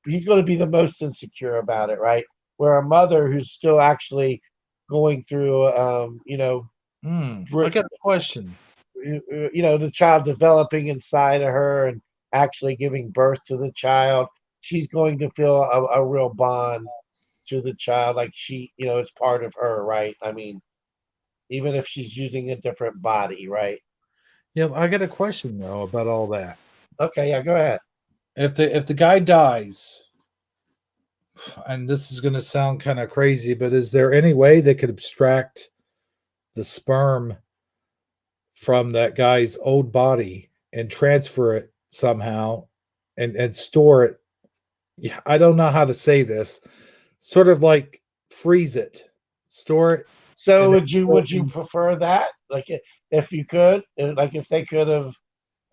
he's going to be the most insecure about it, right? Where a mother who's still actually going through, I got a question. the child developing inside of her and actually giving birth to the child, she's going to feel a real bond to the child, like it's part of her, right? I mean, even if she's using a different body, right? Yeah, I got a question though about all that. Okay, yeah, go ahead. If the guy dies, and this is going to sound kind of crazy, but is there any way they could abstract the sperm from that guy's old body and transfer it somehow and store it? Yeah, I don't know how to say this. Sort of like freeze it, store it, So and then would you prefer that? Like if you could, like if they could have,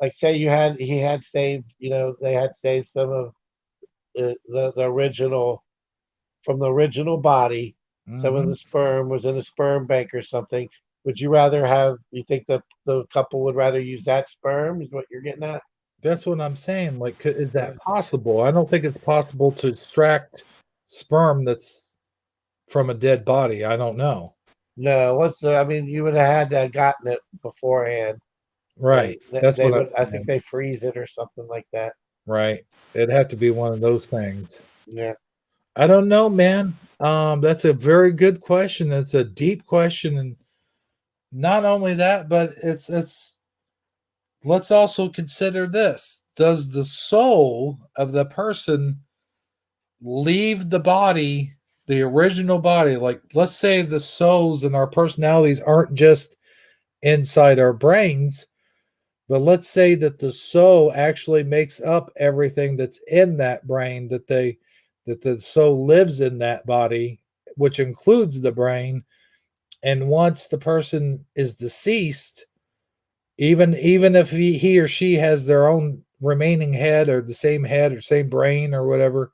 like say he had saved, they had saved some of the original from the original body, some of Mhm. the sperm was in a sperm bank or something. Would you rather have? You think the couple would rather use that sperm? Is what you're getting at? That's what I'm saying. Like, is that possible? I don't think it's possible to extract sperm that's from a dead body. I don't know. No, what's the? I mean, you would have had to have gotten it beforehand, and Right. That's they what I'm would. I think saying. they freeze it or something like that. Right. It'd have to be one of those things. Yeah. I don't know, man. That's a very good question. It's a deep question, and not only that, but it's. Let's also consider this: does the soul of the person leave the body, the original body? Like, let's say the souls and our personalities aren't just inside our brains, but let's say that the soul actually makes up everything that's in that brain, that the soul lives in that body, which includes the brain. And once the person is deceased, even if he or she has their own remaining head or same brain or whatever,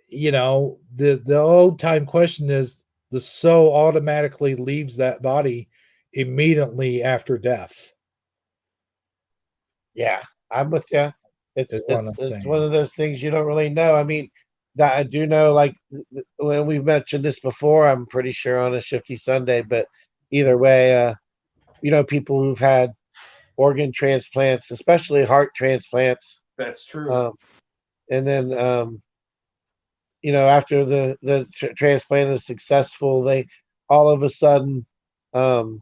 the old time question is, the soul automatically leaves that body immediately after death, Yeah, I'm with you. is It's what it's I'm it's one saying. of those things you don't really know. I mean, that I do know. Like when we've mentioned this before, I'm pretty sure on a Shifty Sunday. But either way, people who've had organ transplants, especially heart transplants, That's true. um, and then after the transplant is successful, they all of a sudden um,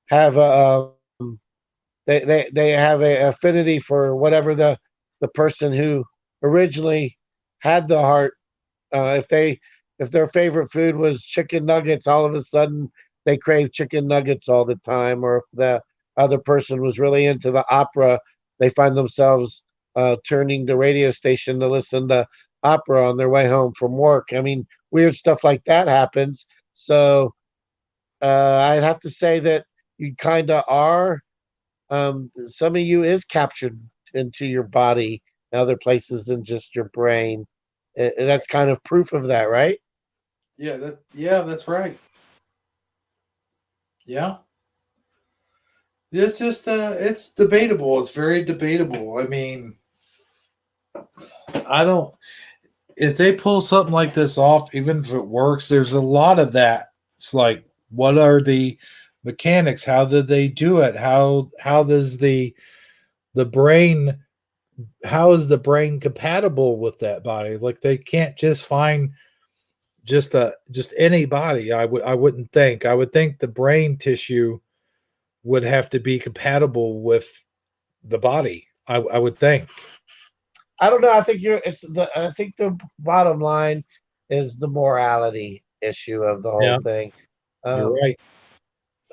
have they have a affinity for whatever the person who originally had the heart. If their favorite food was chicken nuggets, all of a sudden they crave chicken nuggets all the time. Or if the other person was really into the opera, they find themselves turning the radio station to listen to opera on their way home from work. I mean, weird stuff like that happens. So I'd have to say that you kind of are. Some of you is captured into your body in other places than just your brain. And that's kind of proof of that, right? Yeah, that's right. Yeah. It's just it's debatable. It's very debatable. I mean, I don't if they pull something like this off, even if it works, there's a lot of that. It's like, what are the mechanics? How did they do it? How does the brain how is the brain compatible with that body? Like, they can't just find just any body. I wouldn't think. I would think the brain tissue would have to be compatible with the body. I would think. I don't know. I think the bottom line is the morality issue of the whole Yeah, thing. you're Um, right.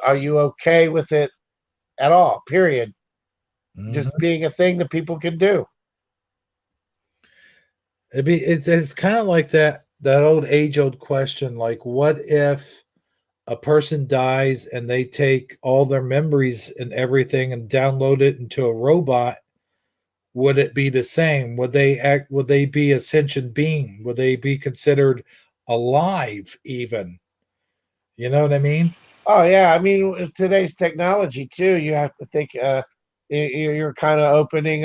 are you okay with it at all? Period. Just Mhm. being a thing that people can do. It's kind of like that old age old question, like, what if a person dies and they take all their memories and everything and download it into a robot? Would it be the same? Would they be a sentient being? Would they be considered alive even? You know what I mean? Oh yeah, I mean with today's technology too, you have to think. You're kind of opening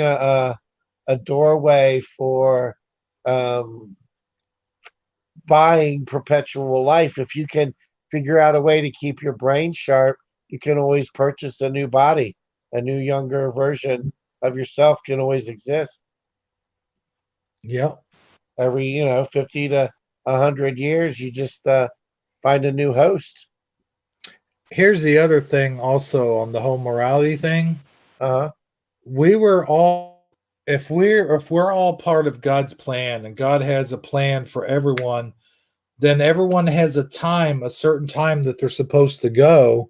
a doorway for buying perpetual life. If you can figure out a way to keep your brain sharp, you can always purchase a new body. A new younger version of yourself can always exist. Yep. Every 50 to 100 years, you just find a new host. Here's the other thing also on the whole morality thing. Uh-huh. We were all if we're all part of God's plan and God has a plan for everyone, then everyone has a certain time that they're supposed to go,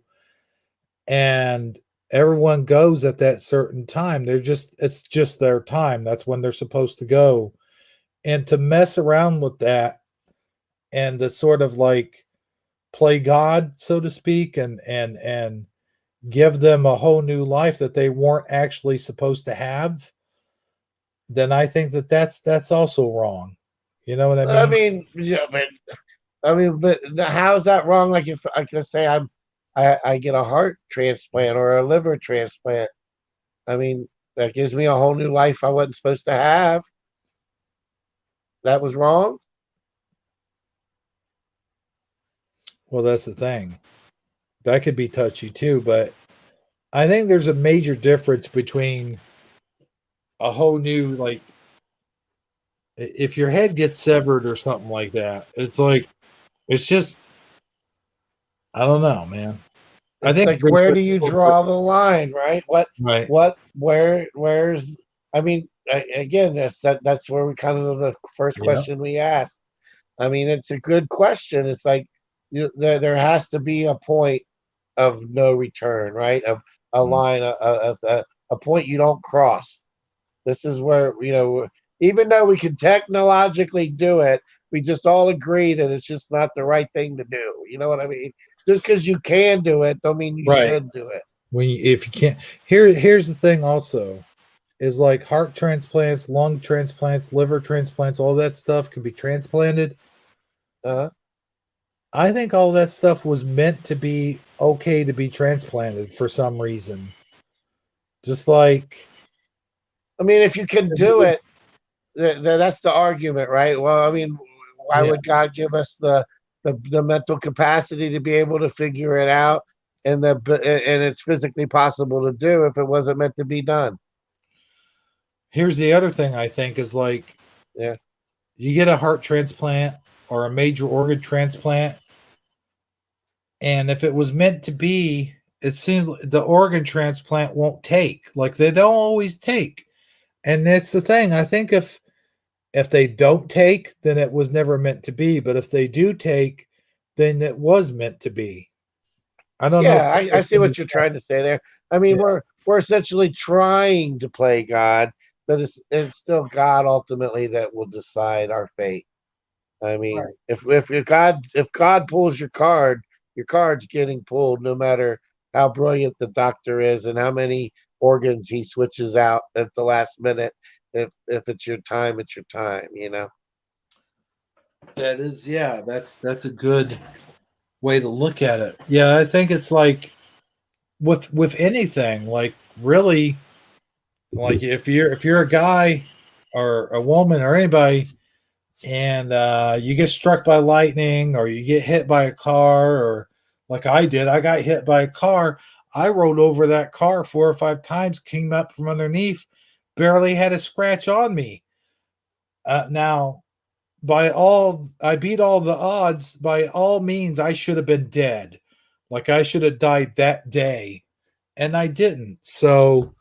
and everyone goes at that certain time. It's just their time. That's when they're supposed to go. And to mess around with that and to sort of like play God, so to speak, and give them a whole new life that they weren't actually supposed to have, then I think that's also wrong. You know what I mean? I mean, yeah, but how's that wrong? Like if I can say I get a heart transplant or a liver transplant, I mean that gives me a whole new life I wasn't supposed to have. That was wrong. Well, that's the thing. That could be touchy too, but I think there's a major difference between a whole new like if your head gets severed or something like that. It's like it's just I don't know, man. I It's think like where do you draw the line, right? right. Where's I mean, again, that's where we kind of the first Yeah. question we asked. I mean, it's a good question. It's like there has to be a point of no return, right? Of a Mm. line, a point you don't cross. This is where even though we can technologically do it, we just all agree that it's just not the right thing to do. You know what I mean? Just because you can do it, don't mean you Right. should do it. If you can't here's the thing also is like heart transplants, lung transplants, liver transplants, all that stuff can be transplanted. Uh, I think all that stuff was meant to be okay to be transplanted for some reason. Just like I mean, if you can do it, that's the argument, right? Well, I mean, why yeah. would God give us the mental capacity to be able to figure it out, and it's physically possible to do if it wasn't meant to be done? Here's the other thing I think is like Yeah. you get a heart transplant or a major organ transplant, and if it was meant to be, it seems like the organ transplant won't take. Like they don't always take. And that's the thing. I think if they don't take, then it was never meant to be. But if they do take, then it was meant to be. I don't know. Yeah, I see what you're trying to say there. I mean, Yeah. we're essentially trying to play God, but it's still God ultimately that will decide our fate. I mean, Right. if God pulls your card's getting pulled, no matter how brilliant the doctor is and how many organs he switches out at the last minute. If it's your time, it's your time. That is, yeah, that's a good way to look at it. Yeah, I think it's like with anything, like really, like if you're a guy or a woman or anybody, and you get struck by lightning or you get hit by a car, or like I did, I got hit by a car. I rolled over that car 4 or 5 times, came up from underneath, barely had a scratch on me. Now I beat all the odds. By all means, I should have been dead. Like I should have died that day, and I didn't. So,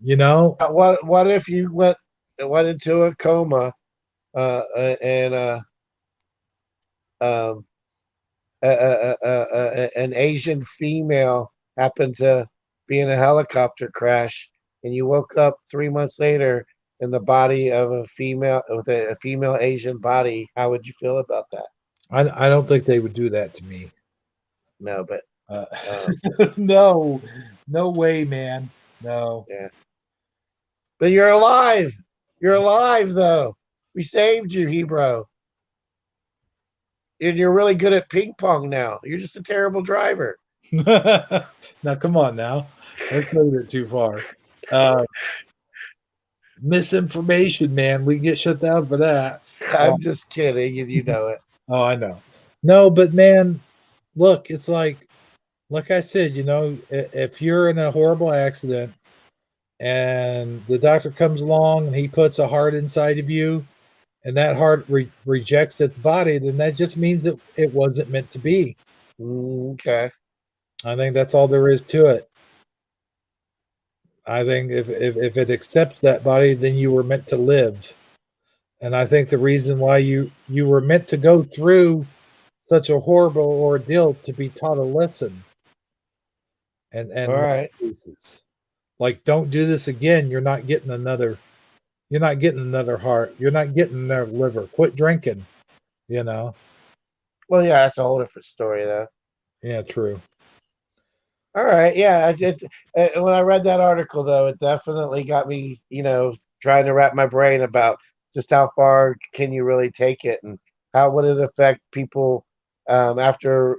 you know, What if you went into a coma and um, an Asian female happened to be in a helicopter crash, and you woke up 3 months later in the body of a female with a female Asian body? How would you feel about that? I don't think they would do that to me. No, but Uh, um, no, no way, man. No. yeah. But you're alive. You're alive, though. We saved you, Hebrew. And you're really good at ping pong now. You're just a terrible driver. Now, come on now. Let's go it too far. Uh, misinformation, man. We get shut down for that. I'm just kidding, and you know it. Oh, I know. No, but man, look, it's like I said, if you're in a horrible accident and the doctor comes along and he puts a heart inside of you and that heart rejects its body, then that just means that it wasn't meant to be. Okay. I think that's all there is to it. I think if it accepts that body, then you were meant to live. And I think the reason why you were meant to go through such a horrible ordeal to be taught a lesson All and right. pieces. Like, don't do this again. You're not getting another heart. You're not getting another liver. Quit drinking, you know. Well, yeah, that's a whole different story, though. Yeah, true. All right. Yeah. When I read that article, though, it definitely got me, trying to wrap my brain about just how far can you really take it and how would it affect people after,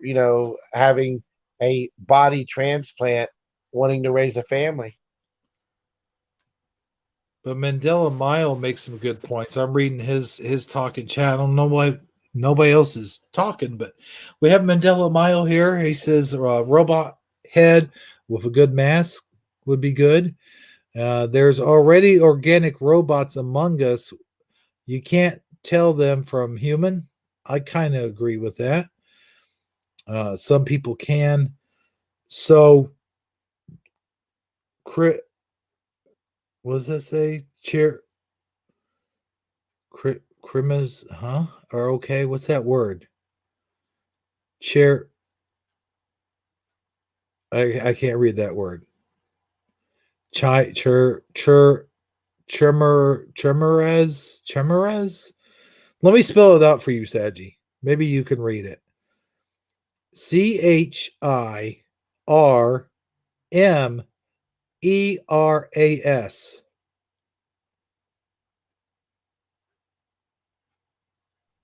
having a body transplant, wanting to raise a family. But Mandela Mile makes some good points. I'm reading his talking chat. I don't know why nobody else is talking, but we have Mandela Mile here. He says robot head with a good mask would be good. There's already organic robots among us. You can't tell them from human. I kind of agree with that. Some people can. So, what does that say? Crimas, huh? Are okay. What's that word? Chair. I can't read that word. Chai Chemerez. Let me spell it out for you, Sagi. Maybe you can read it. CHIRMERAS.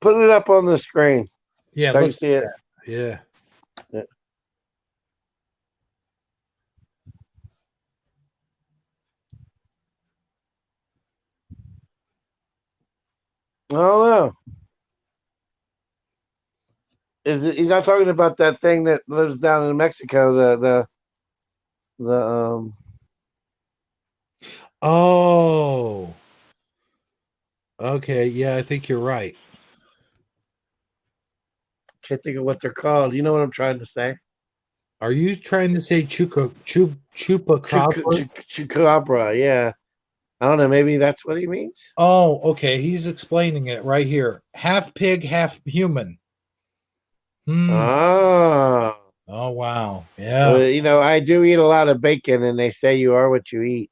Put it up on the screen Yeah, so I can let's see it. yeah. Yeah. I don't know. He's not talking about that thing that lives down in Mexico, the Oh. Okay, yeah, I think you're right. can't think of what they're called. You know what I'm trying to say? Are you trying to say chupacabra? Chupacabra, yeah. I don't know, maybe that's what he means. Oh, okay. He's explaining it right here. Half pig, half human. Oh. Oh, wow. Yeah. Well, I do eat a lot of bacon and they say you are what you eat.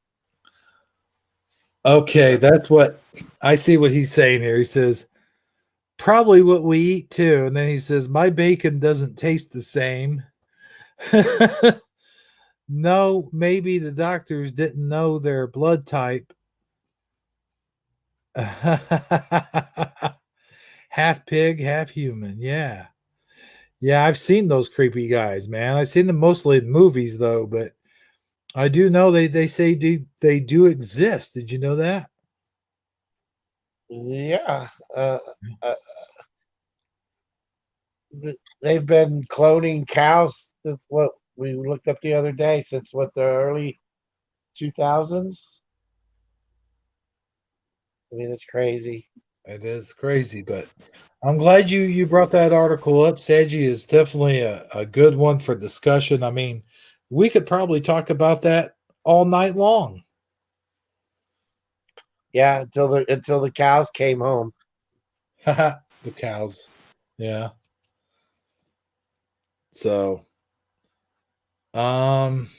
Okay, that's what I see what he's saying here. He says, probably what we eat too. And then he says, my bacon doesn't taste the same. No, maybe the doctors didn't know their blood type. Half pig, half human. Yeah. Yeah, I've seen those creepy guys, man. I've seen them mostly in movies though, but I do know they say they do exist. Did you know that? Yeah. Uh, they've been cloning cows since what we looked up the other day, since what the early 2000s. I mean, it's crazy. It is crazy, but I'm glad you brought that article up. Sagi is definitely a good one for discussion. I mean, we could probably talk about that all night long. Yeah, until the cows came home. The cows. Yeah. So, um,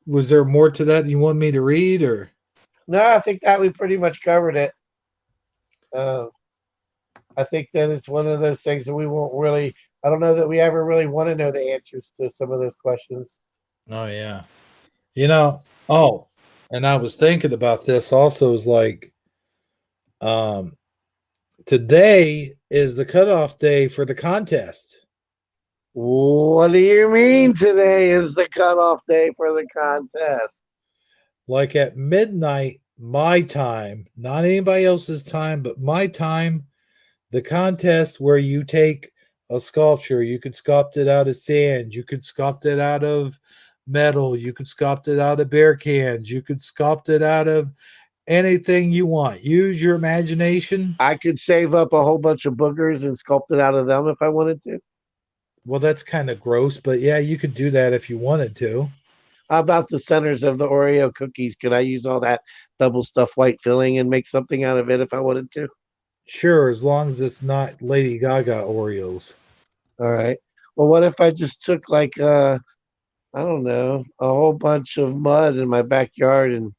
was there more to that you want me to read or? No, I think that we pretty much covered it. Uh, I think that it's one of those things that we won't really. I don't know that we ever really want to know the answers to some of those questions. Oh yeah. Oh, and I was thinking about this also is like um today is the cutoff day for the contest. What do you mean today is the cutoff day for the contest? like at midnight, my time, not anybody else's time, but my time, the contest where you take a sculpture, you could sculpt it out of sand, you could sculpt it out of metal, you could sculpt it out of beer cans, you could sculpt it out of anything you want. Use your imagination. I could save up a whole bunch of boogers and sculpt it out of them if I wanted to. Well, that's kind of gross, but yeah, you could do that if you wanted to. How about the centers of the Oreo cookies? Could I use all that double stuffed white filling and make something out of it if I wanted to? Sure, as long as it's not Lady Gaga Oreos. All right. Well, what if I just took like I don't know, a whole bunch of mud in my backyard and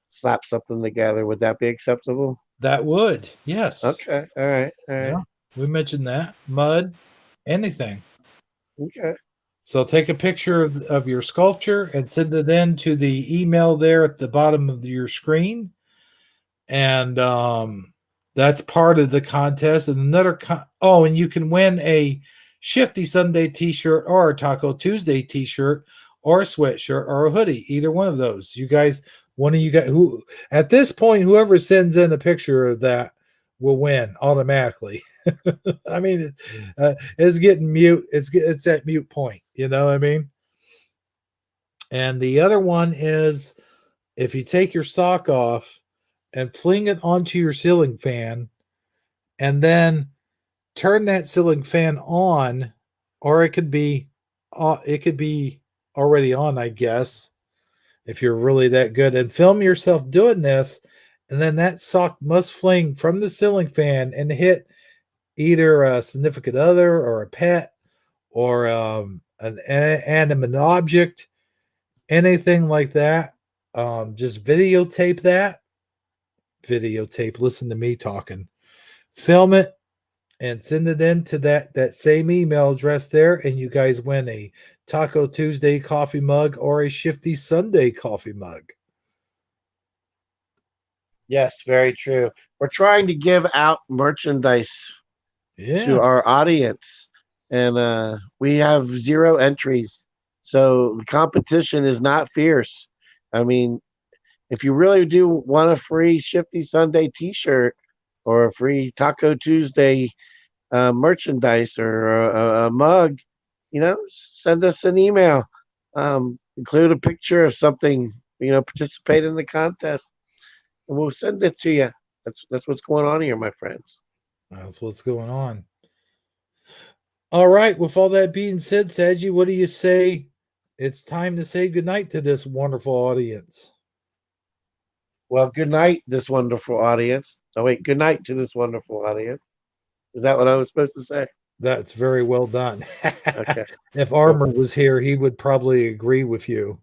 slap something together? Would that be acceptable? That would, yes. Okay. All right. All right. Yeah, we mentioned that. Mud, anything. Okay. So take a picture of your sculpture and send it in to the email there at the bottom of your screen. And that's part of the contest. And another, and you can win a Shifty Sunday t-shirt or a Taco Tuesday t-shirt or a sweatshirt or a hoodie. Either one of those. You guys, one of you guys who at this point, whoever sends in a picture of that will win automatically. I mean, it's getting mute. It's at mute point. You know what I mean? And the other one is if you take your sock off and fling it onto your ceiling fan, and then turn that ceiling fan on, or it could be already on, I guess, if you're really that good, and film yourself doing this, and then that sock must fling from the ceiling fan and hit either a significant other or a pet or an animate object, anything like that. Just videotape that. Listen to me talking. Film it and send it in to that same email address there, and you guys win a Taco Tuesday coffee mug or a Shifty Sunday coffee mug. Yes, very true. We're trying to give out merchandise to our audience, and we have 0 entries. So the competition is not fierce. I mean, if you really do want a free Shifty Sunday t-shirt or a free Taco Tuesday merchandise or a mug, send us an email. Include a picture of something, participate in the contest, and we'll send it to you. That's what's going on here, my friends. That's what's going on. All right. With all that being said, Sagi, what do you say? It's time to say goodnight to this wonderful audience. Well, good night, this wonderful audience. Oh, wait, good night to this wonderful audience. Is that what I was supposed to say? That's very well done. Okay. If Armor was here, he would probably agree with you.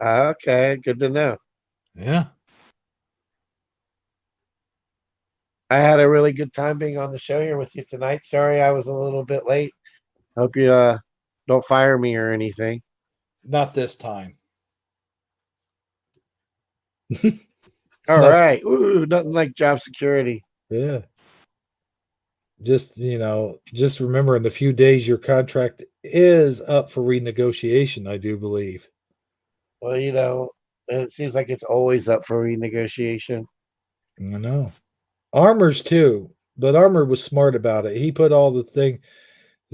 Okay, good to know. Yeah. I had a really good time being on the show here with you tonight. Sorry I was a little bit late. Hope you don't fire me or anything. Not this time. All right. Ooh, nothing like job security. Yeah. Just remember in a few days your contract is up for renegotiation, I do believe. Well, it seems like it's always up for renegotiation. I know. Armor's too, but Armor was smart about it. He put all the thing.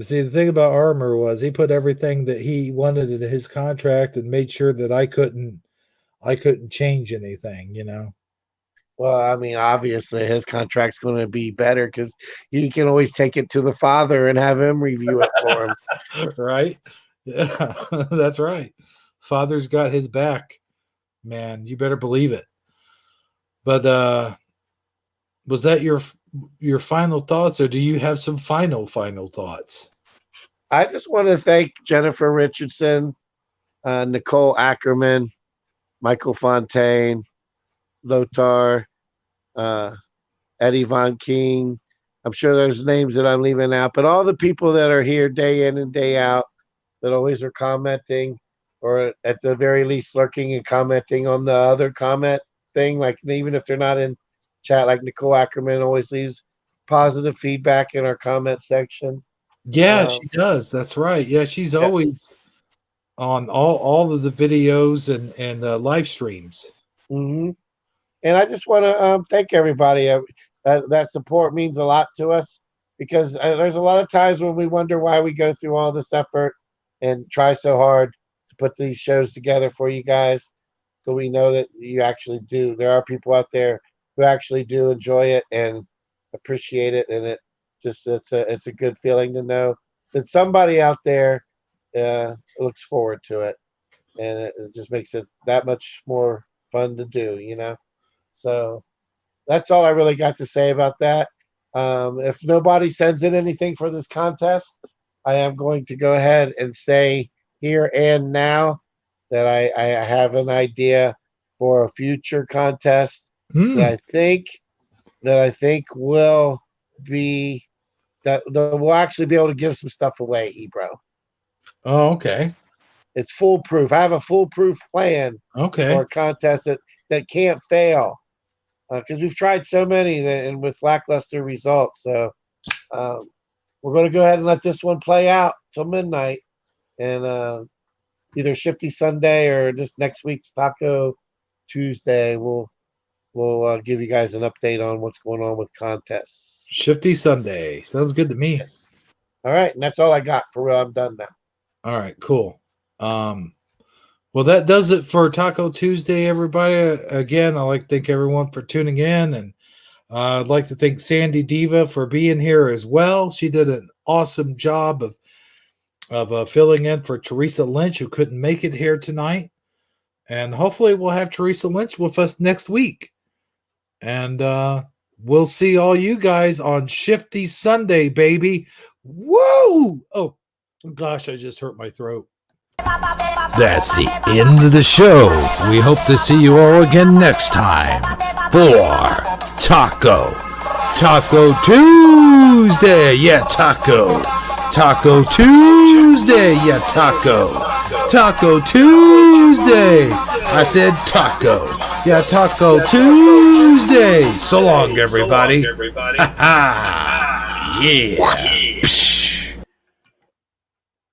See, the thing about Armor was he put everything that he wanted in his contract and made sure that I couldn't change anything, Well, I mean, obviously his contract's going to be better because you can always take it to the father and have him review it for him. Right? Yeah, that's right. Father's got his back, man. You better believe it. But was that your final thoughts, or do you have some final thoughts? I just want to thank Jennifer Richardson, Nicole Ackerman, Michael Fontaine, Lothar, Eddie Von King. I'm sure there's names that I'm leaving out, but all the people that are here day in and day out that always are commenting, or at the very least lurking and commenting on the other comment thing, like even if they're not in chat, like Nicole Ackerman always leaves positive feedback in our comment section. Yeah, she does. That's right. Yeah, she's always on all of the videos and live streams. Hmm. And I just want to thank everybody. That support means a lot to us because there's a lot of times when we wonder why we go through all this effort and try so hard to put these shows together for you guys. But we know that you actually do. There are people out there who actually do enjoy it and appreciate it, and it's a good feeling to know that somebody out there looks forward to it, and it just makes it that much more fun to do. So that's all I really got to say about that. If nobody sends in anything for this contest, I am going to go ahead and say here and now that I have an idea for a future contest that I think will be that we'll actually be able to give some stuff away, Ebro. Oh, okay. It's foolproof. I have a foolproof plan Okay. for a contest that can't fail. Because we've tried so many and with lackluster results. So we're going to go ahead and let this one play out till midnight, and either Shifty Sunday or just next week's Taco Tuesday, we'll give you guys an update on what's going on with contests. Shifty Sunday. Sounds good to me. Yes. All right, and that's all I got for real. I'm done now. All right, cool. Well, that does it for Taco Tuesday, everybody. Again, I'd like to thank everyone for tuning in, and I'd like to thank Sandy Diva for being here as well. She did an awesome job of filling in for Teresa Lynch, who couldn't make it here tonight. And hopefully we'll have Teresa Lynch with us next week. And we'll see all you guys on Shifty Sunday, baby. Woo! Oh, gosh, I just hurt my throat. That's the end of the show. We hope to see you all again next time for Taco Tuesday. Yeah, Taco Tuesday. Yeah, Taco Tuesday. I said taco. Yeah, Taco Tuesday. So long, everybody. Yeah.